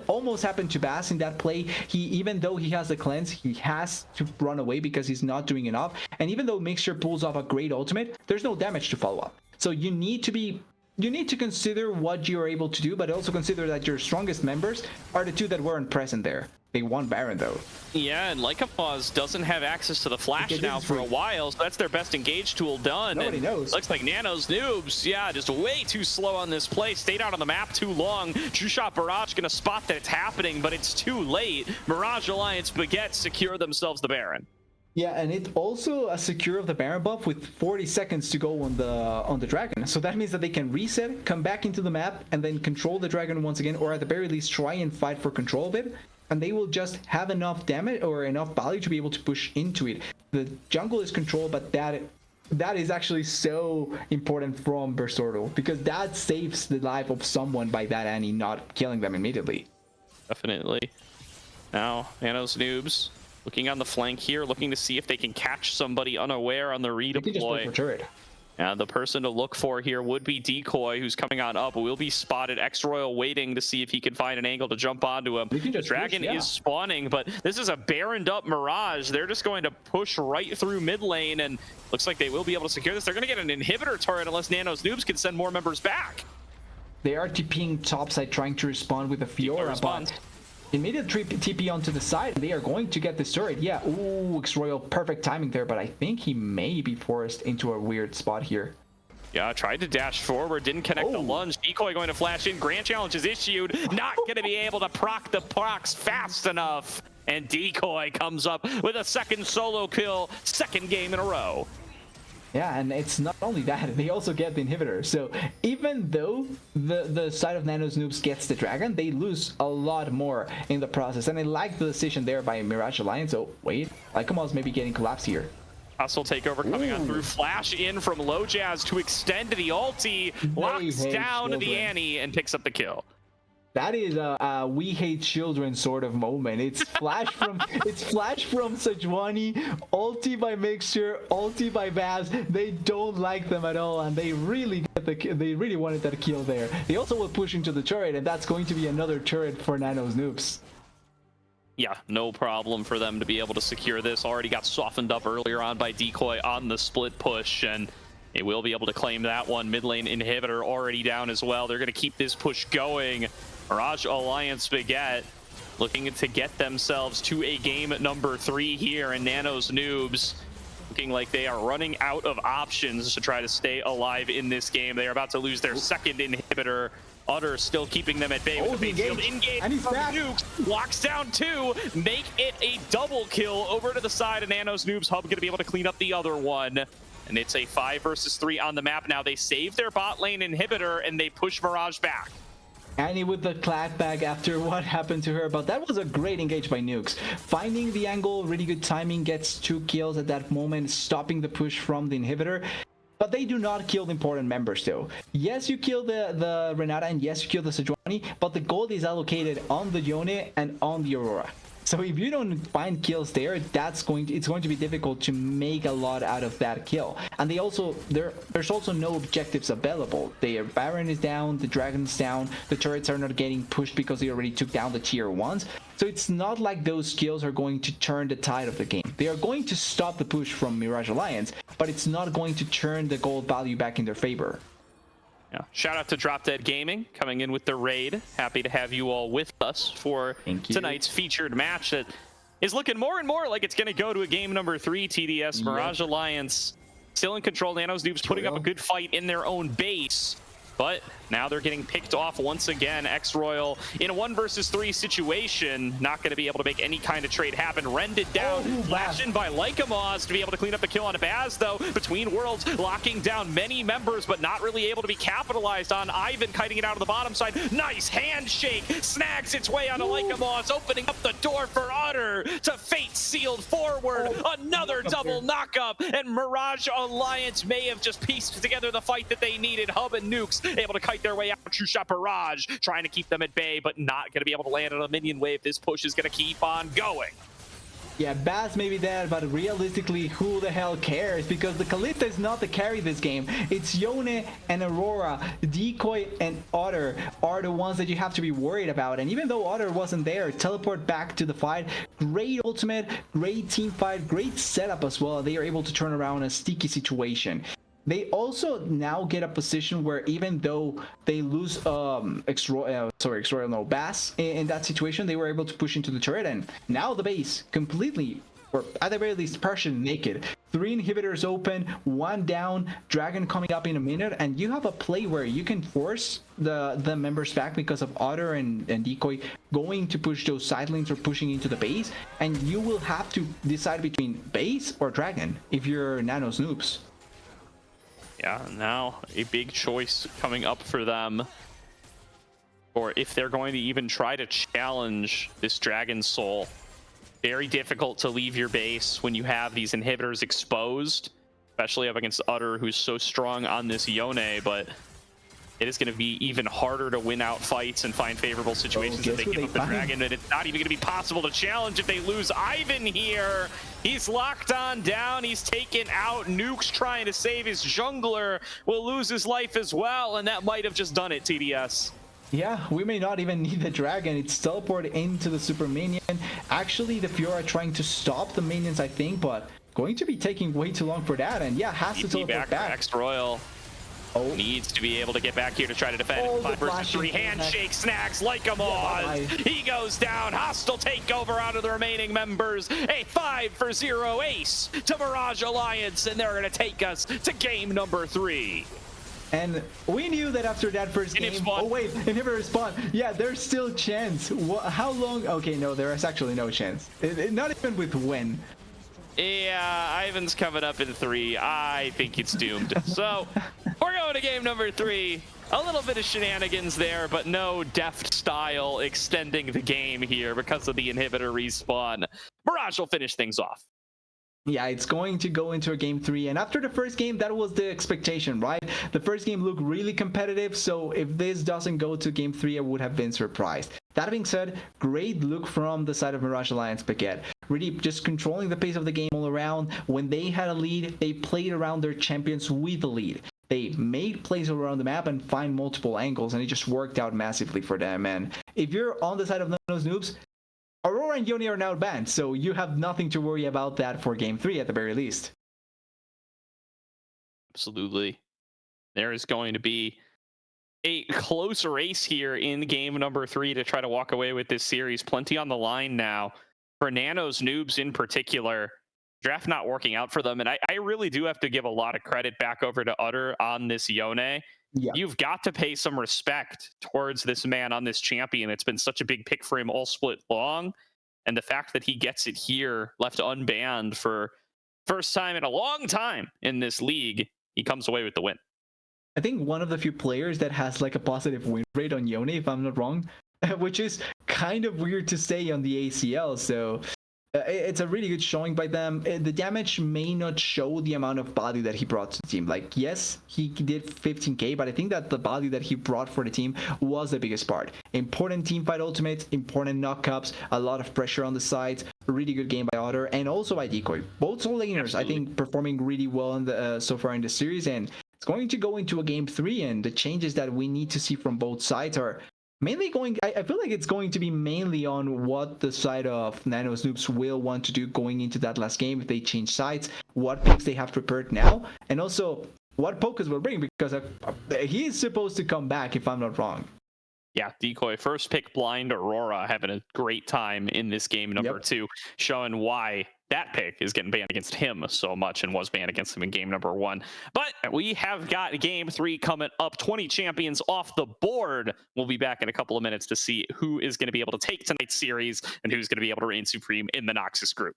Almost happened to Bass in that play. Even though he has the cleanse, he has to run away because he's not doing enough. And even though Mixture pulls off a great ultimate, there's no damage to follow up. So you need to be you need to consider what you're able to do, but also consider that your strongest members are the two that weren't present there. They won Baron though. Yeah, and Lycopause doesn't have access to the flash now for a while, so that's their best engage tool done. Nobody knows. Looks like Nano's Noobs, yeah, just way too slow on this play. Stayed out on the map too long. True Shot Barrage gonna spot that it's happening, but it's too late. Mirage Alliance Baguette secure themselves the Baron. Yeah, and it also a secure of the Baron buff with 40 seconds to go on the dragon. So that means that they can reset, come back into the map, and then control the dragon once again, or at the very least try and fight for control of it. And they will just have enough damage or enough value to be able to push into it. The jungle is controlled, but that is actually so important from Bersordo, because that saves the life of someone by that Annie not killing them immediately. Definitely. Now, Nano's Noobs looking on the flank here, looking to see if they can catch somebody unaware on the redeploy. And the person to look for here would be Decoy, who's coming on up. Will be spotted. X-Royal waiting to see if he can find an angle to jump onto him. The dragon is spawning, but this is a baroned up Mirage. They're just going to push right through mid lane, and looks like they will be able to secure this. They're going to get an inhibitor turret unless Nano's Noobs can send more members back. They are TPing topside, trying to respond with a Fiora, but immediate TP onto the side. They are going to get this turret. Yeah, ooh, X-Royal, perfect timing there, but I think he may be forced into a weird spot here. Yeah, tried to dash forward, didn't connect the lunge. Decoy going to flash in. Grand challenge is issued. Not going to be able to proc the procs fast enough. And Decoy comes up with a second solo kill, second game in a row. Yeah, and it's not only that, they also get the inhibitor. So even though the side of Nano's Noobs gets the dragon, they lose a lot more in the process. And I like the decision there by Mirage Alliance. Oh, wait, Lycopause maybe getting collapsed here. Hustle takeover coming on through. Flash in from Low Jazz to extend the ulti. Locks down the Annie and picks up the kill. That is a we hate children sort of moment. It's flash from Sejuani, ulti by Mixture, ulti by Baz. They don't like them at all, and they really wanted that kill there. They also will push into the turret, and that's going to be another turret for Nano's Noobs. Yeah, no problem for them to be able to secure this. Already got softened up earlier on by Decoy on the split push, and they will be able to claim that one. Mid lane inhibitor already down as well. They're going to keep this push going. Mirage Alliance Baguette looking to get themselves to a game number 3 here, and Nano's Noobs looking like they are running out of options to try to stay alive in this game. They are about to lose their second inhibitor. Utter still keeping them at bay with the base field. Engage from Nukes, locks down 2, make it a double kill over to the side of Nano's Noobs. Hub going to be able to clean up the other one. And it's a 5 versus 3 on the map now. They save their bot lane inhibitor and they push Mirage back. Annie with the clapback after what happened to her, but that was a great engage by Nukes. Finding the angle, really good timing, gets 2 kills at that moment, stopping the push from the inhibitor. But they do not kill the important members though. Yes, you kill the Renata, and yes, you kill the Sejuani, but the gold is allocated on the Yone and on the Aurora. So if you don't find kills there, it's going to be difficult to make a lot out of that kill. And there's also no objectives available. Their Baron is down, the Dragon is down, the turrets are not getting pushed because they already took down the tier 1s. So it's not like those kills are going to turn the tide of the game. They are going to stop the push from Mirage Alliance, but it's not going to turn the gold value back in their favor. Yeah. Shout out to Drop Dead Gaming coming in with the raid. Happy to have you all with us for tonight's featured match that is looking more and more like it's going to go to a game number 3 TDS. Mirage Alliance still in control. Nano's Noobs putting up a good fight in their own base. But now they're getting picked off once again. X-Royal in a 1 versus 3 situation. Not going to be able to make any kind of trade happen. Rended down. Flashed in by Lycopause to be able to clean up the kill on a Baz, though. Between Worlds, locking down many members, but not really able to be capitalized on. Ivan kiting it out of the bottom side. Nice handshake. Snags its way onto Lycopause, opening up the door for Utter to fate sealed forward. Another double knockup. And Mirage Alliance may have just pieced together the fight that they needed. Hub and Nukes able to kite their way out. True Shot Barrage trying to keep them at bay, but not going to be able to land on a minion wave. This push is going to keep on going. Yeah, Baz may be dead, but realistically, who the hell cares? Because the Kalista is not the carry this game. It's Yone and Aurora. Decoy and Otter are the ones that you have to be worried about. And even though Otter wasn't there, teleport back to the fight. Great ultimate, great team fight, great setup as well. They are able to turn around a sticky situation. they also now get a position where even though they lose Bass in that situation, they were able to push into the turret, and now the base completely, or at the very least partially naked. 3 inhibitors open, 1 down, Dragon coming up in a minute, and you have a play where you can force the members back because of Otter and Decoy going to push those side lanes or pushing into the base, and you will have to decide between base or Dragon if you're Nano's Noobs. Yeah, now a big choice coming up for them, or if they're going to even try to challenge this Dragon Soul. Very difficult to leave your base when you have these inhibitors exposed, especially up against Utter, who's so strong on this Yone, but it is going to be even harder to win out fights and find favorable situations if they give up the Dragon, and it's not even going to be possible to challenge if they lose Ivan here. He's locked on down, he's taken out. Nuke's trying to save his jungler, will lose his life as well, and that might have just done it, TDS. Yeah, we may not even need the Dragon. It's teleported into the super minion. Actually, the Fiora trying to stop the minions, I think, but going to be taking way too long for that. And yeah, has to teleport back. Next Royal needs to be able to get back here to try to defend. 5 versus 3 handshake snacks like a Moz. He goes down. Hostile takeover out of the remaining members. A 5-for-0 ace to Mirage Alliance, and they're going to take us to game number 3. And we knew that after that first game, oh wait, inhibitor spawn. Yeah, there's still chance. How long? Okay, no, there is actually no chance. Not even with win. Yeah, Ivan's coming up in 3. I think it's doomed. So we're going to game number 3. A little bit of shenanigans there, but no deft style extending the game here because of the inhibitor respawn. Mirage will finish things off. Yeah, it's going to go into a game 3, and after the first game, that was the expectation, right? The first game looked really competitive, so if this doesn't go to game 3, I would have been surprised. That being said, great look from the side of Mirage Alliance Baguette. Really just controlling the pace of the game all around. When they had a lead, they played around their champions with the lead. They made plays around the map and find multiple angles, and it just worked out massively for them. And if you're on the side of those Noobs, Aurora and Yone are now banned, so you have nothing to worry about that for game 3 at the very least. Absolutely. There is going to be a close race here in game number 3 to try to walk away with this series. Plenty on the line now for Nano's Noobs in particular. Draft not working out for them, and I really do have to give a lot of credit back over to Utter on this Yone. Yeah. You've got to pay some respect towards this man on this champion. It's been such a big pick for him all split long, and the fact that he gets it here left unbanned for first time in a long time in this league, he comes away with the win. I think one of the few players that has like a positive win rate on Yone, if I'm not wrong, which is kind of weird to say on the ACL. So it's a really good showing by them. The damage may not show the amount of value that he brought to the team. Like, yes, he did 15k, but I think that the value that he brought for the team was the biggest part. Important teamfight ultimates, important knockups, a lot of pressure on the sides. A really good game by Otter and also by Decoy. Both soul laners, I think, performing really well in the so far in the series, and it's going to go into a game 3, and the changes that we need to see from both sides are mainly going, I feel like it's going to be mainly on what the side of Nano's Noobs will want to do going into that last game if they change sides, what picks they have prepared now, and also what Pocus will bring, because he is supposed to come back if I'm not wrong. Yeah, Decoy, first pick blind Aurora, having a great time in this game number 2, showing why that pick is getting banned against him so much and was banned against him in game number 1. But we have got game 3 coming up, 20 champions off the board. We'll be back in a couple of minutes to see who is going to be able to take tonight's series and who's going to be able to reign supreme in the Noxus group.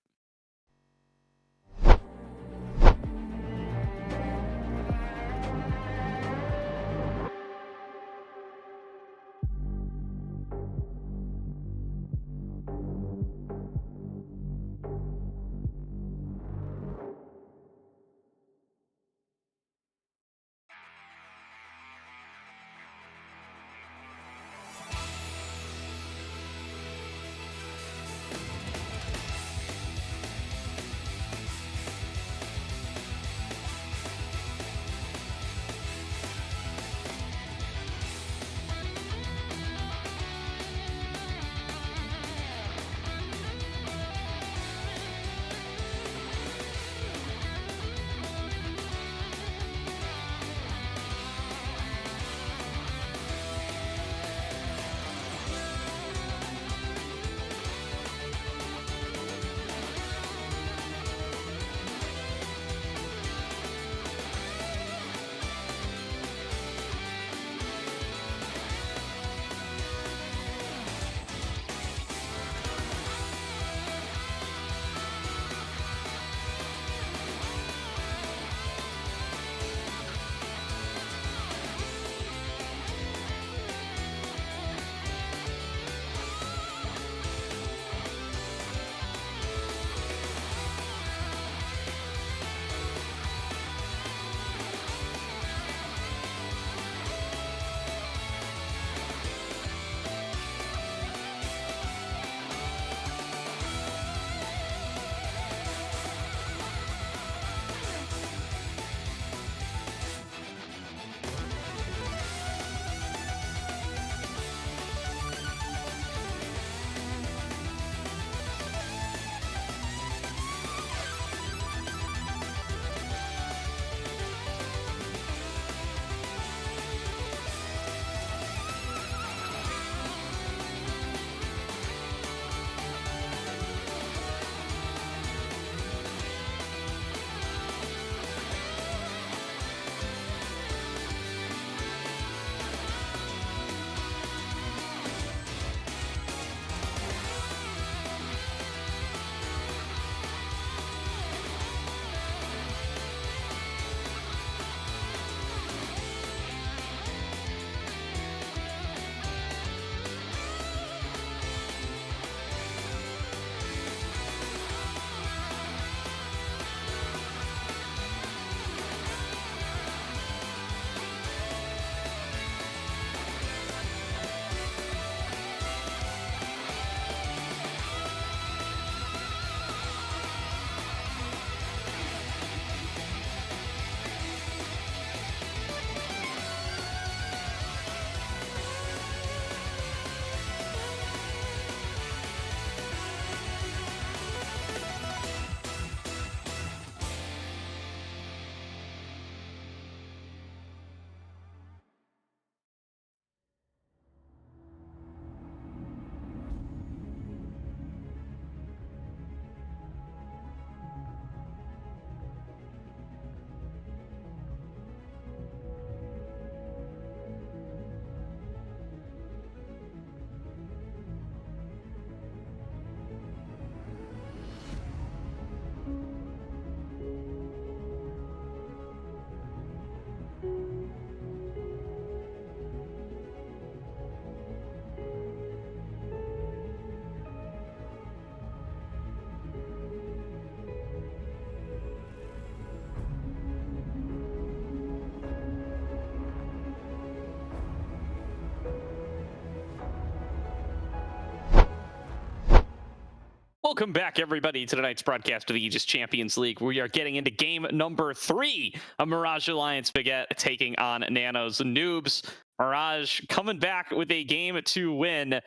Welcome back, everybody, to tonight's broadcast of the Aegis Champions League. We are getting into game number 3 of Mirage Alliance Baguette taking on Nano's Noobs. Mirage coming back with a game to win.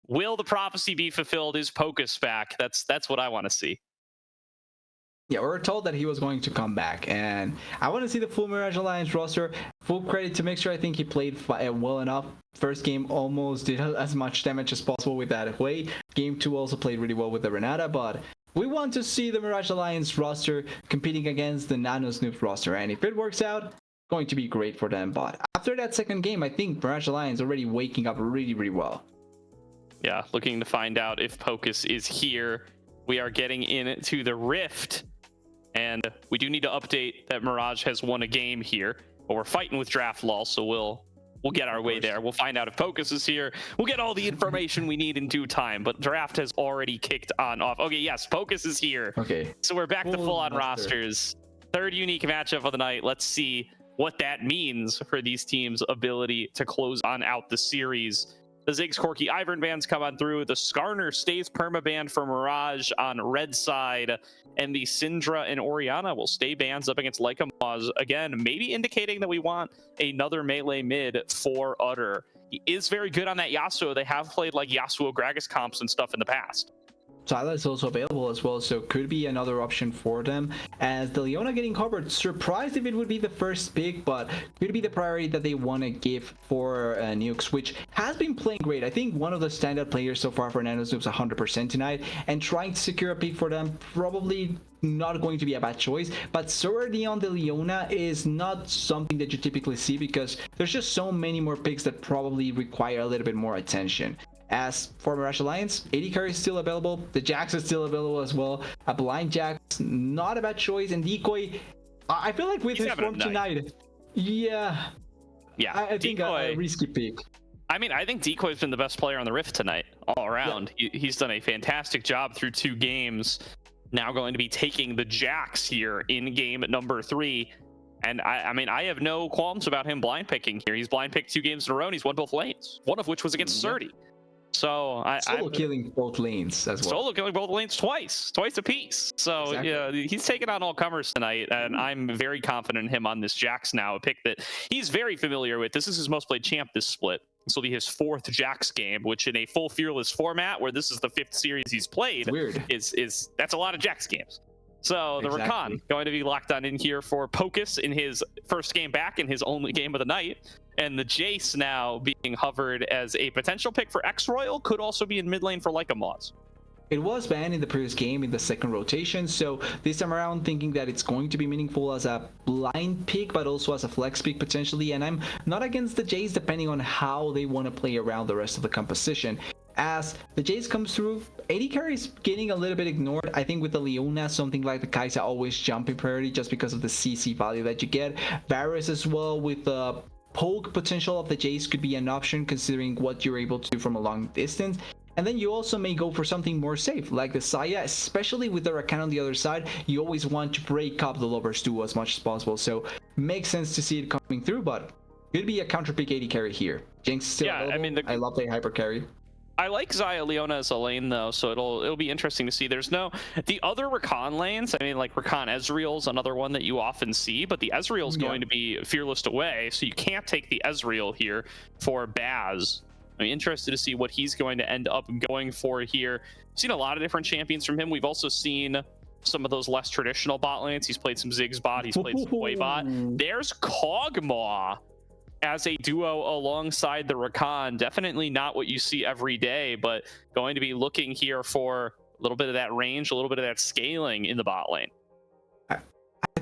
Will the prophecy be fulfilled? Is Pocus back? That's what I want to see. Yeah, we were told that he was going to come back, and I want to see the full Mirage Alliance roster. Full credit to Mixer. I think he played well enough. First game almost did as much damage as possible with that away. Game 2 also played really well with the Renata, but we want to see the Mirage Alliance roster competing against the Nano's Noobs roster, and if it works out, going to be great for them. But after that second game, I think Mirage Alliance already waking up really well. Yeah, looking to find out if Pocus is here. We are getting into the Rift. And we do need to update that Mirage has won a game here, but we're fighting with draft lull, so we'll get our way there. We'll find out if Pocus is here. We'll get all the information we need in due time, but draft has already kicked on off. Okay, yes, Pocus is here. Okay. So we're back to full-on rosters. Third unique matchup of the night. Let's see what that means for these teams' ability to close on out the series. The Ziggs, Corki, Ivern bans come on through. The Skarner stays perma-banned for Mirage on red side. And the Syndra and Orianna will stay bans up against Leica Moz. Again, maybe indicating that we want another melee mid for Utter. He is very good on that Yasuo. They have played like Yasuo Gragas comps and stuff in the past. Syla is also available as well, so could be another option for them. As the Leona getting covered, surprised if it would be the first pick, but could be the priority that they want to give for Nukes, which has been playing great. I think one of the standout players so far for Nano's Noobs 100% tonight, and trying to secure a pick for them probably not going to be a bad choice. But Swordie on the Leona is not something that you typically see because there's just so many more picks that probably require a little bit more attention. As for Mirage Alliance, AD carry is still available. The Jax is still available as well. A blind Jax, not a bad choice. And Decoy, I feel like with his form tonight, yeah, I think a risky pick. I mean, I think Decoy's been the best player on the Rift tonight, all around. Yeah. He's done a fantastic job through 2 games. Now going to be taking the Jax here in game number 3. And I mean, I have no qualms about him blind picking here. He's blind picked 2 games in a row, and he's won both lanes. One of which was against Surdy. So I'm killing both lanes as well. Solo killing both lanes twice apiece. So exactly. Yeah, he's taking on all comers tonight, and I'm very confident in him on this Jax now, a pick that he's very familiar with. This is his most played champ this split. This will be his 4th Jax game, which in a full fearless format where this is the 5th series he's played, is that's a lot of Jax games. So the Rakan going to be locked on in here for Pocus in his first game back, in his only game of the night. And the Jace now being hovered as a potential pick for X-Royal, could also be in mid lane for Leica Moz. It was banned in the previous game in the second rotation, so this time around thinking that it's going to be meaningful as a blind pick, but also as a flex pick potentially. And I'm not against the Jace depending on how they want to play around the rest of the composition. As the Jace comes through, AD carry is getting a little bit ignored. I think with the Leona, something like the Kai'Sa always jump in priority just because of the CC value that you get. Varus as well with the poke potential of the Jace could be an option considering what you're able to do from a long distance. And then you also may go for something more safe like the Saya, especially with the Rakan on the other side. You always want to break up the Lovers duo as much as possible, so makes sense to see it coming through, but could be a counter pick AD carry here. Jinx still available. I mean, I love the hyper carry. I like Xayah Leona as a lane though, so it'll be interesting to see. There's no the other Rakan lanes. I mean, like Rakan Ezreal's another one that you often see, but the Ezreal's going to be fearless away, so you can't take the Ezreal here for Baz. I'm interested to see what he's going to end up going for here. We've seen a lot of different champions from him. We've also seen some of those less traditional bot lanes. He's played some Ziggs bot. He's played some Wei bot. There's Kog'Maw as a duo alongside the Rakan. Definitely not what you see every day, but going to be looking here for a little bit of that range, a little bit of that scaling in the bot lane. I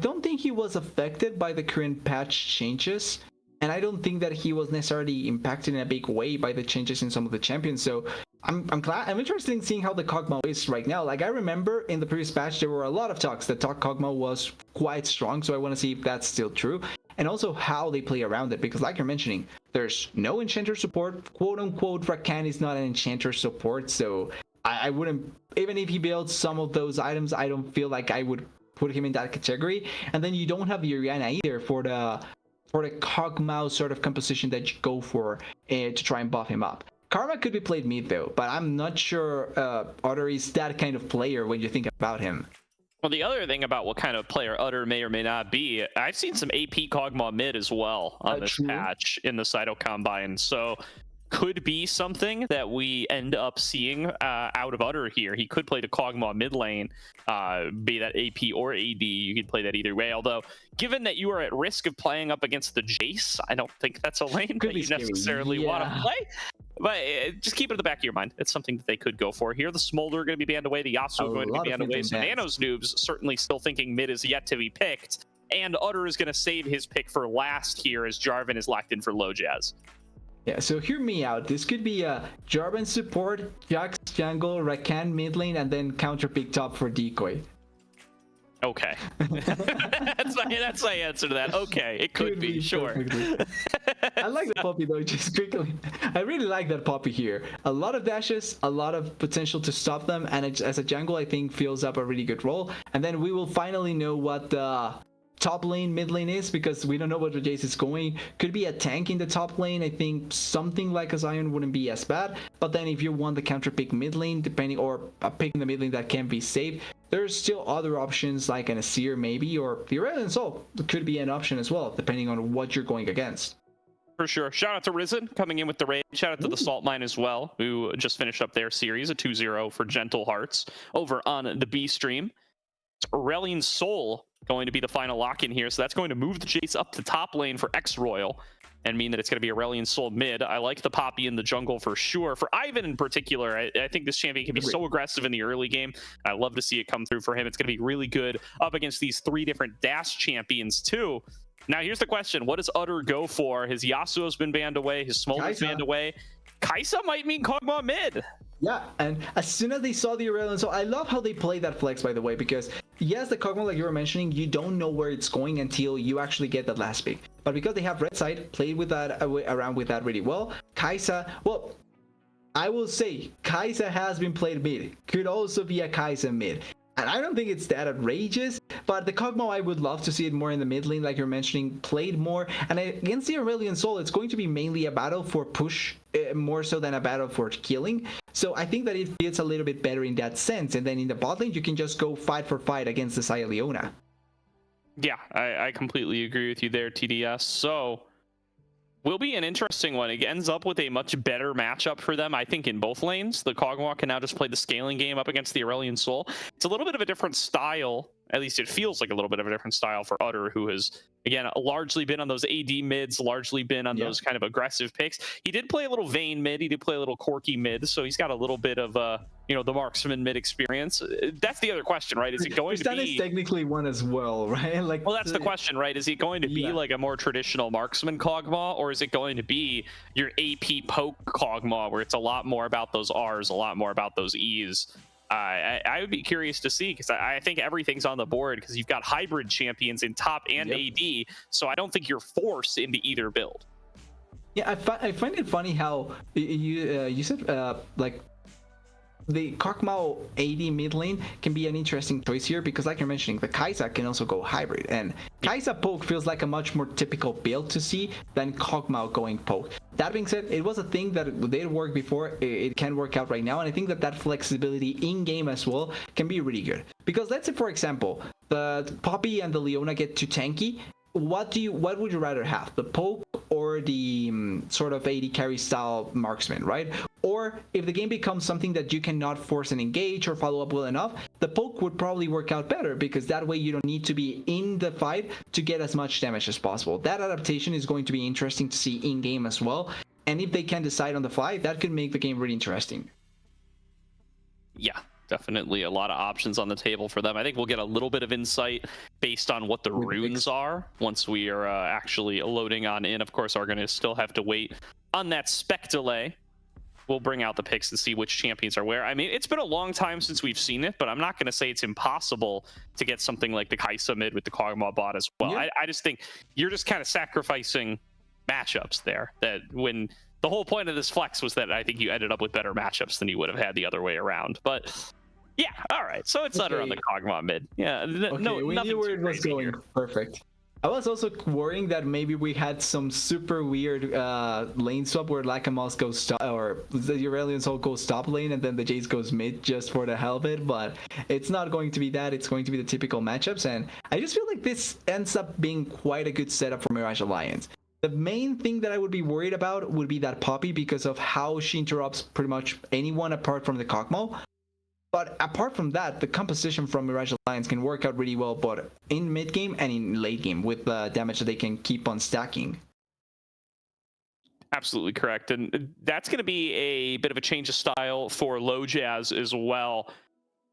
don't think he was affected by the current patch changes, and I don't think that he was necessarily impacted in a big way by the changes in some of the champions. So I'm interested in seeing how the Kog'Maw is right now. Like, I remember in the previous patch there were a lot of talks that Kog'Maw was quite strong, so I want to see if that's still true. And also how they play around it, because like you're mentioning, there's no enchanter support. Quote unquote, Rakan is not an enchanter support, so I wouldn't, even if he builds some of those items, I don't feel like I would put him in that category. And then you don't have the Orianna either for the Kog'Maw sort of composition that you go for to try and buff him up. Karma could be played mid though, but I'm not sure Otter is that kind of player when you think about him. Well, the other thing about what kind of player Utter may or may not be, I've seen some AP Kog'Maw mid as well on this True. patch in the Cyto Combine. So could be something that we end up seeing out of Utter here. He could play the Kog'Maw mid lane, be that AP or AD. You could play that either way. Although, given that you are at risk of playing up against the Jace, I don't think that's a lane that you necessarily want to play. But just keep it in the back of your mind. It's something that they could go for here. The Smolder are going to be banned away. The Yasuo are going to be banned away. So Nano's Noobs certainly still thinking mid is yet to be picked. And Utter is going to save his pick for last here as Jarvan is locked in for low Jazz. Yeah, so hear me out. This could be a Jarvan support, Jax jungle, Rakan mid lane, and then counter pick top for decoy. Okay. that's my answer to that. Okay, it could be, sure. I like the Poppy though, just quickly. I really like that Poppy here. A lot of dashes, a lot of potential to stop them, and it, as a jungle, I think fills up a really good role. And then we will finally know what the top lane, mid lane is, because we don't know where the Jace is going. Could be a tank in the top lane. I think something like a Zion wouldn't be as bad. But then if you want the counter pick mid lane, depending, or a pick in the mid lane that can be saved, there's still other options like an Asir maybe, or the Aurelion Sol could be an option as well, depending on what you're going against. For sure. Shout out to Risen coming in with the raid. Shout out to the Salt Mine as well, who just finished up their series, a 2-0 for Gentle Hearts over on the B stream. It's Aurelion Sol going to be the final lock in here, so that's going to move the Jace up to top lane for X-Royal and mean that it's going to be Aurelion Sol mid. I like the Poppy in the jungle for sure. For Ivan in particular, I think this champion can be so aggressive in the early game. I love to see it come through for him. It's going to be really good up against these three different dash champions too. Now here's the question: what does Utter go for? His Yasuo's been banned away. His Smolder's banned away. Kai'Sa might mean Kog'Maw mid. Yeah, and as soon as they saw the Aurelion Sol, I love how they play that flex, by the way, because yes, the Kog'Maw, like you were mentioning, you don't know where it's going until you actually get that last pick. But because they have red side, played with that around with that really well. Kai'Sa, well, I will say Kai'Sa has been played mid. Could also be a Kai'Sa mid. And I don't think it's that outrageous, but the Kog'Maw, I would love to see it more in the mid lane, like you're mentioning, played more. And against the Aurelion Sol, it's going to be mainly a battle for push, more so than a battle for killing. So I think that it feels a little bit better in that sense. And then in the bot lane, you can just go fight for fight against the Xayah Leona. Yeah, I completely agree with you there, TDS. So will be an interesting one. It ends up with a much better matchup for them, I think, in both lanes. The Kog'Maw can now just play the scaling game up against the Aurelion Sol. It's a little bit of a different style. At least it feels like a little bit of a different style for Utter, who has, again, largely been on those AD mids, largely been on those kind of aggressive picks. He did play a little Vayne mid. He did play a little Corki mid, so he's got a little bit of, the marksman mid experience. That's the other question, right? Is it going to be... That is technically one as well, right? Like, well, that's the question, right? Is it going to be like a more traditional marksman Kog'Maw, or is it going to be your AP poke Kog'Maw, where it's a lot more about those Rs, a lot more about those Es? I would be curious to see, because I think everything's on the board, because you've got hybrid champions in top and AD, so I don't think you're forced into either build. Yeah, I find it funny how you said like the Kog'Maw AD mid lane can be an interesting choice here, because like you're mentioning, the Kai'Sa can also go hybrid, and Kai'Sa poke feels like a much more typical build to see than Kog'Maw going poke. That being said, it was a thing that did work before. It can work out right now, and I think that flexibility in game as well can be really good. Because let's say, for example, the Poppy and the Leona get too tanky. What would you rather have, the poke or the sort of AD carry style marksman, right? Or if the game becomes something that you cannot force and engage or follow up well enough, the poke would probably work out better, because that way you don't need to be in the fight to get as much damage as possible. That adaptation is going to be interesting to see in game as well, and if they can decide on the fly, that could make the game really interesting. Yeah, definitely a lot of options on the table for them. I think we'll get a little bit of insight based on what the runes are once we are actually loading on in. Of course, are going to still have to wait on that spec delay. We'll bring out the picks and see which champions are where. I mean, it's been a long time since we've seen it, but I'm not going to say it's impossible to get something like the Kai'Sa mid with the Kog'Maw bot as well. Yeah. I just think you're just kind of sacrificing matchups there. That when the whole point of this flex was that I think you ended up with better matchups than you would have had the other way around. But yeah, all right. So it's Utter on the Kog'Maw mid. Yeah, we knew where it was going. Here. Perfect. I was also worrying that maybe we had some super weird lane swap where Lacamas goes top, or the Aurelion Sol goes top lane and then the Jace goes mid just for the hell of it, but it's not going to be that. It's going to be the typical matchups, and I just feel like this ends up being quite a good setup for Mirage Alliance. The main thing that I would be worried about would be that Poppy because of how she interrupts pretty much anyone apart from the Kog'Maw. But apart from that, the composition from Mirage Alliance can work out really well, but in mid game and in late game with the damage that they can keep on stacking. Absolutely correct. And that's going to be a bit of a change of style for Low Jazz as well. I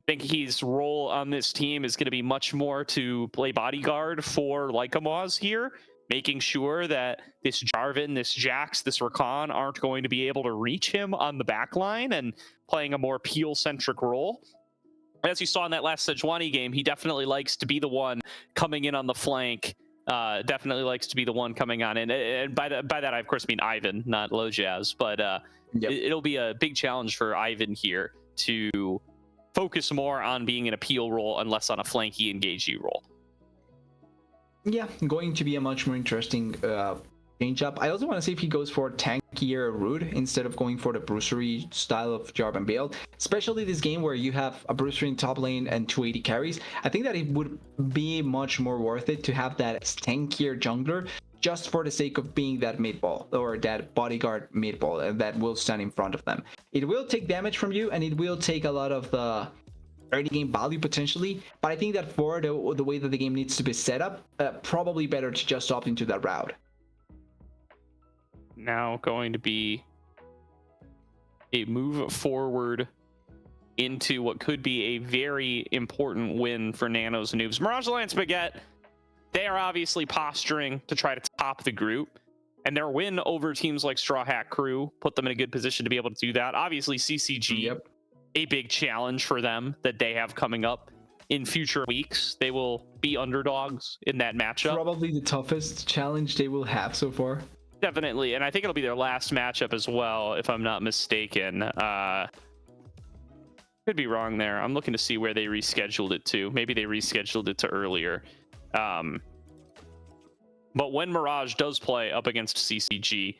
think his role on this team is going to be much more to play bodyguard for Lycamaz here, making sure that this Jarvan, this Jax, this Rakan aren't going to be able to reach him on the back line and playing a more peel-centric role. As you saw in that last Sejuani game, he definitely likes to be the one coming in on the flank, definitely likes to be the one coming on in. And by that, I, of course, mean Ivan, not Low Jazz. But it'll be a big challenge for Ivan here to focus more on being an appeal role and less on a flanky engagey role. Yeah, going to be a much more interesting change up. I also want to see if he goes for tankier route instead of going for the Brucery style of Jarvan build, especially this game where you have a Brucery in top lane and 280 carries. I think that it would be much more worth it to have that tankier jungler just for the sake of being that mid ball or that bodyguard mid ball that will stand in front of them. It will take damage from you and it will take a lot of the early game value potentially, but I think that for the way that the game needs to be set up, probably better to just opt into that route. Now going to be a move forward into what could be a very important win for Nano's Noobs. Mirage Alliance Baguette, they are obviously posturing to try to top the group, and their win over teams like Straw Hat Crew put them in a good position to be able to do that. Obviously CCG, a big challenge for them that they have coming up in future weeks. They will be underdogs in that matchup. Probably the toughest challenge they will have so far. Definitely, and I think it'll be their last matchup as well, if I'm not mistaken. Could be wrong there. I'm looking to see where they rescheduled it to. Maybe they rescheduled it to earlier. But when Mirage does play up against CCG,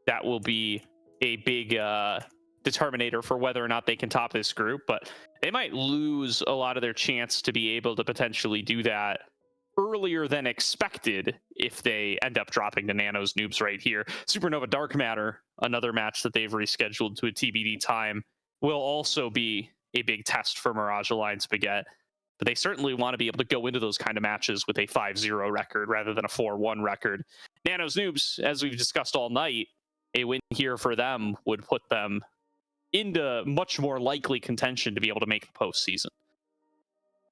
that will be a big determinator for whether or not they can top this group. But they might lose a lot of their chance to be able to potentially do that earlier than expected if they end up dropping the Nano's Noobs right here. Supernova Dark Matter, another match that they've rescheduled to a TBD time, will also be a big test for Mirage Alliance Baguette. But they certainly want to be able to go into those kind of matches with a 5-0 record rather than a 4-1 record. Nano's Noobs, as we've discussed all night, a win here for them would put them into much more likely contention to be able to make the postseason.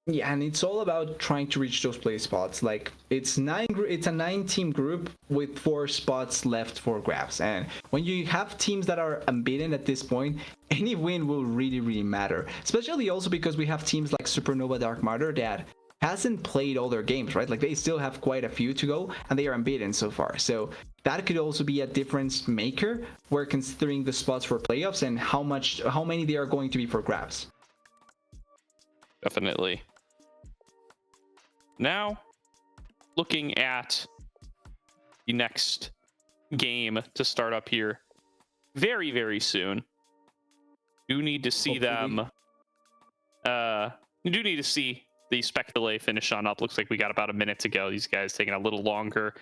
Yeah, and it's all about trying to reach those play spots. Like it's a 9-team group with 4 spots left for grabs. And when you have teams that are unbeaten at this point, any win will really matter. Especially also because we have teams like Supernova Dark Matter that hasn't played all their games, right? Like they still have quite a few to go and they are unbeaten so far. So that could also be a difference maker where considering the spots for playoffs and how many they are going to be for grabs. Definitely. Now, looking at the next game to start up here very soon. Do need to see them. You do need to see the spec delay finish on up. Looks like we got about a minute to go. These guys taking a little longer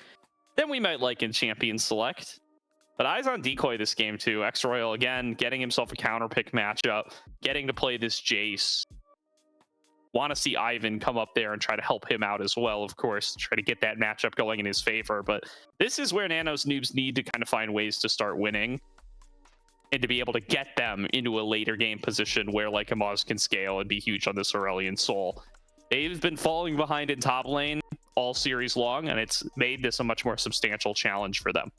than we might like in Champion Select. But eyes on Decoy this game too. X-Royal again, getting himself a counter pick matchup, getting to play this Jace. Want to see Ivan come up there and try to help him out as well, of course, try to get that matchup going in his favor. But this is where Nano's Noobs need to kind of find ways to start winning and to be able to get them into a later game position where like Amaz can scale and be huge on this Aurelion Sol. They've been falling behind in top lane all series long, and it's made this a much more substantial challenge for them.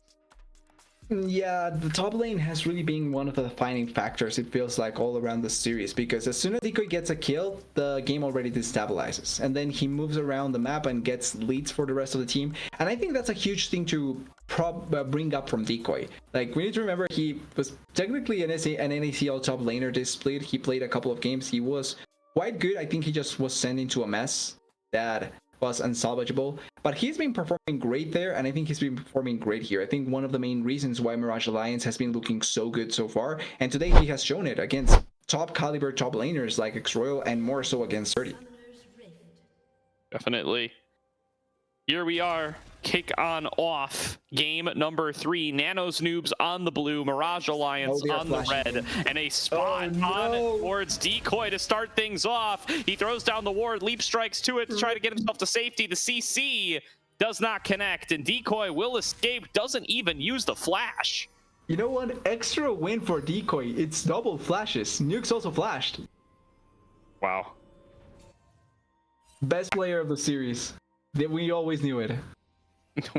Yeah, the top lane has really been one of the defining factors, it feels like, all around the series, because as soon as Decoy gets a kill, the game already destabilizes, and then he moves around the map and gets leads for the rest of the team. And I think that's a huge thing to bring up from Decoy. Like, we need to remember he was technically an NACL top laner this split. He played a couple of games. He was quite good. I think he just was sent into a mess that was unsalvageable. But he's been performing great there, and I think he's been performing great here. I think one of the main reasons why Mirage Alliance has been looking so good so far, and today he has shown it against top caliber top laners like X-Royal, and more so against 30. Definitely. Here we are. Kick on off game number 3. Nano's Noobs on the blue, Mirage Alliance on the red, and a spot on towards Decoy to start things off. He throws down the ward, leap strikes to it to try to get himself to safety. The CC does not connect, and Decoy will escape, doesn't even use the flash. You know what? Extra win for Decoy. It's double flashes. Nuke's also flashed. Wow. Best player of the series. We always knew it.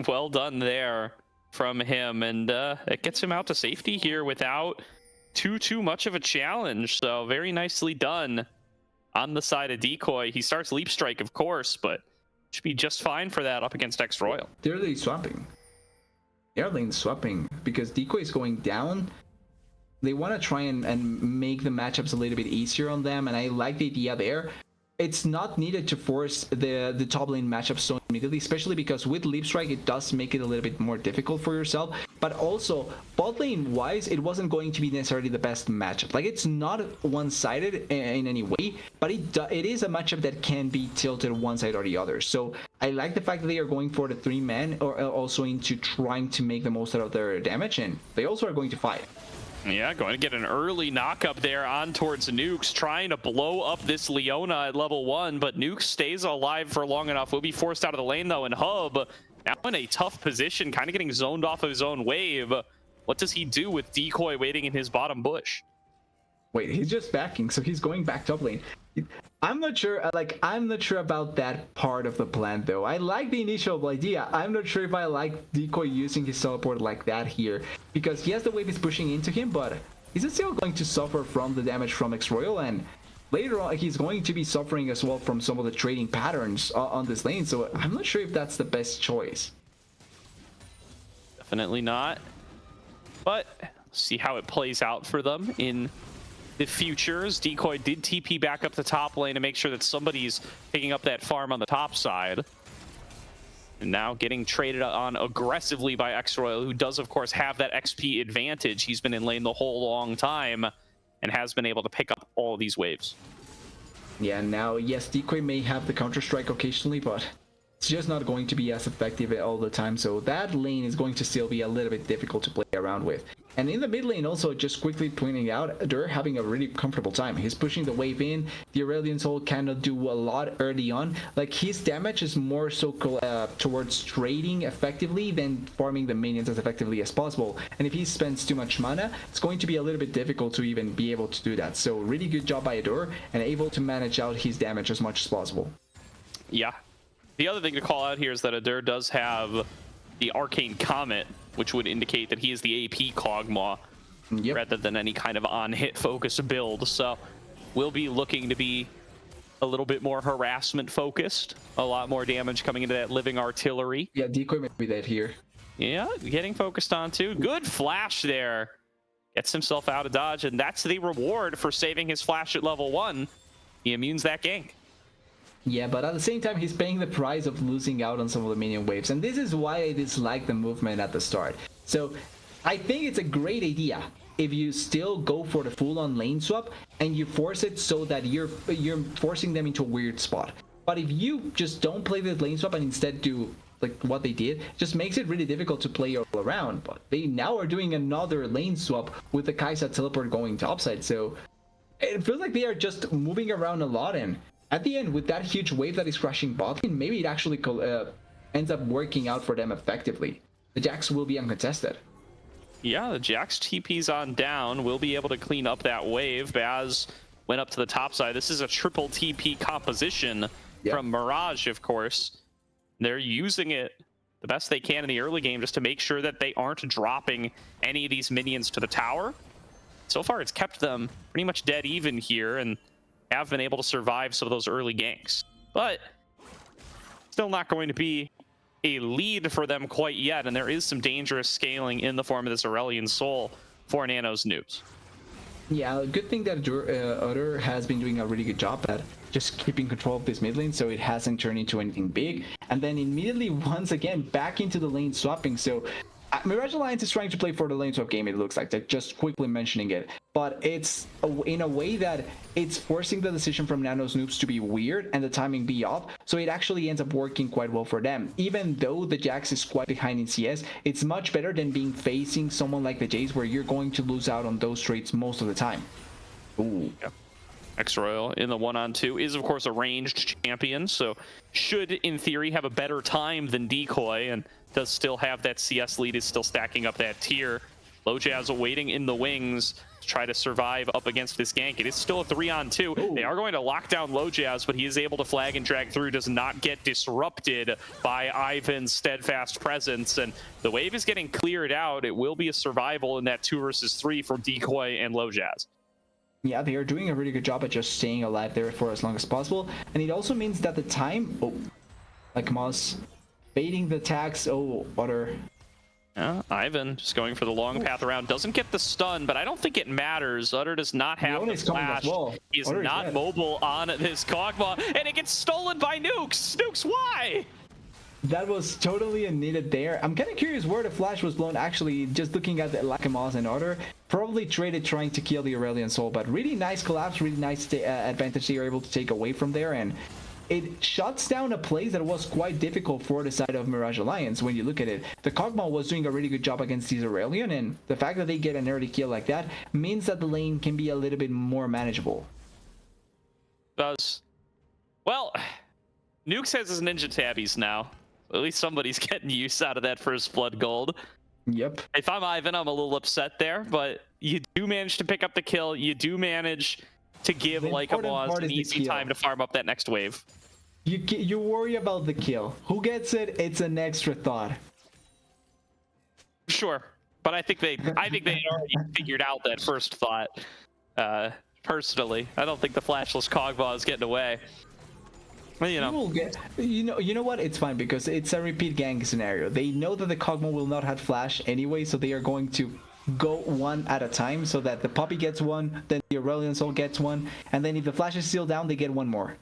Well done there from him, and it gets him out to safety here without too much of a challenge. So very nicely done on the side of Decoy. He starts leap strike, of course, but should be just fine for that up against X-Royal. They're lane swapping. They're lane swapping because Decoy is going down. They want to try and make the matchups a little bit easier on them, and I like the idea there. It's not needed to force the top lane matchup so immediately, especially because with Leap Strike, it does make it a little bit more difficult for yourself. But also, bot lane wise, it wasn't going to be necessarily the best matchup. Like, it's not one-sided in any way, but it is a matchup that can be tilted one side or the other. So I like the fact that they are going for the 3-man, or also into trying to make the most out of their damage, and they also are going to fight. Yeah, going to get an early knock up there on towards Nukes, trying to blow up this Leona at level 1, but Nukes stays alive for long enough. Will be forced out of the lane though, and Hub now in a tough position, kind of getting zoned off of his own wave. What does he do with Decoy waiting in his bottom bush? Wait, he's just backing, so he's going back top lane. I'm not sure, I'm not sure about that part of the plan though. I like the initial idea. I'm not sure if I like Decoy using his teleport like that here, because yes, the wave is pushing into him, but he's still going to suffer from the damage from X-Royal, and later on he's going to be suffering as well from some of the trading patterns on this lane, so I'm not sure if that's the best choice. Definitely not, but see how it plays out for them in the futures. Decoy did TP back up the top lane to make sure that somebody's picking up that farm on the top side. And now getting traded on aggressively by X-Royal, who does, of course, have that XP advantage. He's been in lane the whole long time and has been able to pick up all of these waves. Yeah, now, yes, Decoy may have the counter-strike occasionally, but it's just not going to be as effective all the time. So that lane is going to still be a little bit difficult to play around with. And in the mid lane also, just quickly pointing out, they're having a really comfortable time. He's pushing the wave in. The Aurelion Soul cannot do a lot early on. Like, his damage is more so towards trading effectively than farming the minions as effectively as possible. And if he spends too much mana, it's going to be a little bit difficult to even be able to do that. So really good job by Adore, and able to manage out his damage as much as possible. Yeah. The other thing to call out here is that Adore does have the Arcane Comet, which would indicate that he is the AP Kog'Maw, rather than any kind of on-hit focus build. So we'll be looking to be a little bit more harassment focused, a lot more damage coming into that living artillery. Yeah, Decoy may be that here. Yeah, getting focused on too. Good flash there. Gets himself out of dodge, and that's the reward for saving his flash at level 1. He immunes that gank. Yeah, but at the same time, he's paying the price of losing out on some of the minion waves, and this is why I dislike the movement at the start. So I think it's a great idea if you still go for the full-on lane swap and you force it so that you're forcing them into a weird spot. But if you just don't play the lane swap and instead do like what they did, it just makes it really difficult to play all around. But they now are doing another lane swap with the Kai'Sa teleport going topside, so it feels like they are just moving around a lot, and at the end, with that huge wave that is crashing bot lane, maybe it actually ends up working out for them effectively. The Jax will be uncontested. Yeah, the Jax TP's on down. Will be able to clean up that wave. Baz went up to the top side. This is a triple TP composition from Mirage, of course. They're using it the best they can in the early game just to make sure that they aren't dropping any of these minions to the tower. So far, it's kept them pretty much dead even here, and have been able to survive some of those early ganks. But still not going to be a lead for them quite yet, and there is some dangerous scaling in the form of this Aurelion Soul for Nano's Noobs. Yeah, good thing that Adore has been doing a really good job at just keeping control of this mid lane so it hasn't turned into anything big. And then immediately, once again, back into the lane swapping. So Mirage Alliance is trying to play for the lane swap game, it looks like. They're just quickly mentioning it. But it's in a way that it's forcing the decision from Nano's Noobs to be weird and the timing be off. So it actually ends up working quite well for them. Even though the Jax is quite behind in CS, it's much better than being facing someone like the Jays where you're going to lose out on those trades most of the time. Ooh. Yep. X-Royal in the 1-on-2 is, of course, a ranged champion, so should, in theory, have a better time than Decoy, and does still have that CS lead, is still stacking up that tier. LoJazz waiting in the wings to try to survive up against this gank. It is still a 3-on-2. Ooh. They are going to lock down LoJazz, but he is able to flag and drag through, does not get disrupted by Ivan's steadfast presence, and the wave is getting cleared out. It will be a survival in that 2 versus 3 for Decoy and LoJazz. Yeah, they are doing a really good job at just staying alive there for as long as possible. And it also means that the time... Oh, like Moss baiting the attacks. Oh, Otter. Ivan just going for the long path around. Doesn't get the stun, but I don't think it matters. Utter does not have the flash. Well. He's Utter's not dead. mobile on this Kog'Maw, and it gets stolen by Nukes. Nukes, why? That was totally unneeded there. I'm kind of curious where the flash was blown. Actually, just looking at the Lacamas and Otter, probably traded trying to kill the Aurelion Soul, but really nice collapse, really nice advantage they were able to take away from there, and it shuts down a play that was quite difficult for the side of Mirage Alliance when you look at it. The Kog'Maw was doing a really good job against these Aurelion, and the fact that they get an early kill like that means that the lane can be a little bit more manageable. Does. Well, Nukes has his ninja tabbies now. At least somebody's getting use out of that first blood gold. Yep. If I'm Ivan, I'm a little upset there, but you do manage to pick up the kill. You do manage to give Lacamas an easy time to farm up that next wave. You worry about the kill. Who gets it? It's an extra thought. Sure, but I think they already figured out that first thought. Personally, I don't think the flashless Kog'Maw is getting away. Well, you know. You know what? It's fine because it's a repeat gang scenario. They know that the Kog'Maw will not have flash anyway, so they are going to go one at a time so that the Poppy gets one, then the Aurelion Soul gets one, and then if the flash is still down, they get one more.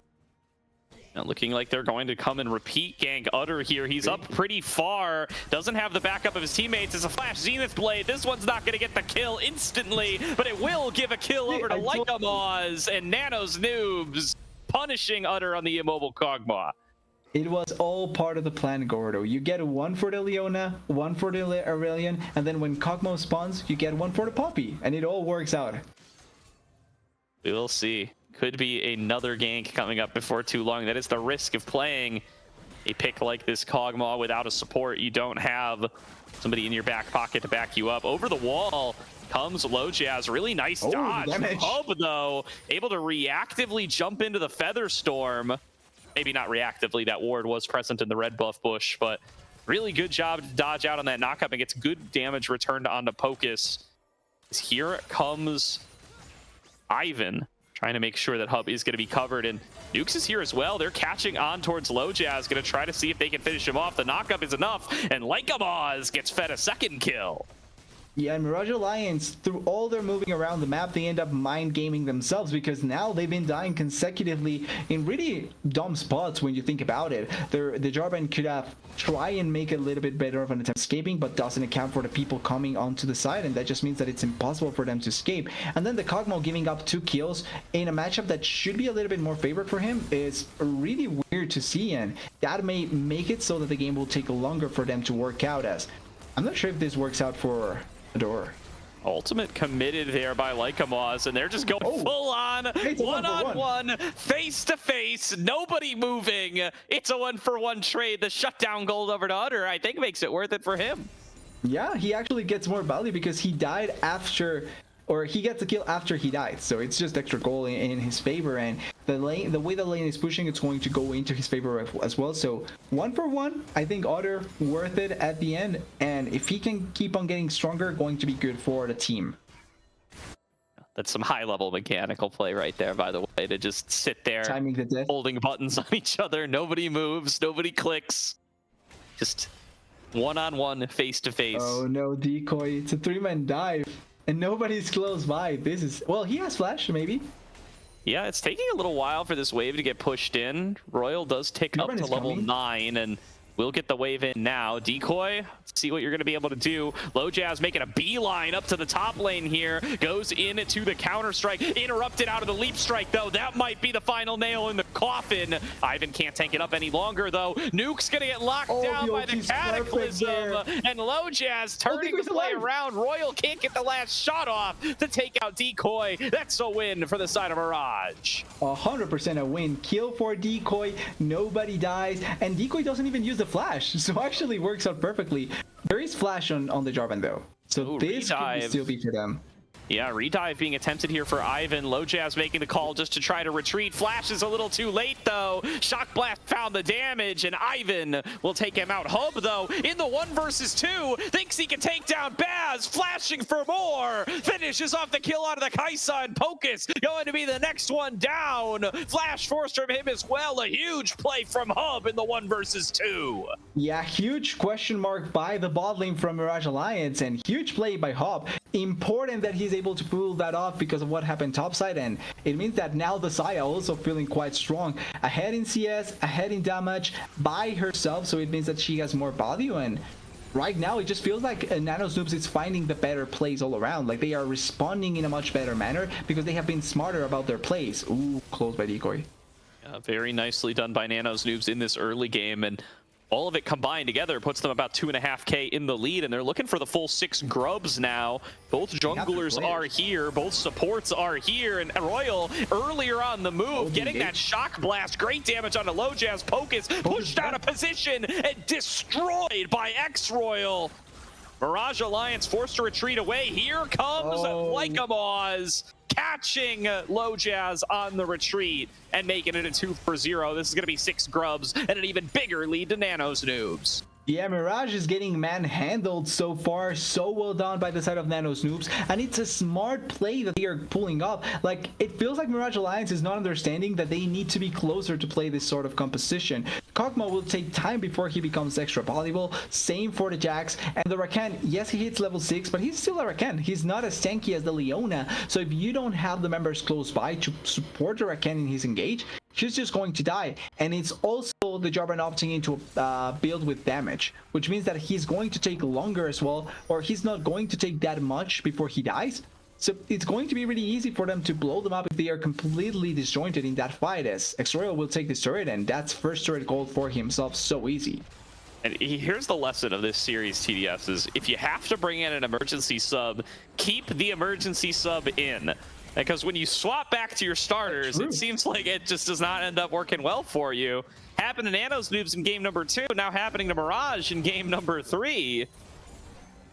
Now looking like they're going to come and repeat gank Utter here. He's up pretty far. Doesn't have the backup of his teammates. It's a flash Zenith Blade. This one's not going to get the kill instantly, but it will give a kill over to Lacamas and Nano's Noobs, punishing Utter on the immobile Kog'Maw. It was all part of the plan, Gordo. You get one for the Leona, one for the Aurelion, and then when Kog'Maw spawns, you get one for the Poppy, and it all works out. We will see. Could be another gank coming up before too long. That is the risk of playing a pick like this Kog'Maw without a support. You don't have somebody in your back pocket to back you up. Over the wall comes LoJazz. Really nice dodge. Hub, though, able to reactively jump into the Feather Storm. Maybe not reactively, that ward was present in the red buff bush, but really good job to dodge out on that knockup and gets good damage returned onto Pocus. Here comes Ivan, trying to make sure that Hub is going to be covered, and Nukes is here as well. They're catching on towards LoJazz, going to try to see if they can finish him off. The knockup is enough, and Lacamas gets fed a second kill. Yeah, and Mirage Alliance, through all their moving around the map, they end up mind gaming themselves because now they've been dying consecutively in really dumb spots when you think about it. The Jarvan could have tried and make a little bit better of an attempt escaping, but doesn't account for the people coming onto the side, and that just means that it's impossible for them to escape. And then the Kog'Maw giving up 2 kills in a matchup that should be a little bit more favored for him is really weird to see, and that may make it so that the game will take longer for them to work out as. I'm not sure if this works out for Adore. Ultimate committed there by Lacamas, and they're just going full on, one-on-one, face-to-face, nobody moving. It's a 1-for-1 trade. The shutdown gold over to Utter, I think, makes it worth it for him. Yeah, he actually gets more value because he died after, or he gets the kill after he died. So it's just extra gold in his favor, and the way the lane is pushing, it's going to go into his favor as well. So 1-for-1, I think Otter worth it at the end, and if he can keep on getting stronger, going to be good for the team. That's some high-level mechanical play right there, by the way, to just sit there Timing the death. holding buttons on each other. Nobody moves, nobody clicks. Just one-on-one, face-to-face. Oh no, Decoy, it's a 3-man dive, and nobody's close by. This is, well, he has flash, maybe. Yeah, it's taking a little while for this wave to get pushed in. Royal does tick up to level 9, and we'll get the wave in now. Decoy, see what you're going to be able to do. Low Jazz making a beeline up to the top lane here. Goes into the counter strike. Interrupted out of the leap strike, though. That might be the final nail in the coffin. Ivan can't tank it up any longer, though. Nuke's going to get locked down by the Cataclysm. And Low Jazz turning the play around. Royal can't get the last shot off to take out Decoy. That's a win for the side of Mirage. 100% a win. Kill for Decoy. Nobody dies. And Decoy doesn't even use the flash, so actually works out perfectly. There is flash on the Jarvan though, so this could still be for them. Yeah, redive being attempted here for Ivan. Low Jazz making the call just to try to retreat. Flash is a little too late, though. Shock Blast found the damage, and Ivan will take him out. Hub, though, in the 1 versus 2, thinks he can take down Baz, flashing for more. Finishes off the kill out of the Kaisa, and Pocus going to be the next one down. Flash forced from him as well. A huge play from Hub in the 1 versus 2. Yeah, huge question mark by the bot lane from Mirage Alliance, and huge play by Hub. Important that he's able to pull that off because of what happened topside, and it means that now the Saya also feeling quite strong, ahead in CS, ahead in damage by herself, so it means that she has more value. And right now it just feels like Nano's Noobs is finding the better plays all around. Like they are responding in a much better manner because they have been smarter about their plays. Ooh, close by Decoy. Very nicely done by Nano's Noobs in this early game, and all of it combined together puts them about 2.5K in the lead, and they're looking for the full 6 grubs now. Both junglers are here, both supports are here, and Royal earlier on the move, getting that shock blast. Great damage on the Low Jazz. Pocus pushed out of position and destroyed by X-Royal. Mirage Alliance forced to retreat away. Here comes Lycamaz, catching Low Jazz on the retreat and making it a 2-for-0. This is going to be 6 grubs and an even bigger lead to Nano's Noobs. Yeah, Mirage is getting manhandled so far. So well done by the side of Nano's Noobs. And it's a smart play that they are pulling up. Like, it feels like Mirage Alliance is not understanding that they need to be closer to play this sort of composition. Kog'Maw will take time before he becomes extra valuable. Same for the Jax. And the Rakan, yes, he hits level 6, but he's still a Rakan. He's not as tanky as the Leona. So if you don't have the members close by to support the Rakan in his engage, she's just going to die. And it's also the Jarvan opting into a build with damage, which means that he's going to take longer as well, or he's not going to take that much before he dies. So it's going to be really easy for them to blow them up if they are completely disjointed in that fight, as X-Royal will take this turret, and that's first turret gold for himself so easy. And here's the lesson of this series, TDS, is if you have to bring in an emergency sub, keep the emergency sub in. Because when you swap back to your starters, it seems like it just does not end up working well for you. Happened to Nano's Noobs in game number 2, now happening to Mirage in game number 3.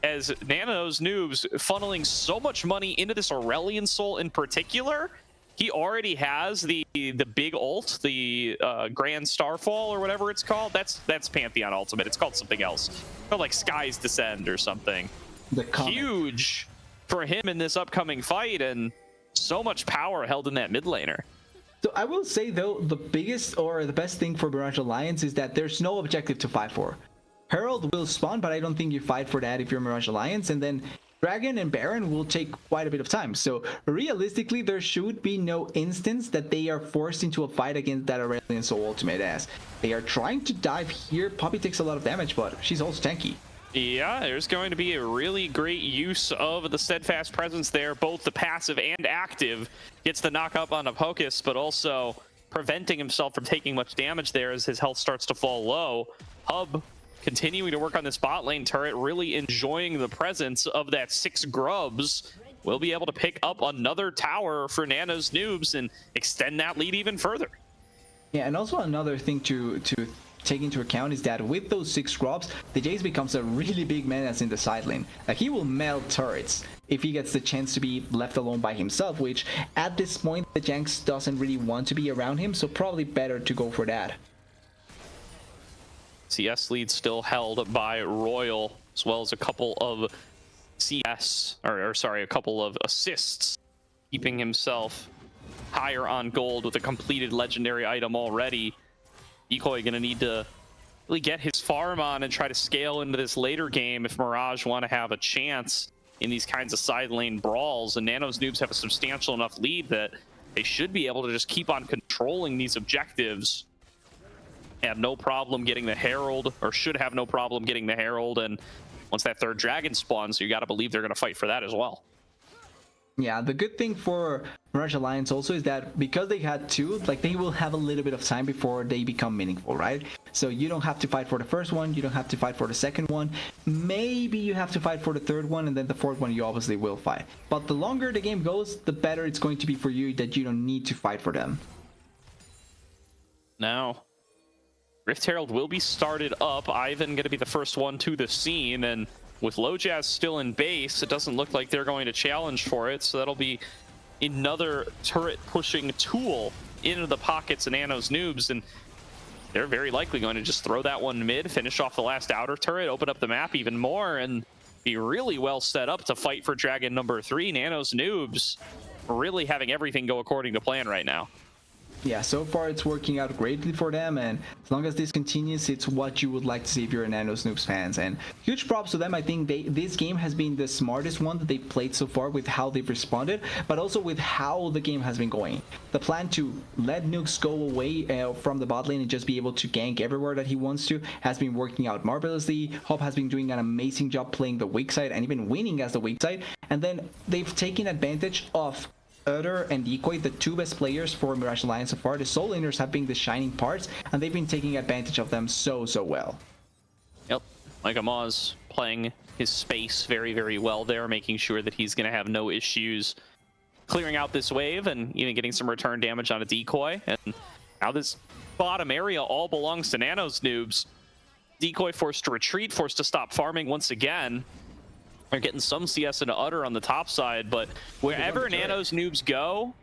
As Nano's Noobs funneling so much money into this Aurelion Soul in particular. He already has the big ult, the Grand Starfall or whatever it's called. That's Pantheon Ultimate. It's called something else. It's called like Sky's Descend or something. Huge for him in this upcoming fight, and so much power held in that mid laner. So I will say though, the biggest or the best thing for Mirage Alliance is that there's no objective to fight for. Herald will spawn, but I don't think you fight for that if you're Mirage Alliance, and then Dragon and Baron will take quite a bit of time. So realistically, there should be no instance that they are forced into a fight against that Aurelion Soul ultimate, as they are trying to dive here. Poppy takes a lot of damage, but she's also tanky. Yeah, there's going to be a really great use of the steadfast presence there, both the passive and active. Gets the knock up on a Pocus, but also preventing himself from taking much damage there as his health starts to fall low. Hub continuing to work on this bot lane turret, really enjoying the presence of that 6 grubs. We'll be able to pick up another tower for Nano's Noobs and extend that lead even further. Yeah, and also another thing to take into account is that with those 6 grubs, the Jace becomes a really big menace in the side lane. Like, he will melt turrets if he gets the chance to be left alone by himself, which at this point the Jinx doesn't really want to be around him, so probably better to go for that. CS lead still held by Royal, as well as a couple of a couple of assists, keeping himself higher on gold with a completed legendary item already. Decoy gonna need to really get his farm on and try to scale into this later game if Mirage want to have a chance in these kinds of side lane brawls. And Nano's Noobs have a substantial enough lead that they should be able to just keep on controlling these objectives. Have no problem getting the Herald, or should have no problem getting the Herald, and once that third dragon spawns, you got to believe they're going to fight for that as well. Yeah, the good thing for Mirage Alliance also is that because they had two, like, they will have a little bit of time before they become meaningful, right? So you don't have to fight for the first one, you don't have to fight for the second one. Maybe you have to fight for the third one, and then the fourth one you obviously will fight. But the longer the game goes, the better it's going to be for you that you don't need to fight for them. Now, Rift Herald will be started up. Ivan going to be the first one to the scene, and with Lojaz still in base, it doesn't look like they're going to challenge for it, so that'll be another turret pushing tool into the pockets of Nano's Noobs, and they're very likely going to just throw that one mid, finish off the last outer turret, open up the map even more, and be really well set up to fight for Dragon number 3. Nano's Noobs really having everything go according to plan right now. Yeah, so far it's working out greatly for them, and as long as this continues, it's what you would like to see if you're a Nano Noobs fans. And huge props to them. I think this game has been the smartest one that they've played so far with how they've responded, but also with how the game has been going. The plan to let Nukes go away from the bot lane and just be able to gank everywhere that he wants to has been working out marvelously. Hop has been doing an amazing job playing the weak side and even winning as the weak side, and then they've taken advantage of Udder and Decoy, the two best players for Mirage Alliance so far. The Soul Laners have been the shining parts, and they've been taking advantage of them so well. Yep, Micah Maz playing his space very, very well there, making sure that he's going to have no issues clearing out this wave and even getting some return damage on a Decoy. And now this bottom area all belongs to Nano's Noobs. Decoy forced to retreat, forced to stop farming once again. They're getting some CS into Udder on the top side, but wherever Nano's Noobs go,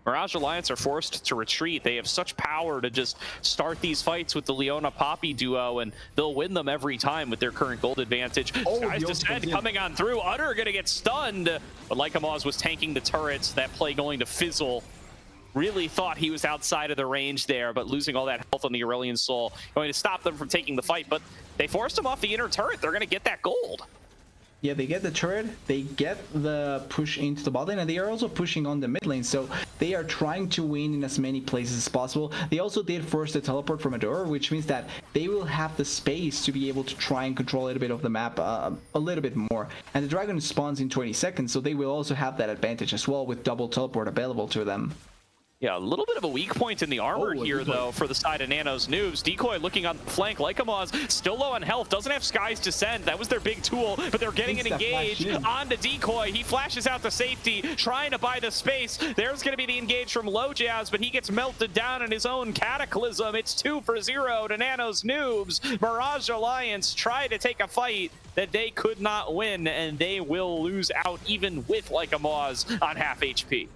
Mirage Alliance are forced to retreat. They have such power to just start these fights with the Leona Poppy duo, and they'll win them every time with their current gold advantage. Sky's Descent coming on through. Udder going to get stunned, but Lycamaz was tanking the turrets. That play going to fizzle. Really thought he was outside of the range there, but losing all that health on the Aurelion Soul going to stop them from taking the fight, but they forced him off the inner turret. They're going to get that gold. Yeah, they get the turret, they get the push into the bot lane, and they are also pushing on the mid lane, so they are trying to win in as many places as possible. They also did force the teleport from Adora, which means that they will have the space to be able to try and control a little bit of the map a little bit more. And the dragon spawns in 20 seconds, so they will also have that advantage as well with double teleport available to them. Yeah, a little bit of a weak point in the armor here, though, for the side of Nano's Noobs. Decoy looking on the flank. Lycamaz still low on health, doesn't have Sky's Descent. That was their big tool, but they're getting it engaged onto Decoy. He flashes out to safety, trying to buy the space. There's going to be the engage from Lojaz, but he gets melted down in his own Cataclysm. It's 2-0 to Nano's Noobs. Mirage Alliance tried to take a fight that they could not win, and they will lose out even with Lycamaz on half HP.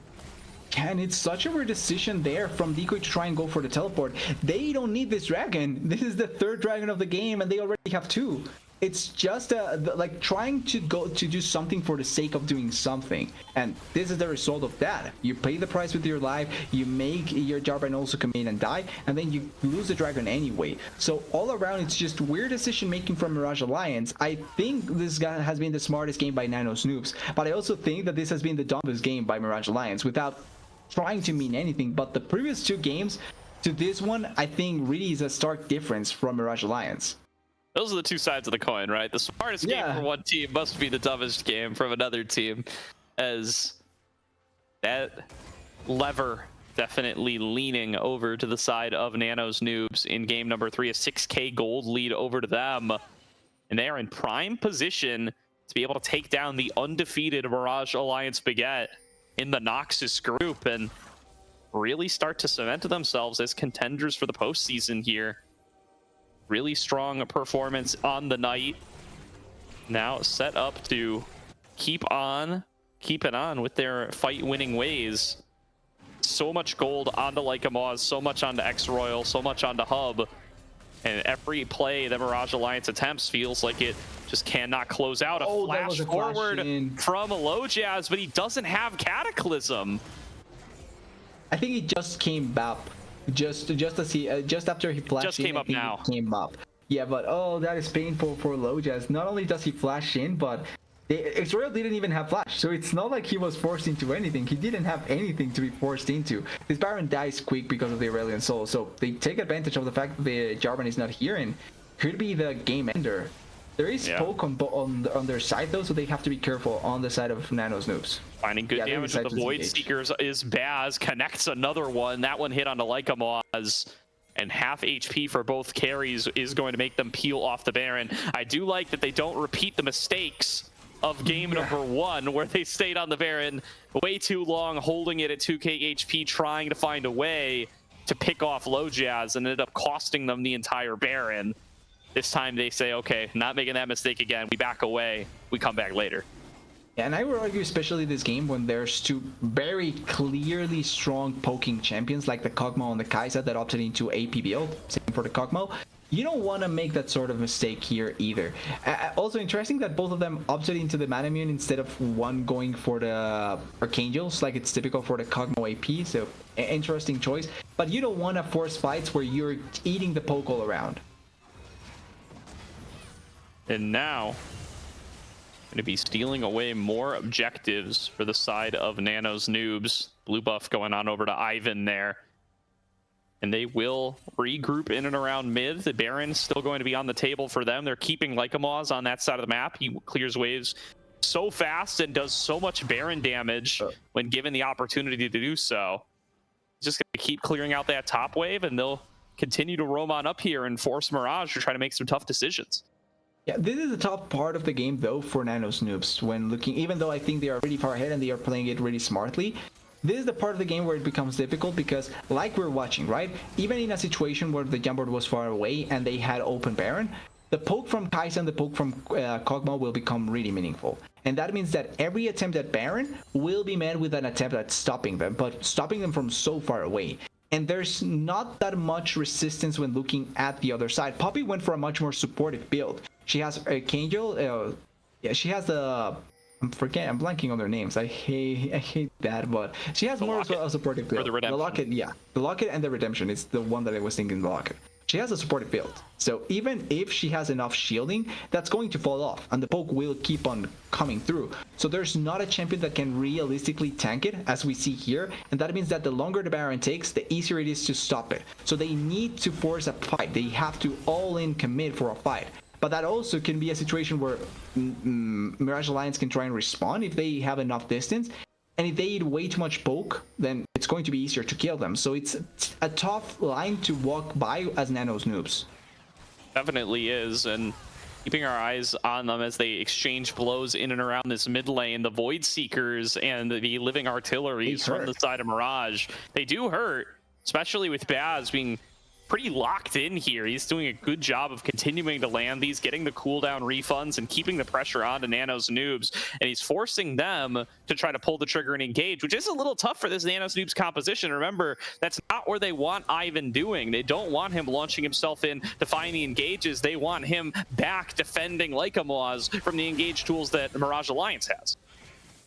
And it's such a weird decision there from Decoy to try and go for the teleport. They don't need this dragon. This is the third dragon of the game, and they already have two. It's just like trying to go to do something for the sake of doing something, and this is the result of that. You pay the price with your life, you make your Jarvan also come in and die, and then you lose the dragon anyway. So all around, it's just weird decision making from Mirage Alliance. I think this guy has been the smartest game by Nano's Noobs, but I also think that this has been the dumbest game by Mirage Alliance without trying to mean anything. But the previous two games to this one, I think really is a stark difference from Mirage Alliance. Those are the two sides of the coin, right? The smartest game for one team must be the dumbest game from another team, as that lever definitely leaning over to the side of Nano's Noobs in game number 3, a 6k gold lead over to them, and they are in prime position to be able to take down the undefeated Mirage Alliance Baguette in the Noxus group and really start to cement themselves as contenders for the postseason here. Really strong performance on the night. Now set up to keep on keeping on with their fight-winning ways. So much gold onto Lycamaz, so much onto X-Royal, so much onto Hub. And every play that Mirage Alliance attempts feels like it just cannot close out. A flash forward from Lojaz, but he doesn't have Cataclysm. I think he just came up. Just as he just after he flashed just came up now. Came up. Yeah, but oh, that is painful for Lojaz. Not only does he flash in, but X-Royal didn't even have flash, so it's not like he was forced into anything. He didn't have anything to be forced into. This Baron dies quick because of the Aurelion Soul, so they take advantage of the fact that the Jarvan is not here and could be the game ender. There is poke on their side though, so they have to be careful on the side of Nano's Noobs. Finding good damage with the Void Seekers is Baz, connects another one. That one hit onto Lycamaz. And half HP for both carries is going to make them peel off the Baron. I do like that they don't repeat the mistakes of game number 1, where they stayed on the Baron way too long, holding it at 2k HP, trying to find a way to pick off Low Jazz, and ended up costing them the entire Baron. This time they say, okay, not making that mistake again. We back away. We come back later. Yeah, and I would argue, especially this game, when there's two very clearly strong poking champions like the Kog'Maw and the Kai'Sa that opted into AP build, same for the Kog'Maw, you don't want to make that sort of mistake here either. Also interesting that both of them opted into the Manamune instead of one going for the Archangels, like it's typical for the Kog'Maw AP, so interesting choice. But you don't want to force fights where you're eating the poke all around. And now, going to be stealing away more objectives for the side of Nano's Noobs. Blue buff going on over to Ivan there. And they will regroup in and around mid. The Baron's still going to be on the table for them. They're keeping Lycamaz on that side of the map. He clears waves so fast and does so much Baron damage when given the opportunity to do so. He's just going to keep clearing out that top wave, and they'll continue to roam on up here and force Mirage to try to make some tough decisions. Yeah, this is the top part of the game though for Nano's Noobs when looking, even though I think they are really far ahead and they are playing it really smartly. This is the part of the game where it becomes difficult because, like we're watching, right? Even in a situation where the Jumpboard was far away and they had open Baron, the poke from Kai'Sa and the poke from Kog'Maw will become really meaningful. And that means that every attempt at Baron will be met with an attempt at stopping them, but stopping them from so far away. And there's not that much resistance when looking at the other side. Poppy went for a much more supportive build. She has Archangel, yeah, she has the... I'm blanking on their names. I hate that, but she has more of a supportive build. The Locket, yeah. The Locket and the Redemption is the one that I was thinking, the Locket. She has a supportive build. So even if she has enough shielding, that's going to fall off, and the poke will keep on coming through. So there's not a champion that can realistically tank it, as we see here, and that means that the longer the Baron takes, the easier it is to stop it. So they need to force a fight. They have to all-in commit for a fight. But that also can be a situation where Mirage Alliance can try and respond if they have enough distance. And if they eat way too much poke, then it's going to be easier to kill them. So it's a tough line to walk by as Nano's Noobs. Definitely is, and keeping our eyes on them as they exchange blows in and around this mid lane. The Void Seekers and the Living Artilleries from the side of Mirage, they do hurt, especially with Baz being pretty locked in here. He's doing a good job of continuing to land these, getting the cooldown refunds, and keeping the pressure on to Nano's Noobs. And he's forcing them to try to pull the trigger and engage, which is a little tough for this Nano's Noobs composition. Remember, that's not where they want Ivan doing. They don't want him launching himself in to find the engages. They want him back defending Lycamaz from the engage tools that Mirage Alliance has.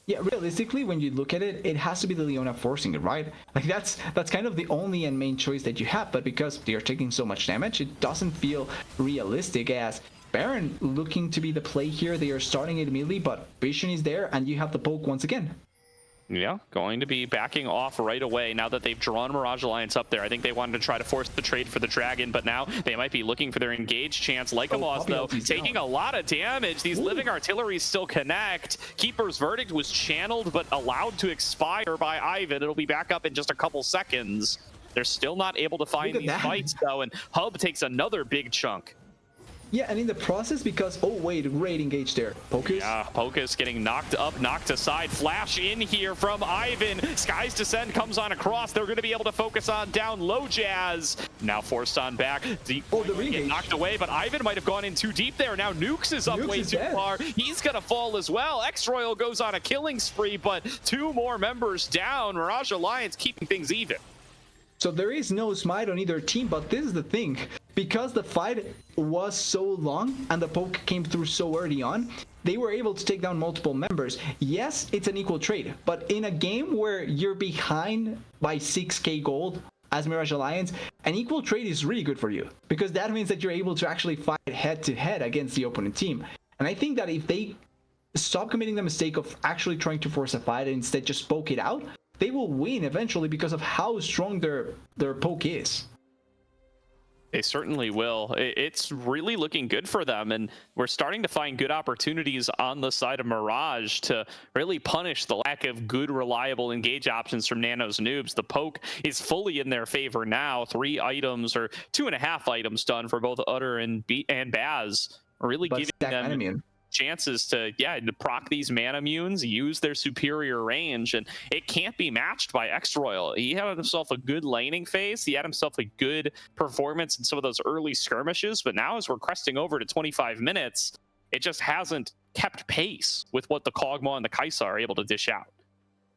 Yeah, realistically, when you look at it, it has to be the Leona forcing it, right? Like that's kind of the only and main choice that you have, but because they are taking so much damage, it doesn't feel realistic. As Baron looking to be the play here, they are starting it immediately, but Vision is there, and you have the poke once again. Yeah, going to be backing off right away now that they've drawn Mirage Alliance up there. I think they wanted to try to force the trade for the Dragon, but now they might be looking for their engage chance. Lycamaz, though, taking a lot of damage. These Living Artilleries still connect. Keeper's Verdict was channeled, but allowed to expire by Ivan. It'll be back up in just a couple seconds. They're still not able to find these fights, though, and Hub takes another big chunk. Yeah, and in the process, because, oh wait, great engage there. Pocus? Yeah, Pocus getting knocked up, knocked aside. Flash in here from Ivan. Sky's Descent comes on across. They're going to be able to focus on down Low Jazz. Now forced on back. Deep get knocked away, but Ivan might have gone in too deep there. Now Nukes is up way too far. He's going to fall as well. X-Royal goes on a killing spree, but 2 more members down. Mirage Alliance keeping things even. So there is no smite on either team, but this is the thing. Because the fight was so long and the poke came through so early on, they were able to take down multiple members. Yes, it's an equal trade, but in a game where you're behind by 6k gold as Mirage Alliance, an equal trade is really good for you, because that means that you're able to actually fight head to head against the opponent team. And I think that if they stop committing the mistake of actually trying to force a fight and instead just poke it out, they will win eventually because of how strong their poke is. They certainly will. It's really looking good for them, and we're starting to find good opportunities on the side of Mirage to really punish the lack of good, reliable engage options from Nano's Noobs. The poke is fully in their favor now. 3 items or 2.5 items done for both Utter and Baz, really But giving stack them immune chances to proc these mana immunes, use their superior range, and it can't be matched by X-Royal. He had himself a good laning phase, he had himself a good performance in some of those early skirmishes, but now as we're cresting over to 25 minutes, it just hasn't kept pace with what the Kog'Maw and the Kai'Sa are able to dish out.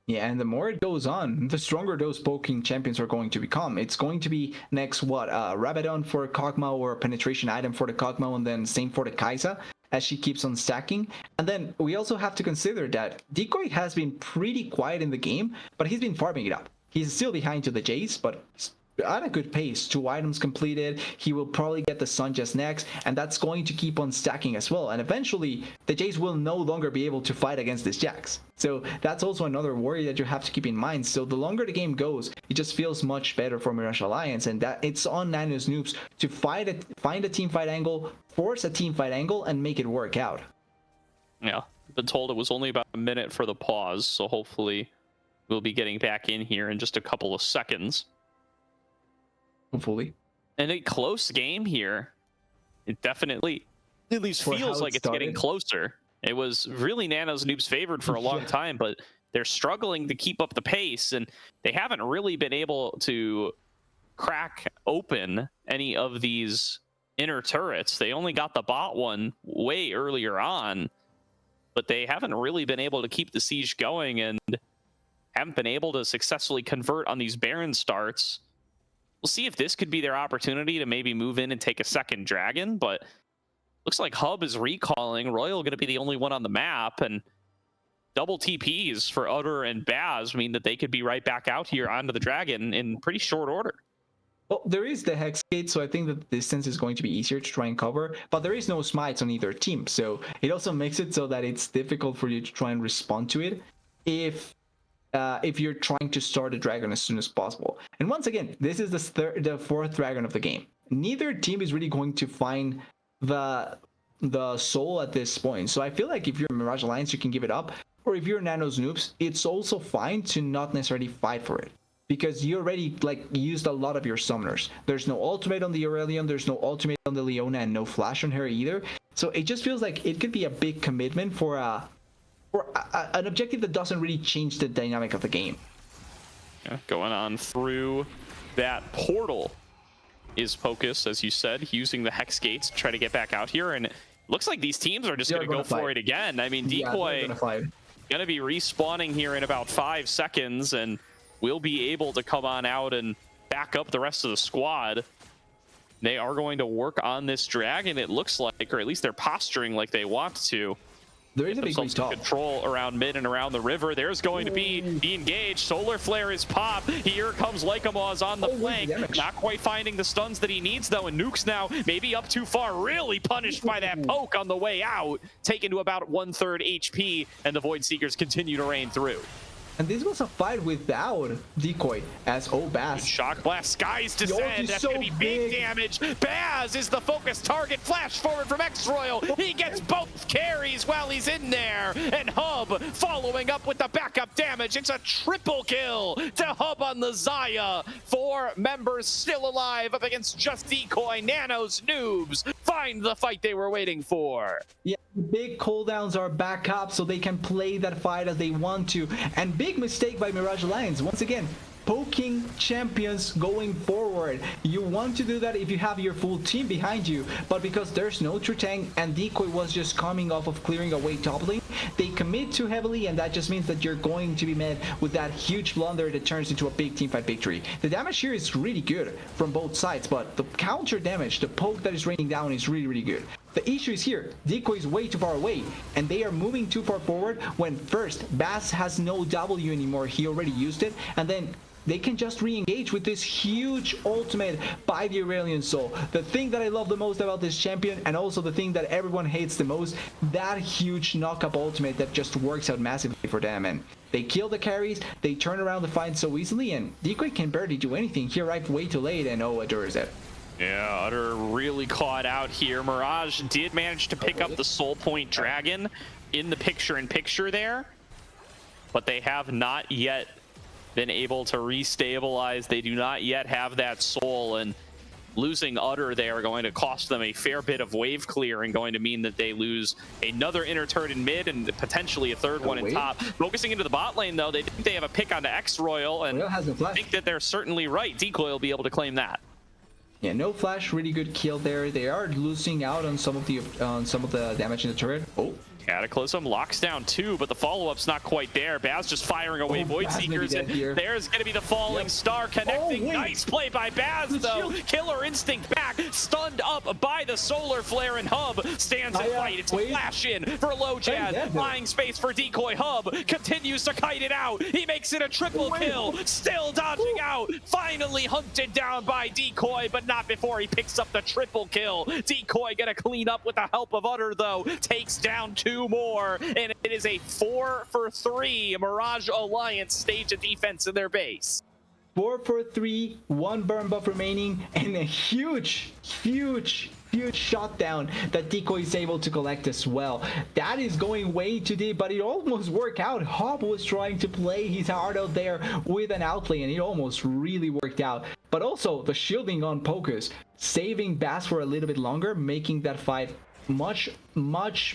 Yeah, and the more it goes on, the stronger those poking champions are going to become. It's going to be next, Rabadon for Kog'Maw or a penetration item for the Kog'Maw, and then same for the Kai'Sa as she keeps on stacking. And then we also have to consider that Decoy has been pretty quiet in the game, but he's been farming it up. He's still behind to the Jace, but at a good pace. 2 items completed. He will probably get the Sun just next, and that's going to keep on stacking as well. And eventually, the Jace will no longer be able to fight against this Jax. So that's also another worry that you have to keep in mind. So the longer the game goes, it just feels much better for Mirage Alliance, and that it's on Nano's Noobs to find a team fight angle, force a team fight angle, and make it work out. Yeah, been told it was only about a minute for the pause, so hopefully we'll be getting back in here in just a couple of seconds. Hopefully. And a close game here. It definitely at least feels like it's getting closer. It was really Nano's Noobs favored for a long time, but they're struggling to keep up the pace, and they haven't really been able to crack open any of these inner turrets. They only got the bot one way earlier on, but they haven't really been able to keep the siege going and haven't been able to successfully convert on these Baron starts. We'll see if this could be their opportunity to maybe move in and take a second dragon, but looks like Hub is recalling. Royal going to be the only one on the map, and double TPs for Utter and Baz mean that they could be right back out here onto the dragon in pretty short order. Well, there is the Hex Gate, so I think that the distance is going to be easier to try and cover, but there is no smites on either team, so it also makes it so that it's difficult for you to try and respond to it if you're trying to start a dragon as soon as possible. And once again, this is the fourth dragon of the game. Neither team is really going to find the soul at this point. So I feel like if you're Mirage Alliance, you can give it up. Or if you're Nano's Noobs, it's also fine to not necessarily fight for it, because you already used a lot of your summoners. There's no ultimate on the Aurelion, there's no ultimate on the Leona, and no flash on her either. So it just feels like it could be a big commitment for an objective that doesn't really change the dynamic of the game. Yeah, going on through that portal is Pocus, as you said, using the Hex Gates to try to get back out here, and it looks like these teams are just going to go for it again. I mean, Decoy going to be respawning here in about 5 seconds, and we'll be able to come on out and back up the rest of the squad. They are going to work on this dragon, it looks like, or at least they're posturing like they want to. There is a big control around mid and around the river. There's going to be the engage. Solar Flare is popped. Here comes Lycamaw's on the flank. Not quite finding the stuns that he needs, though. And Nuke's now maybe up too far. Really punished by that poke on the way out. Taken to about 1/3 HP. And the Void Seekers continue to rain through. And this was a fight without Decoy, as Baz. Shock Blast, Skies Descend. That's going to be big damage. Baz is the focus target. Flash forward from X-Royal. He gets both carries while he's in there. And Hub following up with the backup damage. It's a triple kill to Hub on the Xayah. 4 members still alive up against just Decoy. Nano's Noobs find the fight they were waiting for. Yeah, big cooldowns are back up so they can play that fight as they want to. And big mistake by Mirage Alliance. Once again, poking champions going forward. You want to do that if you have your full team behind you, but because there's no Tritang and Decoy was just coming off of clearing away top lane, they commit too heavily, and that just means that you're going to be met with that huge blunder that turns into a big teamfight victory. The damage here is really good from both sides, but the counter damage, the poke that is raining down, is really, really good. The issue is here, Decoy is way too far away, and they are moving too far forward when first, Baz has no W anymore, he already used it, and then they can just re-engage with this huge ultimate by the Aurelion Soul. The thing that I love the most about this champion, and also the thing that everyone hates the most, that huge knock-up ultimate that just works out massively for them. And they kill the carries, they turn around the fight so easily, and Decoy can barely do anything. He arrived way too late, and oh, adores it. Yeah, Utter really caught out here. Mirage did manage to pick up the Soul Point Dragon in the picture-in-picture there, but they have not yet been able to restabilize. They do not yet have that soul, and losing Utter there going to cost them a fair bit of wave clear and going to mean that they lose another inner turret in mid and potentially a third one in top. Focusing into the bot lane, though, they think they have a pick onto X-Royal, and I think that they're certainly right. Decoy will be able to claim that. Yeah, no flash, really good kill there. They are losing out on some of the damage in the turret. Oh. Cataclysm locks down 2, but the follow-up's not quite there. Baz just firing away Void Seekers, and there's going to be the falling star connecting. Nice play by Baz, though. Killer Instinct back, stunned up by the Solar Flare, and Hub stands and fight. It's a flash in for Low Jazz. Flying space for Decoy. Hub continues to kite it out. He makes it a triple kill, still dodging out. Finally hunted down by Decoy, but not before he picks up the triple kill. Decoy gonna clean up with the help of Utter, though. Takes down 2 more, and it is a 4 for 3. Mirage Alliance stage a defense in their base. 4 for 3, 1 burn buff remaining, and a huge shutdown that Decoy is able to collect as well. That is going way too deep, but it almost worked out. Hub was trying to play his heart out there with an outplay, and it almost really worked out. But also the shielding on Pocus, saving Bass for a little bit longer, making that fight much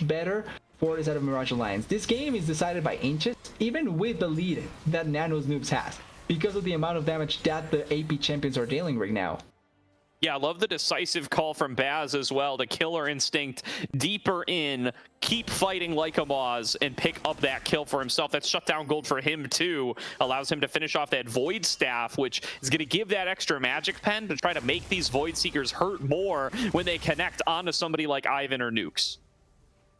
better for the side of Mirage Alliance. This game is decided by inches, even with the lead that Nano's Noobs has, because of the amount of damage that the AP champions are dealing right now. Yeah, I love the decisive call from Baz as well. The Killer Instinct deeper in, keep fighting like a Moz, and pick up that kill for himself. That's shutdown gold for him too. Allows him to finish off that Void Staff, which is going to give that extra magic pen to try to make these Void Seekers hurt more when they connect onto somebody like Ivan or Nukes.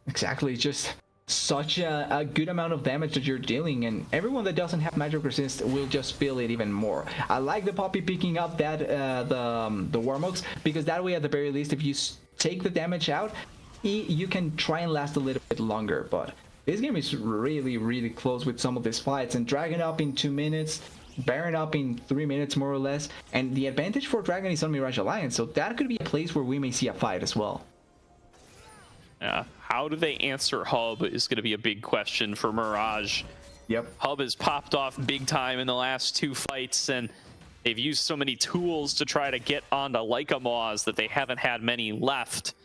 Exactly, just such a good amount of damage that you're dealing, and everyone that doesn't have magic resist will just feel it even more. I like the Poppy picking up that the Warmokes, because that way at the very least, if you take the damage out, you can try and last a little bit longer. But this game is really close with some of these fights, and Dragon up in 2 minutes, Baron up in 3 minutes more or less, and the advantage for Dragon is on Mirage Alliance, so that could be a place where we may see a fight as well. Yeah, how do they answer Hub is going to be a big question for Mirage. Yep. Hub has popped off big time in the last 2 fights, and they've used so many tools to try to get onto Leica Moz that they haven't had many left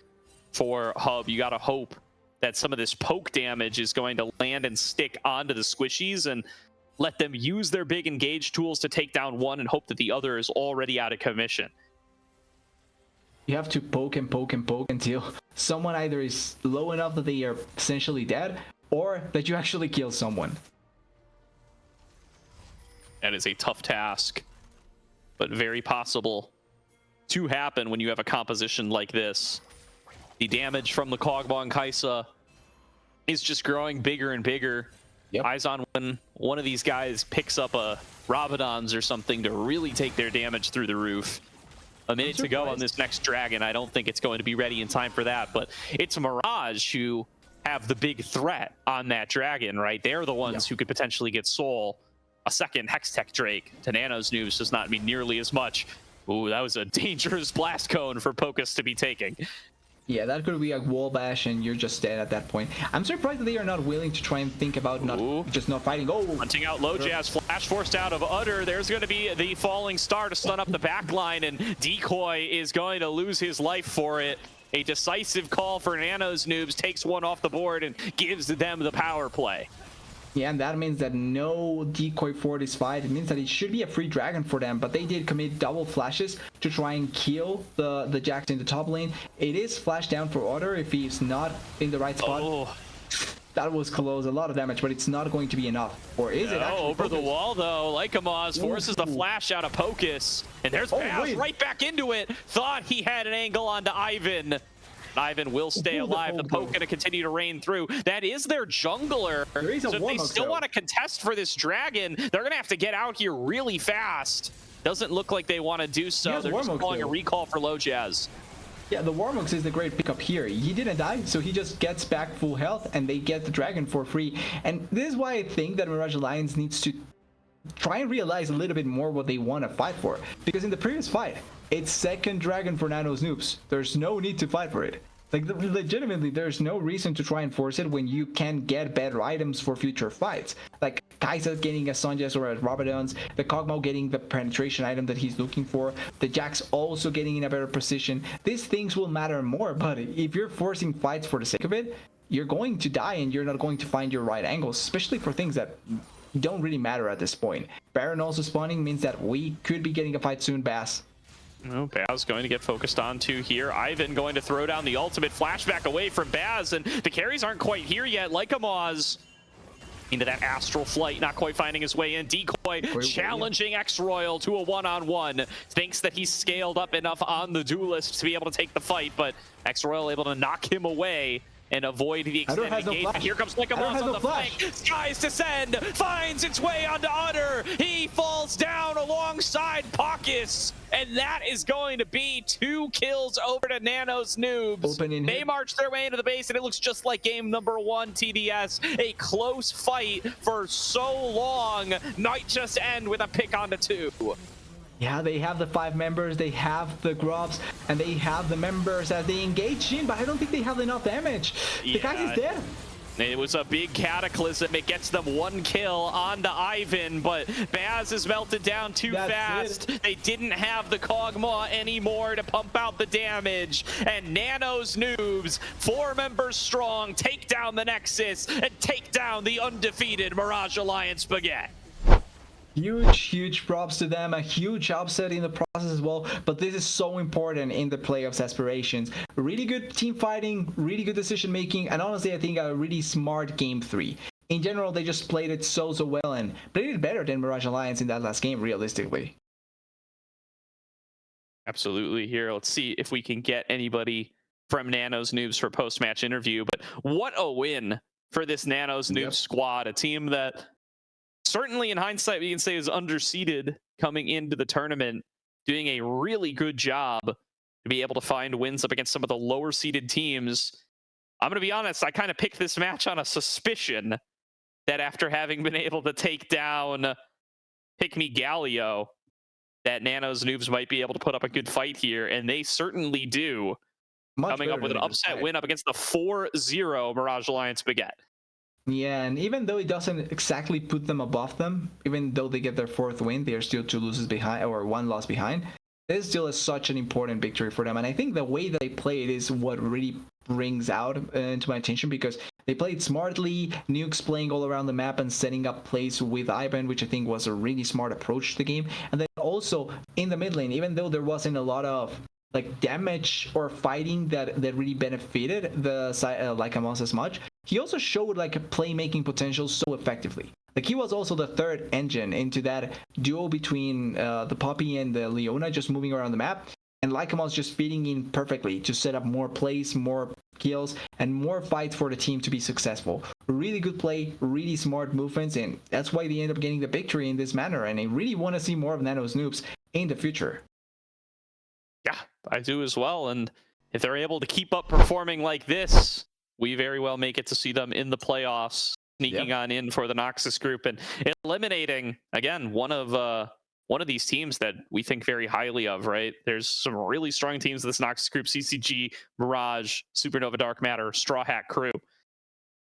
for Hub. You got to hope that some of this poke damage is going to land and stick onto the squishies and let them use their big engage tools to take down one and hope that the other is already out of commission. You have to poke and poke and poke until someone either is low enough that they are essentially dead, or that you actually kill someone. That is a tough task, but very possible to happen when you have a composition like this. The damage from the Kog'Maw and Kai'Sa is just growing bigger and bigger. Yep. Eyes on when one of these guys picks up a Rabadon's or something to really take their damage through the roof. A minute to go on this next Dragon. I don't think it's going to be ready in time for that, but it's Mirage who have the big threat on that Dragon, right? They're the ones who could potentially get Soul. A second Hextech Drake to Nano's Noobs does not mean nearly as much. Ooh, that was a dangerous blast cone for Pocus to be taking. Yeah, that could be a wall bash and you're just dead at that point. I'm surprised that they are not willing to try and think about just not fighting. Oh, hunting out Low Jazz, flash forced out of Utter. There's going to be the falling star to stun up the back line, and Decoy is going to lose his life for it. A decisive call for Nano's Noobs, takes one off the board and gives them the power play. Yeah, and that means that no decoy for this fight. It means that it should be a free Dragon for them, but they did commit double flashes to try and kill the Jax in the top lane. It is flash down for Utter if he's not in the right spot. Oh. That was close, a lot of damage, but it's not going to be enough. Or is it actually? Over the wall, though. Leica Moz forces the flash out of Pocus. And there's Baz right back into it. Thought he had an angle onto Ivan. Ivan will stay alive. The poke going to continue to rain through. That is their jungler. So if they still want to contest for this dragon, they're going to have to get out here really fast. Doesn't look like they want to do so. They're just calling a recall for low jazz. Yeah, the Warmux is the great pickup here. He didn't die, so he just gets back full health, and they get the dragon for free. And this is why I think that Mirage Alliance needs to try and realize a little bit more what they want to fight for. Because in the previous fight, it's second dragon for Nano's Noobs. There's no need to fight for it. Like, legitimately, there's no reason to try and force it when you can get better items for future fights. Like, Kai'Sa getting a Sunjaz or a Rabadon's, the Kog'Maw getting the penetration item that he's looking for, the Jax also getting in a better position. These things will matter more, but if you're forcing fights for the sake of it, you're going to die and you're not going to find your right angles, especially for things that don't really matter at this point. Baron also spawning means that we could be getting a fight soon, Bass. No, Baz going to get focused on to here. Ivan going to throw down the ultimate flashback away from Baz, and the carries aren't quite here yet. Lycamaw's into that astral flight, not quite finding his way in. Decoy challenging X-Royal to a one-on-one. Thinks that he's scaled up enough on the duelist to be able to take the fight, but X-Royal able to knock him away and avoid the extended engagement. Here comes Lycamaw's on the flank. Skies descend, finds its way onto Utter. He falls down alongside Pawkus, and that is going to be 2 kills over to Nano's Noobs. They march their way into the base, and it looks just like game number 1 TDS. A close fight for so long. Might just end with a pick onto 2. Yeah, they have the 5 members, they have the grubs, and they have the members as they engage in, but I don't think they have enough damage. The guy is dead. It was a big cataclysm. It gets them 1 kill onto Ivan, but Baz is melted down too fast. They didn't have the Kog'Maw anymore to pump out the damage. And Nano's Noobs, 4 members strong, take down the Nexus and take down the undefeated Mirage Alliance Baguette. Huge props to them, a huge upset in the process as well, but this is so important in the playoffs aspirations. Really good team fighting, really good decision making, and honestly I think a really smart game 3. In general, they just played it so well and played it better than Mirage Alliance in that last game, realistically. Absolutely. Here, let's see if we can get anybody from Nano's Noobs for post-match interview, but what a win for this Nano's Noobs squad, a team that certainly in hindsight we can say is underseeded coming into the tournament, doing a really good job to be able to find wins up against some of the lower seeded teams. I'm going to be honest, I kind of picked this match on a suspicion that after having been able to take down Pick Me Galio, that Nano's Noobs might be able to put up a good fight here, and they certainly do. Coming up with an upset win up against the 4-0 Mirage Alliance Baguette. Yeah, and even though it doesn't exactly put them above them, even though they get their 4th win, they are still 2 losses behind, or 1 loss behind. This still is such an important victory for them, and I think the way that they played is what really brings out into my attention, because they played smartly, Nukes playing all around the map and setting up plays with Ivan, which I think was a really smart approach to the game. And then also in the mid lane, even though there wasn't a lot of like damage or fighting that really benefited the Lycamos as much, he also showed like a playmaking potential so effectively. Like he was also the 3rd engine into that duo between the Poppy and the Leona, just moving around the map, and Lycamos just fitting in perfectly to set up more plays, more kills, and more fights for the team to be successful. Really good play, really smart movements, and that's why they end up getting the victory in this manner, and I really want to see more of Nano's Noobs in the future. Yeah, I do as well, and if they're able to keep up performing like this, we very well may get to see them in the playoffs, sneaking on in for the Noxus group and eliminating, again, one of these teams that we think very highly of, right? There's some really strong teams in this Noxus group: CCG, Mirage, Supernova Dark Matter, Straw Hat Crew.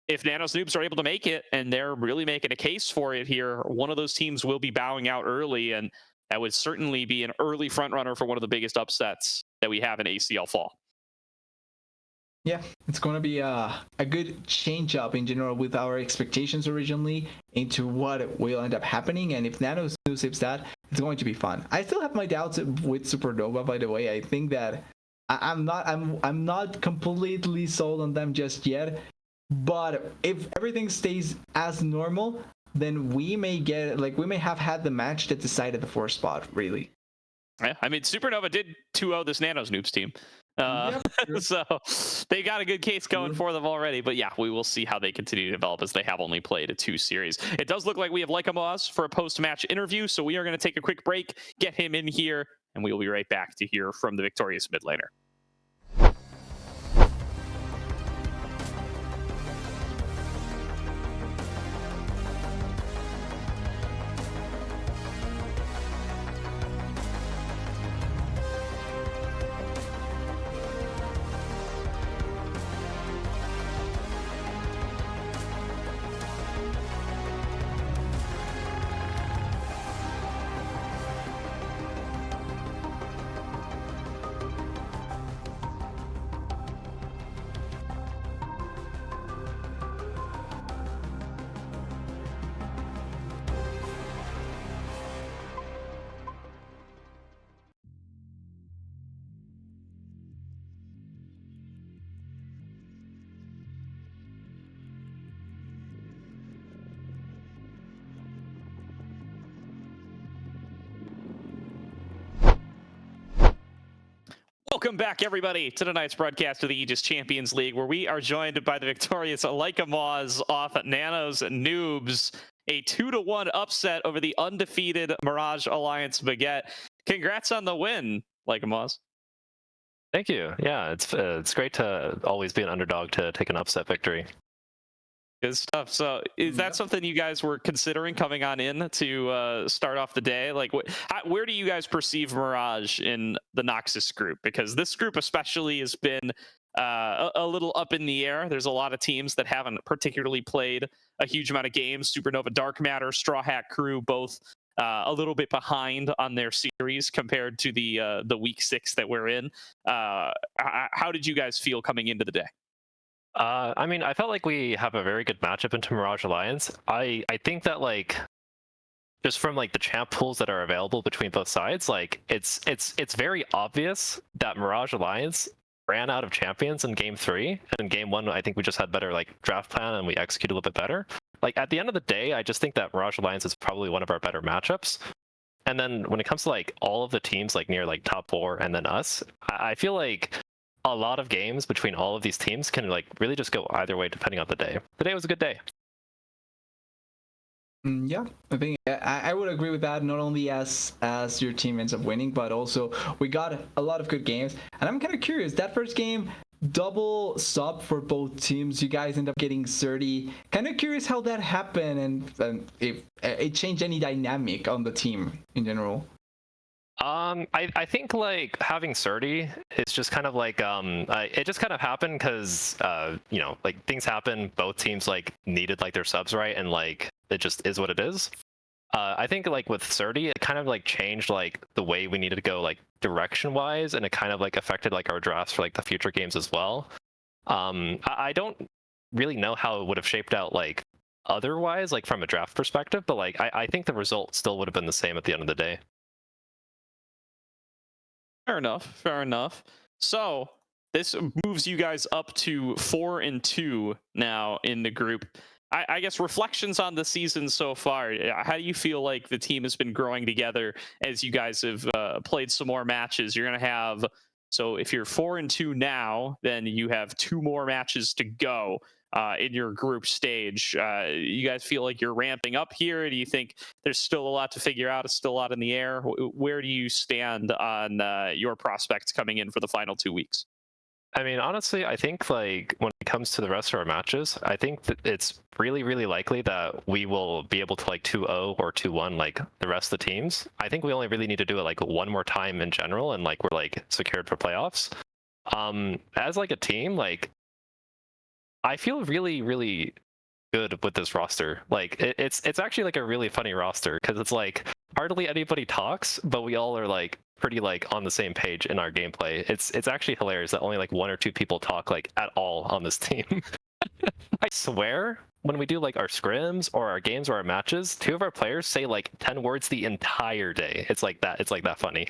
If Nano's Noobs are able to make it, and they're really making a case for it here, one of those teams will be bowing out early, and that would certainly be an early frontrunner for one of the biggest upsets that we have in ACL Fall. Yeah, it's going to be a good change up in general with our expectations originally into what will end up happening. And if Nano saves that, it's going to be fun. I still have my doubts with Supernova, by the way. I think that I'm not completely sold on them just yet. But if everything stays as normal, then we may have had the match that decided the 4th spot, really. Yeah, I mean, Supernova did 2-0 this Nano's Noobs team. Uh, Yep. so they got a good case going True. for them already. But yeah, we will see how they continue to develop as they have only played a 2 series. It does look like we have Lycamos for a post-match interview, so we are going to take a quick break, get him in here, and we will be right back to hear from the victorious mid laner. Welcome back, everybody, to tonight's broadcast of the Aegis Champions League, where we are joined by the victorious Lycamos off Nano's Noobs. A 2-1 upset over the undefeated Mirage Alliance Baguette. Congrats on the win, Lycamos. Thank you. Yeah, it's great to always be an underdog to take an upset victory. Good stuff. So is that something you guys were considering coming on in to start off the day? Like, where do you guys perceive Mirage in the Noxus group? Because this group especially has been a little up in the air. There's a lot of teams that haven't particularly played a huge amount of games. Supernova Dark Matter, Straw Hat Crew, both a little bit behind on their series compared to the week 6 that we're in. How did you guys feel coming into the day? I mean, I felt like we have a very good matchup into Mirage Alliance. I think that like just from like the champ pools that are available between both sides, like it's very obvious that Mirage Alliance ran out of champions in game 3, and in game 1 I think we just had better like draft plan and we executed a little bit better. Like at the end of the day, I just think that Mirage Alliance is probably one of our better matchups. And then when it comes to like all of the teams like near like top 4 and then us, I feel like a lot of games between all of these teams can like really just go either way depending on the day. Today was a good day. Yeah, I think I would agree with that. Not only as your team ends up winning, but also we got a lot of good games. And I'm kind of curious. That first game, double sub for both teams. You guys end up getting 30. Kind of curious how that happened and if it changed any dynamic on the team in general. I think like having Surdy is just kind of like it just kind of happened because you know, like things happen, both teams like needed like their subs right, and like it just is what it is. I think like with Surdy it kind of like changed like the way we needed to go like direction wise, and it kind of like affected like our drafts for like the future games as well. I don't really know how it would have shaped out like otherwise, like from a draft perspective, but like I think the result still would have been the same at the end of the day. Fair enough. Fair enough. So this moves you guys up to 4-2 now in the group. I guess reflections on the season so far. How do you feel like the team has been growing together as you guys have played some more matches? You're going to have, so if you're 4-2 now, then you have 2 more matches to go in your group stage. You guys feel like you're ramping up here? Do you think there's still a lot to figure out? It's still a lot in the air. Where do you stand on your prospects coming in for the final 2 weeks? I mean, honestly, I think like when it comes to the rest of our matches, I think that it's really, really likely that we will be able to like 2-0 or 2-1 like the rest of the teams. I think we only really need to do it like one more time in general, and like we're like secured for playoffs. As like a team, like I feel really, really good with this roster. Like it's actually like a really funny roster because it's like hardly anybody talks, but we all are like pretty like on the same page in our gameplay. It's actually hilarious that only like 1 or 2 people talk like at all on this team. I swear when we do like our scrims or our games or our matches, 2 of our players say like 10 words the entire day. It's like that funny.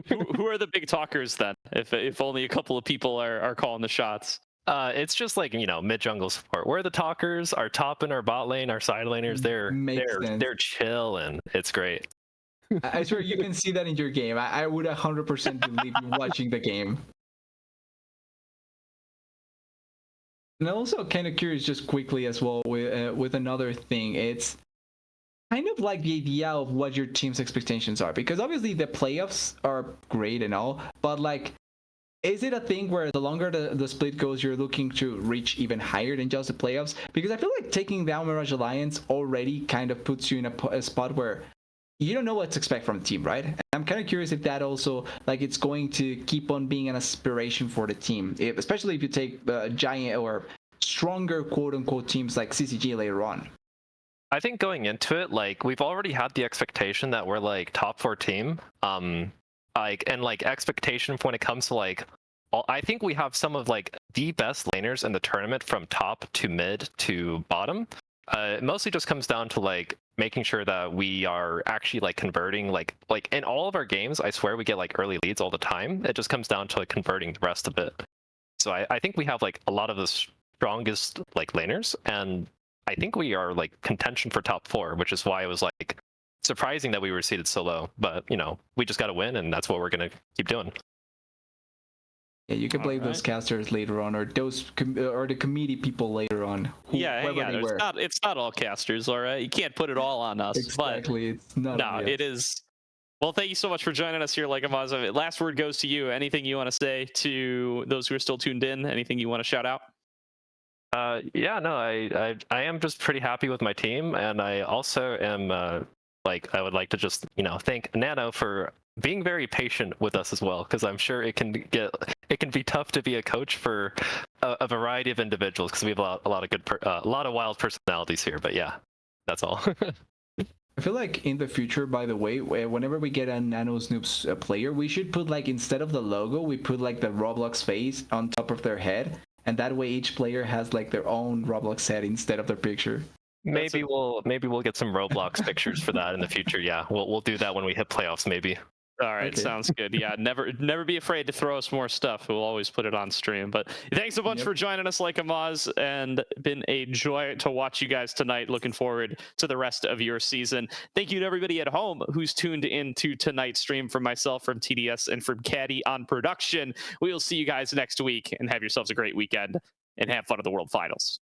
Who are the big talkers then? If only a couple of people are calling the shots. It's just like, you know, mid jungle support. We're the talkers. Our top and our bot lane, our side laners, they're chilling. It's great. I swear you can see that in your game. I would 100% believe you watching the game. And I'm also kind of curious, just quickly as well, with another thing. It's kind of like the idea of what your team's expectations are, because obviously the playoffs are great and all, but like, is it a thing where the longer the split goes, you're looking to reach even higher than just the playoffs? Because I feel like taking down Mirage Alliance already kind of puts you in a spot where you don't know what to expect from the team, right? And I'm kind of curious if that also, like, it's going to keep on being an aspiration for the team, especially if you take giant or stronger quote-unquote teams like CCG later on. I think going into it, like, we've already had the expectation that we're like top 4 team. Like expectation when it comes to like, I think we have some of like the best laners in the tournament from top to mid to bottom. It mostly just comes down to like making sure that we are actually like converting like in all of our games. I swear we get like early leads all the time. It just comes down to like converting the rest of it. So I think we have like a lot of the strongest like laners, and I think we are like contention for top 4, which is why it was like surprising that we were seated so low. But you know, we just got to win, and that's what we're gonna keep doing. Yeah, you can blame those casters later on, or those or the committee people later on. It's not all casters, all right. You can't put it all on us. Exactly, but it's not. No, it is. Well, thank you so much for joining us here, like Amaz. Last word goes to you. Anything you want to say to those who are still tuned in? Anything you want to shout out? Yeah, no, I am just pretty happy with my team, and I also am like, I would like to just, you know, thank Nano for being very patient with us as well, because I'm sure it can be tough to be a coach for a variety of individuals, because we have a lot of good a lot of wild personalities here. But yeah, that's all. I feel like in the future, by the way, whenever we get a Nano's Noobs player, we should put, like, instead of the logo, we put like the Roblox face on top of their head, and that way each player has like their own Roblox head instead of their picture. Maybe we'll get some Roblox pictures for that in the future. Yeah, we'll do that when we hit playoffs, maybe. All right, okay. Sounds good. Yeah, never be afraid to throw us more stuff. We'll always put it on stream. But thanks a bunch for joining us, like Amaz, and been a joy to watch you guys tonight. Looking forward to the rest of your season. Thank you to everybody at home who's tuned into tonight's stream. From myself, from TDS, and from Caddy on production. We will see you guys next week, and have yourselves a great weekend, and have fun at the World Finals.